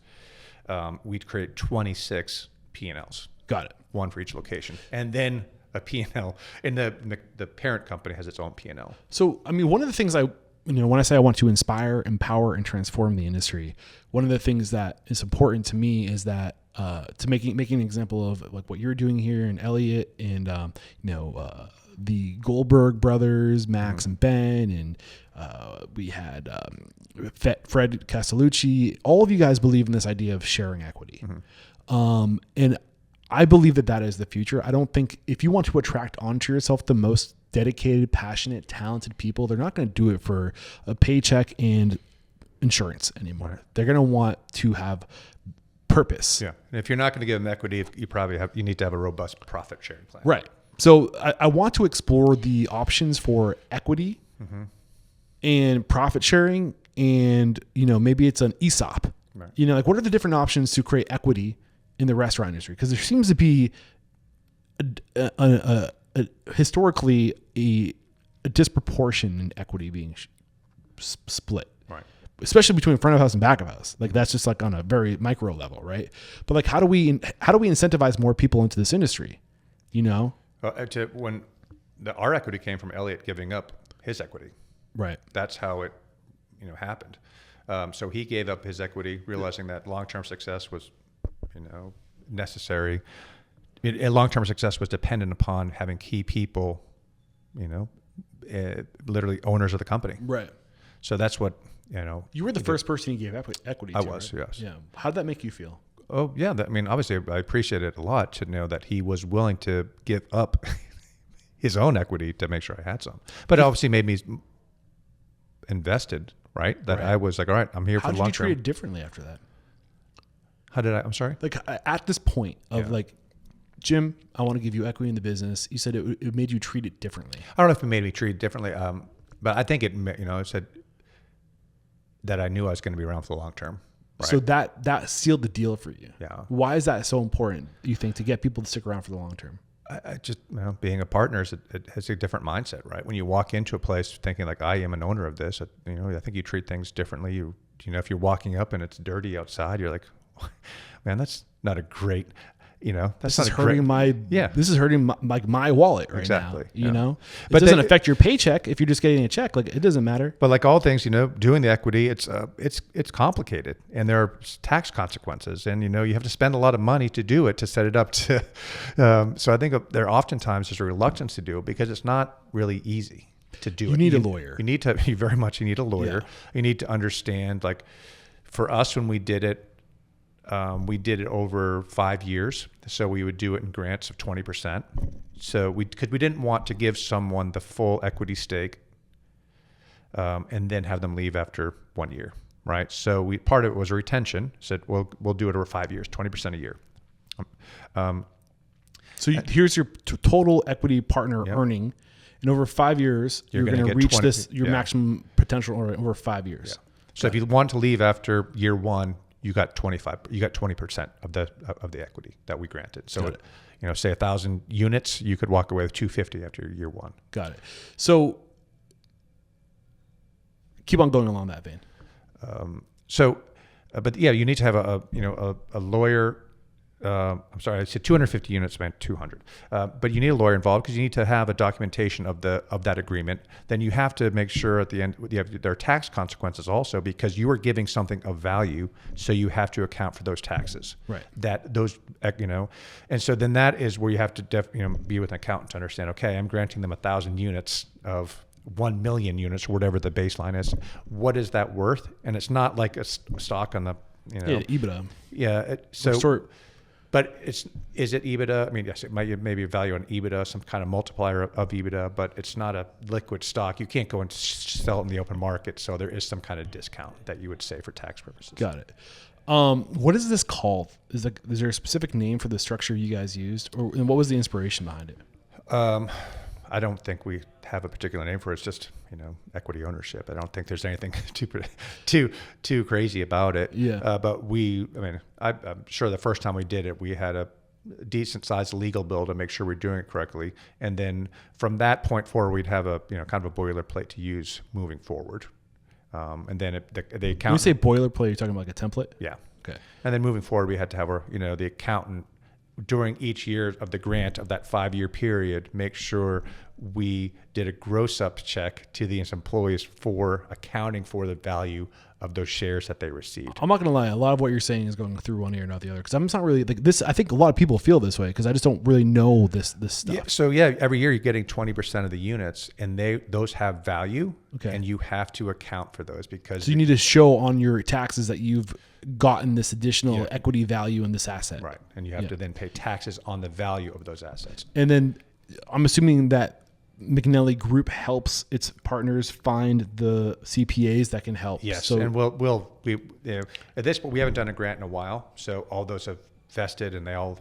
B: We'd create 26 P&Ls.
A: Got it.
B: One for each location. And then a P&L. And the parent company has its own P&L. So,
A: I mean, one of the things when I say I want to inspire, empower, and transform the industry, one of the things that is important to me is that to making an example of like what you're doing here and Elliot and the Goldberg brothers, Max and Ben, and we had Fred Castellucci. All of you guys believe in this idea of sharing equity. And I believe that is the future. I don't think if you want to attract onto yourself the most dedicated, passionate, talented people, they're not going to do it for a paycheck and insurance anymore. Right. They're going to want to have purpose.
B: Yeah. And if you're not going to give them equity, you need to have a robust profit sharing plan.
A: Right. So I want to explore the options for equity and profit sharing, and maybe it's an ESOP. Right. Like what are the different options to create equity in the restaurant industry? Because there seems to be historically a disproportion in equity being split. Right. Especially between front of house and back of house. Like that's just like on a very micro level, right? But like how do we incentivize more people into this industry?
B: When our equity came from Elliot giving up his equity. Right. That's how it happened. So he gave up his equity, realizing that long-term success was necessary. Long-term success was dependent upon having key people, literally owners of the company. Right. So that's what,
A: You were the first person he gave equity to.
B: I was,
A: right?
B: Yes.
A: Yeah. How did that make you feel?
B: Oh, yeah. Obviously, I appreciate it a lot to know that he was willing to give up his own equity to make sure I had some. But it obviously made me invested, right? That I was like, all right, I'm here for the long term.
A: How did you treat it differently after that?
B: How did I? I'm sorry?
A: Like at this point of like, Jim, I want to give you equity in the business. You said it made you treat it differently.
B: I don't know if it made me treat it differently, but I think it said that I knew I was going to be around for the long term. Right?
A: So that sealed the deal for you.
B: Yeah.
A: Why is that so important, you think, to get people to stick around for the long term?
B: I just, being a partner, it has a different mindset, right? When you walk into a place thinking like, I am an owner of this, I think you treat things differently. If you're walking up and it's dirty outside, you're like, man, that's not a great,
A: this is hurting my wallet right
B: exactly,
A: now. But it doesn't affect your paycheck if you're just getting a check. Like it doesn't matter.
B: But like all things, doing the equity, it's complicated, and there are tax consequences, and you have to spend a lot of money to do it, to set it up to. So I think there oftentimes there's a reluctance to do it because it's not really easy to do.
A: You need a lawyer.
B: You need a lawyer. Yeah. You need to understand. Like for us, when we did it over 5 years. So we would do it in grants of 20%. So because we didn't want to give someone the full equity stake and then have them leave after 1 year, right? So part of it was a retention. Said we'll do it over 5 years, 20% a year.
A: So here's your total equity partner earning, and over 5 years you're going to reach maximum potential over 5 years. Yeah.
B: So if you want to leave after year one, you got 20% of the equity that we granted. So, say 1,000 units, you could walk away with 250 after year one.
A: Got it. So keep on going along that vein.
B: You need to have a lawyer. I'm sorry, I said 250 units meant 200. But you need a lawyer involved because you need to have a documentation of that agreement. Then you have to make sure at the end there are tax consequences also because you are giving something of value, so you have to account for those taxes. Right. And so then that is where you have to be with an accountant to understand. Okay, I'm granting them 1,000 units of 1 million units, or whatever the baseline is. What is that worth? And it's not like a stock on the
A: EBITDA.
B: Yeah. But is it EBITDA? I mean, yes, it might maybe value on EBITDA, some kind of multiplier of EBITDA, but it's not a liquid stock. You can't go and sell it in the open market, so there is some kind of discount that you would say for tax purposes.
A: Got it. What is this called? Is there a specific name for the structure you guys used, and what was the inspiration behind it?
B: I don't think we have a particular name for it. It's just, equity ownership. I don't think there's anything too crazy about it.
A: Yeah.
B: But I'm sure the first time we did it, we had a decent sized legal bill to make sure we're doing it correctly. And then from that point forward, we'd have a, kind of a boilerplate to use moving forward. And then the accountant.
A: When you say boilerplate, you're talking about like a template?
B: Yeah.
A: Okay.
B: And then moving forward, we had to have our, the accountant during each year of the grant of that 5-year period, make sure we did a gross up check to these employees for accounting for the value of those shares that they received.
A: I'm not going to lie. A lot of what you're saying is going through one ear, not the other. Because I'm just not really like this. I think a lot of people feel this way because I just don't really know this stuff.
B: Yeah, so every year you're getting 20% of the units, and those have value, and you have to account for those because.
A: So you need to show on your taxes that you've gotten this additional equity value in this asset.
B: Right, and you have to then pay taxes on the value of those assets.
A: And then I'm assuming that McNellie Group helps its partners find the CPAs that can help.
B: Yes,
A: so,
B: and we at this point we haven't done a grant in a while, so all those have vested and they all.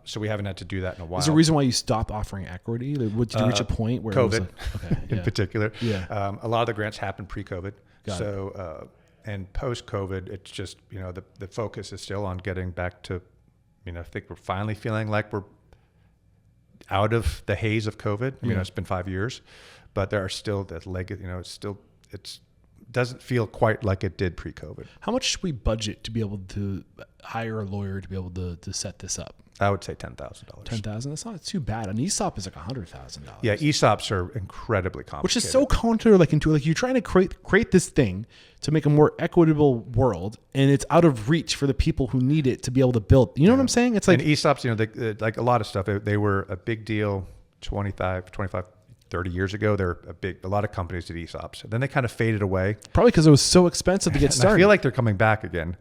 B: So we haven't had to do that in a while.
A: Is there a reason why you stopped offering equity? Did you reach a point where
B: COVID,
A: it was
B: in particular?
A: Yeah.
B: A lot of the grants happened pre-COVID.
A: Got
B: so and post-COVID, it's just the focus is still on getting back to. I think we're finally feeling like we're out of the haze of COVID. It's been 5 years, but there are still that leg. It doesn't feel quite like it did pre-COVID.
A: How much should we budget to be able to hire a lawyer to be able to set this up?
B: I would say $10,000.
A: $10,000. That's not too bad. An ESOP is like $100,000.
B: Yeah, ESOPs are incredibly complicated.
A: Which is so counterintuitive. Like you're trying to create this thing to make a more equitable world, and it's out of reach for the people who need it to be able to build. You know what I'm saying? It's like
B: and ESOPs. Like a lot of stuff, they were a big deal 25, 30 years ago. They're a lot of companies did ESOPs. And then they kind of faded away.
A: Probably because it was so expensive to get started.
B: I feel like they're coming back again.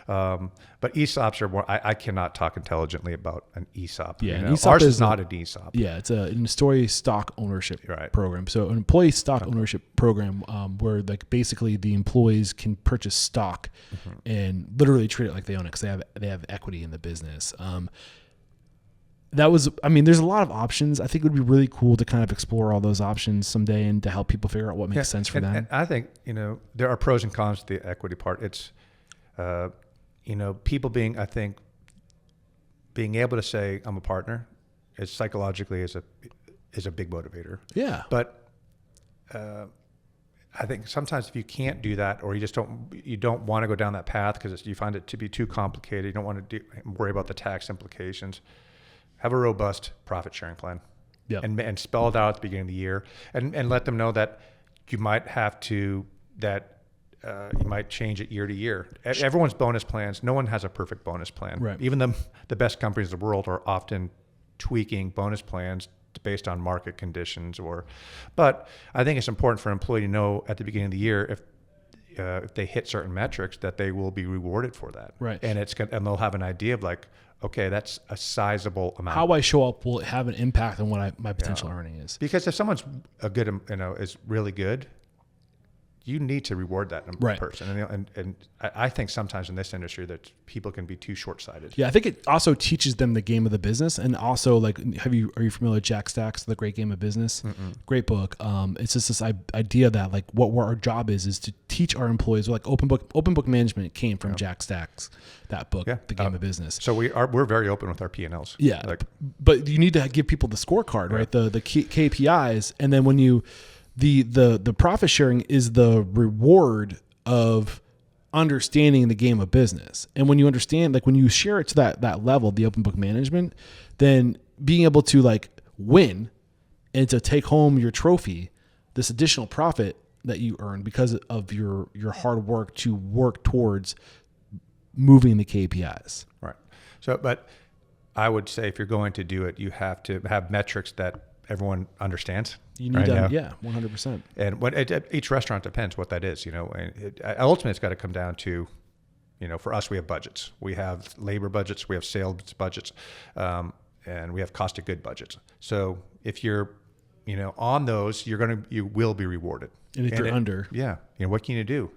B: But ESOPs are more, I cannot talk intelligently about an ESOP.
A: Yeah, an ESOP
B: ours is not an ESOP.
A: Yeah, it's an employee stock ownership
B: Right.
A: program. So an employee stock ownership program where like basically the employees can purchase stock and literally treat it like they own it because they have equity in the business. There's a lot of options. I think it would be really cool to kind of explore all those options someday and to help people figure out what makes sense for them.
B: And I think, there are pros and cons to the equity part. It's, people being able to say I'm a partner is psychologically is a big motivator.
A: Yeah.
B: But I think sometimes if you can't do that, or you don't want to go down that path because you find it to be too complicated, you don't want to worry about the tax implications. Have a robust profit sharing plan, and spell it out at the beginning of the year, and let them know that you might have to you might change it year to year. Everyone's bonus plans. No one has a perfect bonus plan.
A: Right.
B: Even the best companies in the world are often tweaking bonus plans based on market conditions. But I think it's important for an employee to know at the beginning of the year if they hit certain metrics that they will be rewarded for that.
A: Right.
B: And and they'll have an idea of like, okay, that's a sizable amount.
A: How I show up will have an impact on what my potential earning is.
B: Because if someone's is really good, you need to reward that person. And I think sometimes in this industry that people can be too short-sighted.
A: Yeah, I think it also teaches them the game of the business, and also like, are you familiar with Jack Stack's The Great Game of Business?
B: Mm-mm.
A: Great book. It's just this idea that like what our job is to teach our employees. Like open book management came from Jack Stack's that book, The Game of Business.
B: So we're very open with our P&Ls.
A: Yeah, but you need to give people the scorecard, right? The KPIs, and then when you the profit sharing is the reward of understanding the game of business. And when you understand, like when you share it to that level, the open book management, then being able to like win and to take home your trophy, this additional profit that you earn because of your hard work to work towards moving the KPIs.
B: Right. So, but I would say if you're going to do it, you have to have metrics that everyone understands.
A: You need to, 100%.
B: And each restaurant depends what that is, and ultimately it's got to come down to, for us, we have budgets. We have labor budgets, we have sales budgets, and we have cost of good budgets. So if you're, on those, you will be rewarded.
A: And if you're under.
B: Yeah. What can you do,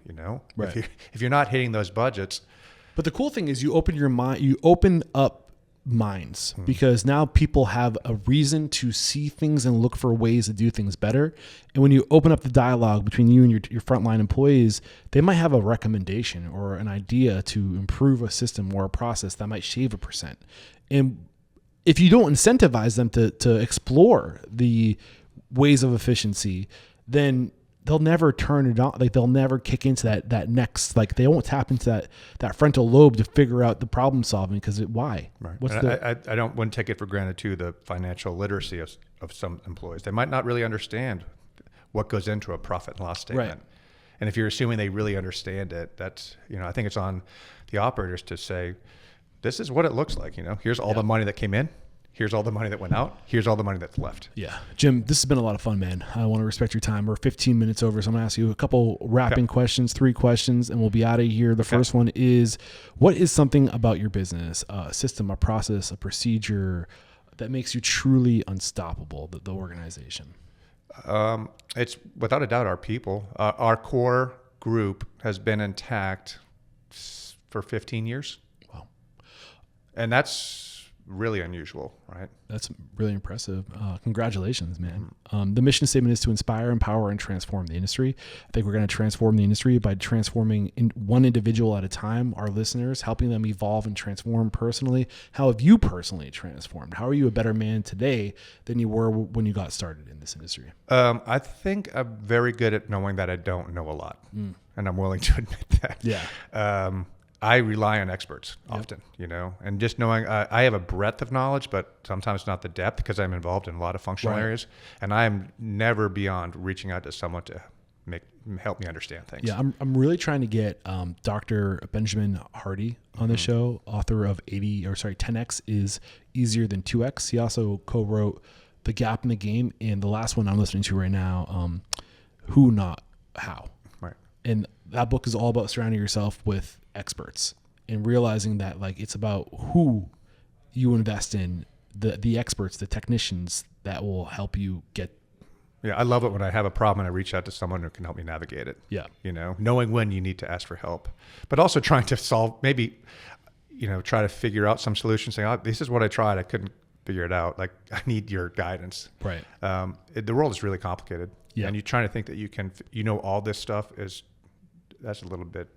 A: Right.
B: If you're not hitting those budgets,
A: But the cool thing is you open your mind, you open up minds, because now people have a reason to see things and look for ways to do things better. And when you open up the dialogue between you and your frontline employees, they might have a recommendation or an idea to improve a system or a process that might shave 1%. And if you don't incentivize them to explore the ways of efficiency, then they'll never turn it on. Like they'll never kick into that next, like they won't tap into that frontal lobe to figure out the problem solving, because why?
B: Right. I wouldn't take it for granted too, the financial literacy of some employees. They might not really understand what goes into a profit and loss statement.
A: Right.
B: And if you're assuming they really understand it, that's, I think it's on the operators to say, this is what it looks like. Here's all the money that came in. Here's all the money that went out. Here's all the money that's left.
A: Yeah. Jim, this has been a lot of fun, man. I want to respect your time. We're 15 minutes over, so I'm going to ask you a couple wrapping questions, 3 questions, and we'll be out of here. The first one is, what is something about your business, a system, a process, a procedure that makes you truly unstoppable, the organization?
B: It's without a doubt our people. Our core group has been intact for 15 years.
A: Wow.
B: And that's really unusual, right?
A: That's really impressive. Congratulations, man. The mission statement is to inspire, empower, and transform the industry. I think we're going to transform the industry by transforming one individual at a time, our listeners, helping them evolve and transform personally. How have you personally transformed? How are you a better man today than you were when you got started in this industry?
B: I think I'm very good at knowing that I don't know a lot, and I'm willing to admit that.
A: Yeah.
B: I rely on experts often, and just knowing I have a breadth of knowledge, but sometimes not the depth, because I'm involved in a lot of functional areas, and I'm never beyond reaching out to someone to help me understand things.
A: Yeah, I'm really trying to get Dr. Benjamin Hardy on the show, author of 10X is Easier Than 2X. He also co-wrote The Gap in the Game, and the last one I'm listening to right now, Who Not How. Right. And that book is all about surrounding yourself with experts and realizing that it's about who you invest in, the experts, the technicians that will help you get.
B: Yeah, I love it when I have a problem and I reach out to someone who can help me navigate it.
A: Yeah.
B: Knowing when you need to ask for help, but also trying to solve, maybe, try to figure out some solution, saying, oh, this is what I tried. I couldn't figure it out. I need your guidance.
A: Right.
B: The world is really complicated.
A: Yeah.
B: And you're trying to think that you can, all this stuff that's a little bit,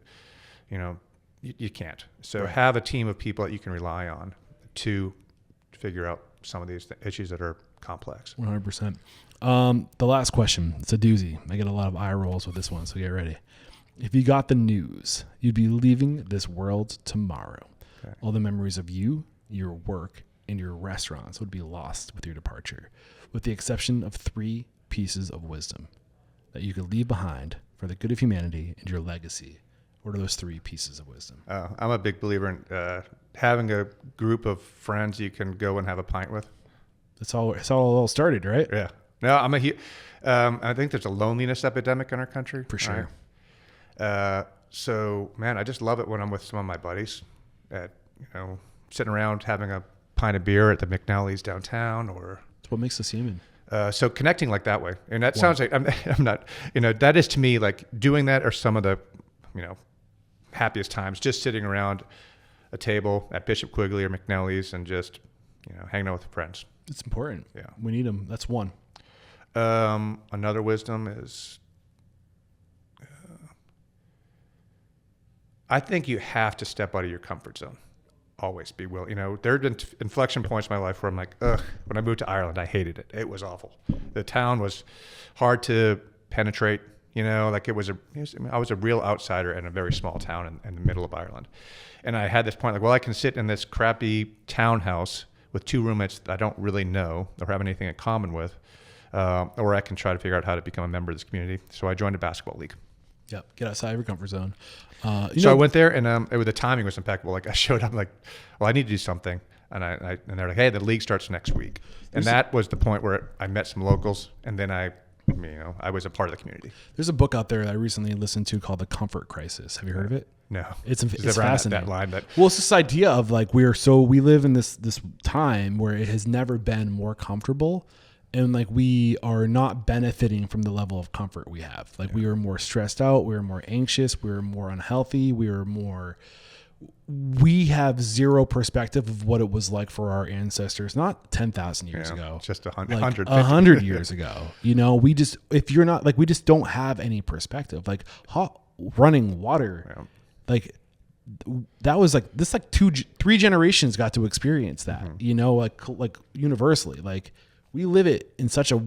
B: you can't. So have a team of people that you can rely on to figure out some of these issues that are complex.
A: 100%. The last question, it's a doozy. I get a lot of eye rolls with this one, so get ready. If you got the news, you'd be leaving this world tomorrow. Okay. All the memories of you, your work, and your restaurants would be lost with your departure, with the exception of 3 pieces of wisdom that you could leave behind for the good of humanity and your legacy. What are those 3 pieces of wisdom?
B: I'm a big believer in having a group of friends you can go and have a pint with.
A: That's how it all started, right?
B: Yeah. No, I think there's a loneliness epidemic in our country.
A: For sure.
B: Right? So, man, I just love it when I'm with some of my buddies sitting around having a pint of beer at the McNellie's downtown, or.
A: It's what makes us human.
B: So connecting that way. And that sounds like, I'm not, that is to me, doing that are some of the, happiest times, just sitting around a table at Bishop Quigley or McNellie's and just, hanging out with friends.
A: It's important.
B: Yeah.
A: We need them. That's one.
B: Another wisdom is, I think you have to step out of your comfort zone. Always be willing. There have been inflection points in my life where I'm like, ugh, when I moved to Ireland, I hated it. It was awful. The town was hard to penetrate. I was a real outsider in a very small town in the middle of Ireland. And I had this point, I can sit in this crappy townhouse with 2 roommates that I don't really know or have anything in common with, or I can try to figure out how to become a member of this community. So I joined a basketball league.
A: Yeah, get outside of your comfort zone.
B: I went there, and the timing was impeccable. I showed up, I need to do something. And they're like, hey, the league starts next week. And that was the point where I met some locals, and then I was a part of the community.
A: There's a book out there that I recently listened to called The Comfort Crisis. Have you heard of it?
B: No.
A: It's fascinating.
B: That line,
A: well, it's this idea of we live in this time where it has never been more comfortable, and we are not benefiting from the level of comfort we have. We are more stressed out, we are more anxious, we are more unhealthy, we are more we have zero perspective of what it was like for our ancestors, not 10,000 years ago,
B: just
A: 100 years ago. You know, we just don't have any perspective. Like hot running water, like that was like this, like 3 generations got to experience that, you know, like universally, like we live it in such a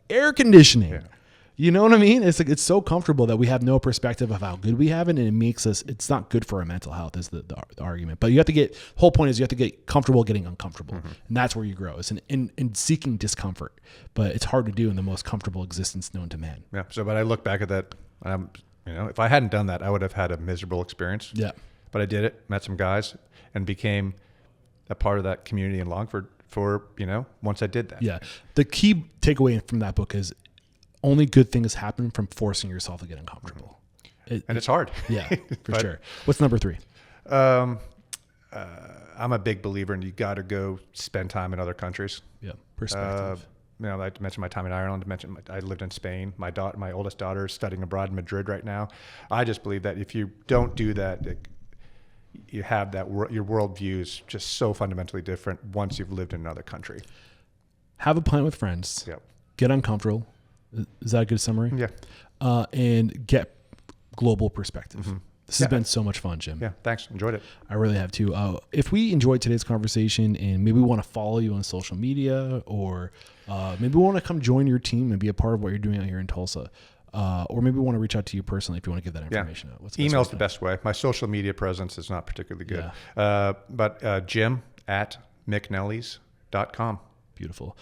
A: air conditioning. Yeah. You know what I mean? It's like, it's so comfortable that we have no perspective of how good we have it. And it makes us, it's not good for our mental health is the argument, but you have to the whole point is you have to get comfortable getting uncomfortable. And that's where you grow. It's in seeking discomfort, but it's hard to do in the most comfortable existence known to man.
B: Yeah. So, but I look back at that, you know, if I hadn't done that, I would have had a miserable experience. Yeah. But I did it, met some guys and became a part of that community in Longford for, you know, once I did that.
A: Yeah. The key takeaway from that book is, only good things happen from forcing yourself to get uncomfortable.
B: And it's hard.
A: Yeah, for sure. What's number 3?
B: I'm a big believer in you got to go spend time in other countries.
A: Yeah, perspective.
B: You know, I mentioned my time in Ireland. I lived in Spain. My oldest daughter is studying abroad in Madrid right now. I just believe that if you don't do that, you have that your worldview is just so fundamentally different once you've lived in another country.
A: Have a plan with friends.
B: Yep.
A: Get uncomfortable. Is that a good summary?
B: Yeah.
A: And get global perspective. This has been so much fun, Jim.
B: Yeah, thanks. Enjoyed it.
A: I really have too. If we enjoyed today's conversation and maybe we want to follow you on social media, or maybe we want to come join your team and be a part of what you're doing out here in Tulsa, or maybe we want to reach out to you personally if you want to give that information out. What's
B: email's the best way. My social media presence is not particularly good. Yeah. But Jim at McNellie's.com.
A: Beautiful.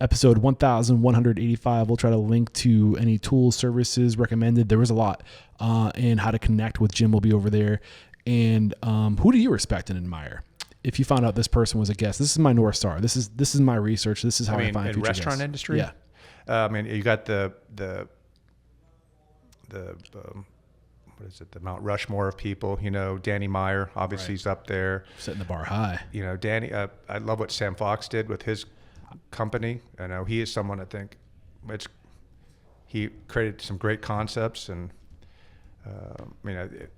A: Episode 1185. We'll try to link to any tools, services recommended. There was a lot, and how to connect with Jim will be over there. And who do you respect and admire? If you found out this person was a guest, this is my North Star. This is my research. This is how I find
B: in
A: future
B: restaurant
A: guests.
B: Industry.
A: Yeah.
B: I mean, you got the what is it? The Mount Rushmore of people. You know, Danny Meyer, obviously he's up there.
A: Setting the bar high.
B: You know, Danny. I love what Sam Fox did with his company. I know he is someone I think, he created some great concepts, and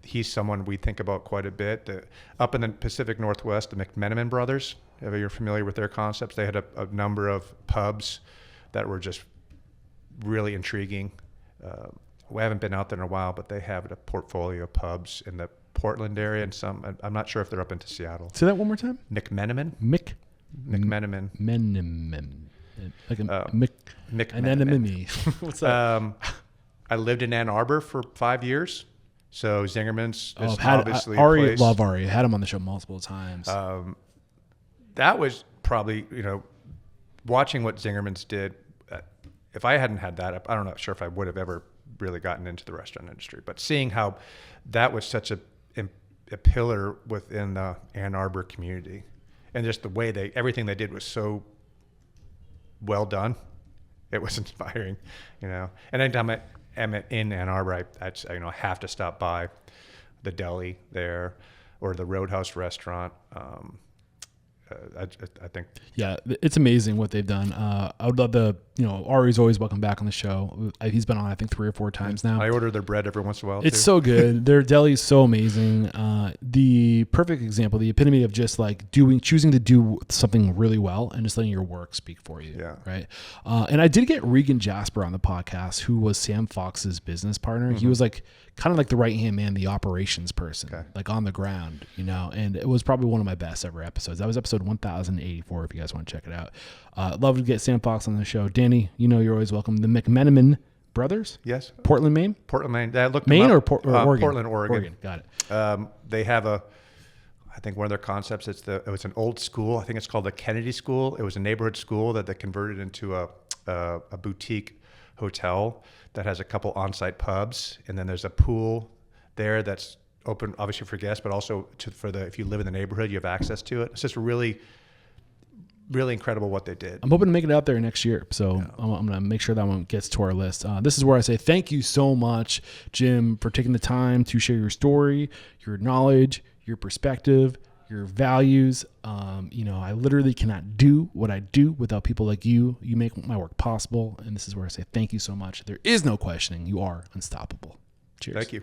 B: he's someone we think about quite a bit. Up in the Pacific Northwest, the McMenamin brothers. If you're familiar with their concepts, they had a number of pubs that were just really intriguing. We haven't been out there in a while, but they have a portfolio of pubs in the Portland area and some. I'm not sure if they're up into Seattle.
A: Say that one more time.
B: McMenamin.
A: McMenamin. Like a
B: McMenamin.
A: What's that?
B: I lived in Ann Arbor for 5 years, so Zingerman's is obviously
A: Ari. Love Ari. Had him on the show multiple times.
B: That was probably, watching what Zingerman's did. If I hadn't had that, I'm not sure if I would have ever really gotten into the restaurant industry. But seeing how that was such a pillar within the Ann Arbor community, and just the way everything they did was so well done, it was inspiring, And anytime I'm in Ann Arbor, I have to stop by the deli there or the Roadhouse restaurant. I think. Yeah,
A: it's amazing what they've done. I would love to, Ari's always welcome back on the show. He's been on, I think, 3 or 4 times now.
B: I order their bread every once in a while.
A: It's so good. Their deli is so amazing. The perfect example, the epitome of just like choosing to do something really well and just letting your work speak for you.
B: Yeah.
A: Right. And I did get Regan Jasper on the podcast, who was Sam Fox's business partner. Mm-hmm. He was like kind of like the right-hand man, the operations person, like on the ground, and it was probably one of my best ever episodes. That was episode 1084 if you guys want to check it out. Love to get Sam Fox on the show. Danny, you're always welcome. The McMenamin brothers?
B: Yes.
A: Portland, Maine?
B: Portland, Maine. I looked
A: Maine
B: or
A: Oregon?
B: Portland, Oregon.
A: Got it.
B: They have I think one of their concepts, it was an old school. I think it's called the Kennedy School. It was a neighborhood school that they converted into a boutique hotel that has a couple on-site pubs, and then there's a pool there that's open, obviously for guests, but also if you live in the neighborhood, you have access to it. It's just really, really incredible what they did.
A: I'm hoping to make it out there next year, so yeah. I'm going to make sure that one gets to our list. This is where I say thank you so much, Jim, for taking the time to share your story, your knowledge, your perspective, your values. I literally cannot do what I do without people like you. You make my work possible, and this is where I say thank you so much. There is no questioning. You are unstoppable. Cheers.
B: Thank you.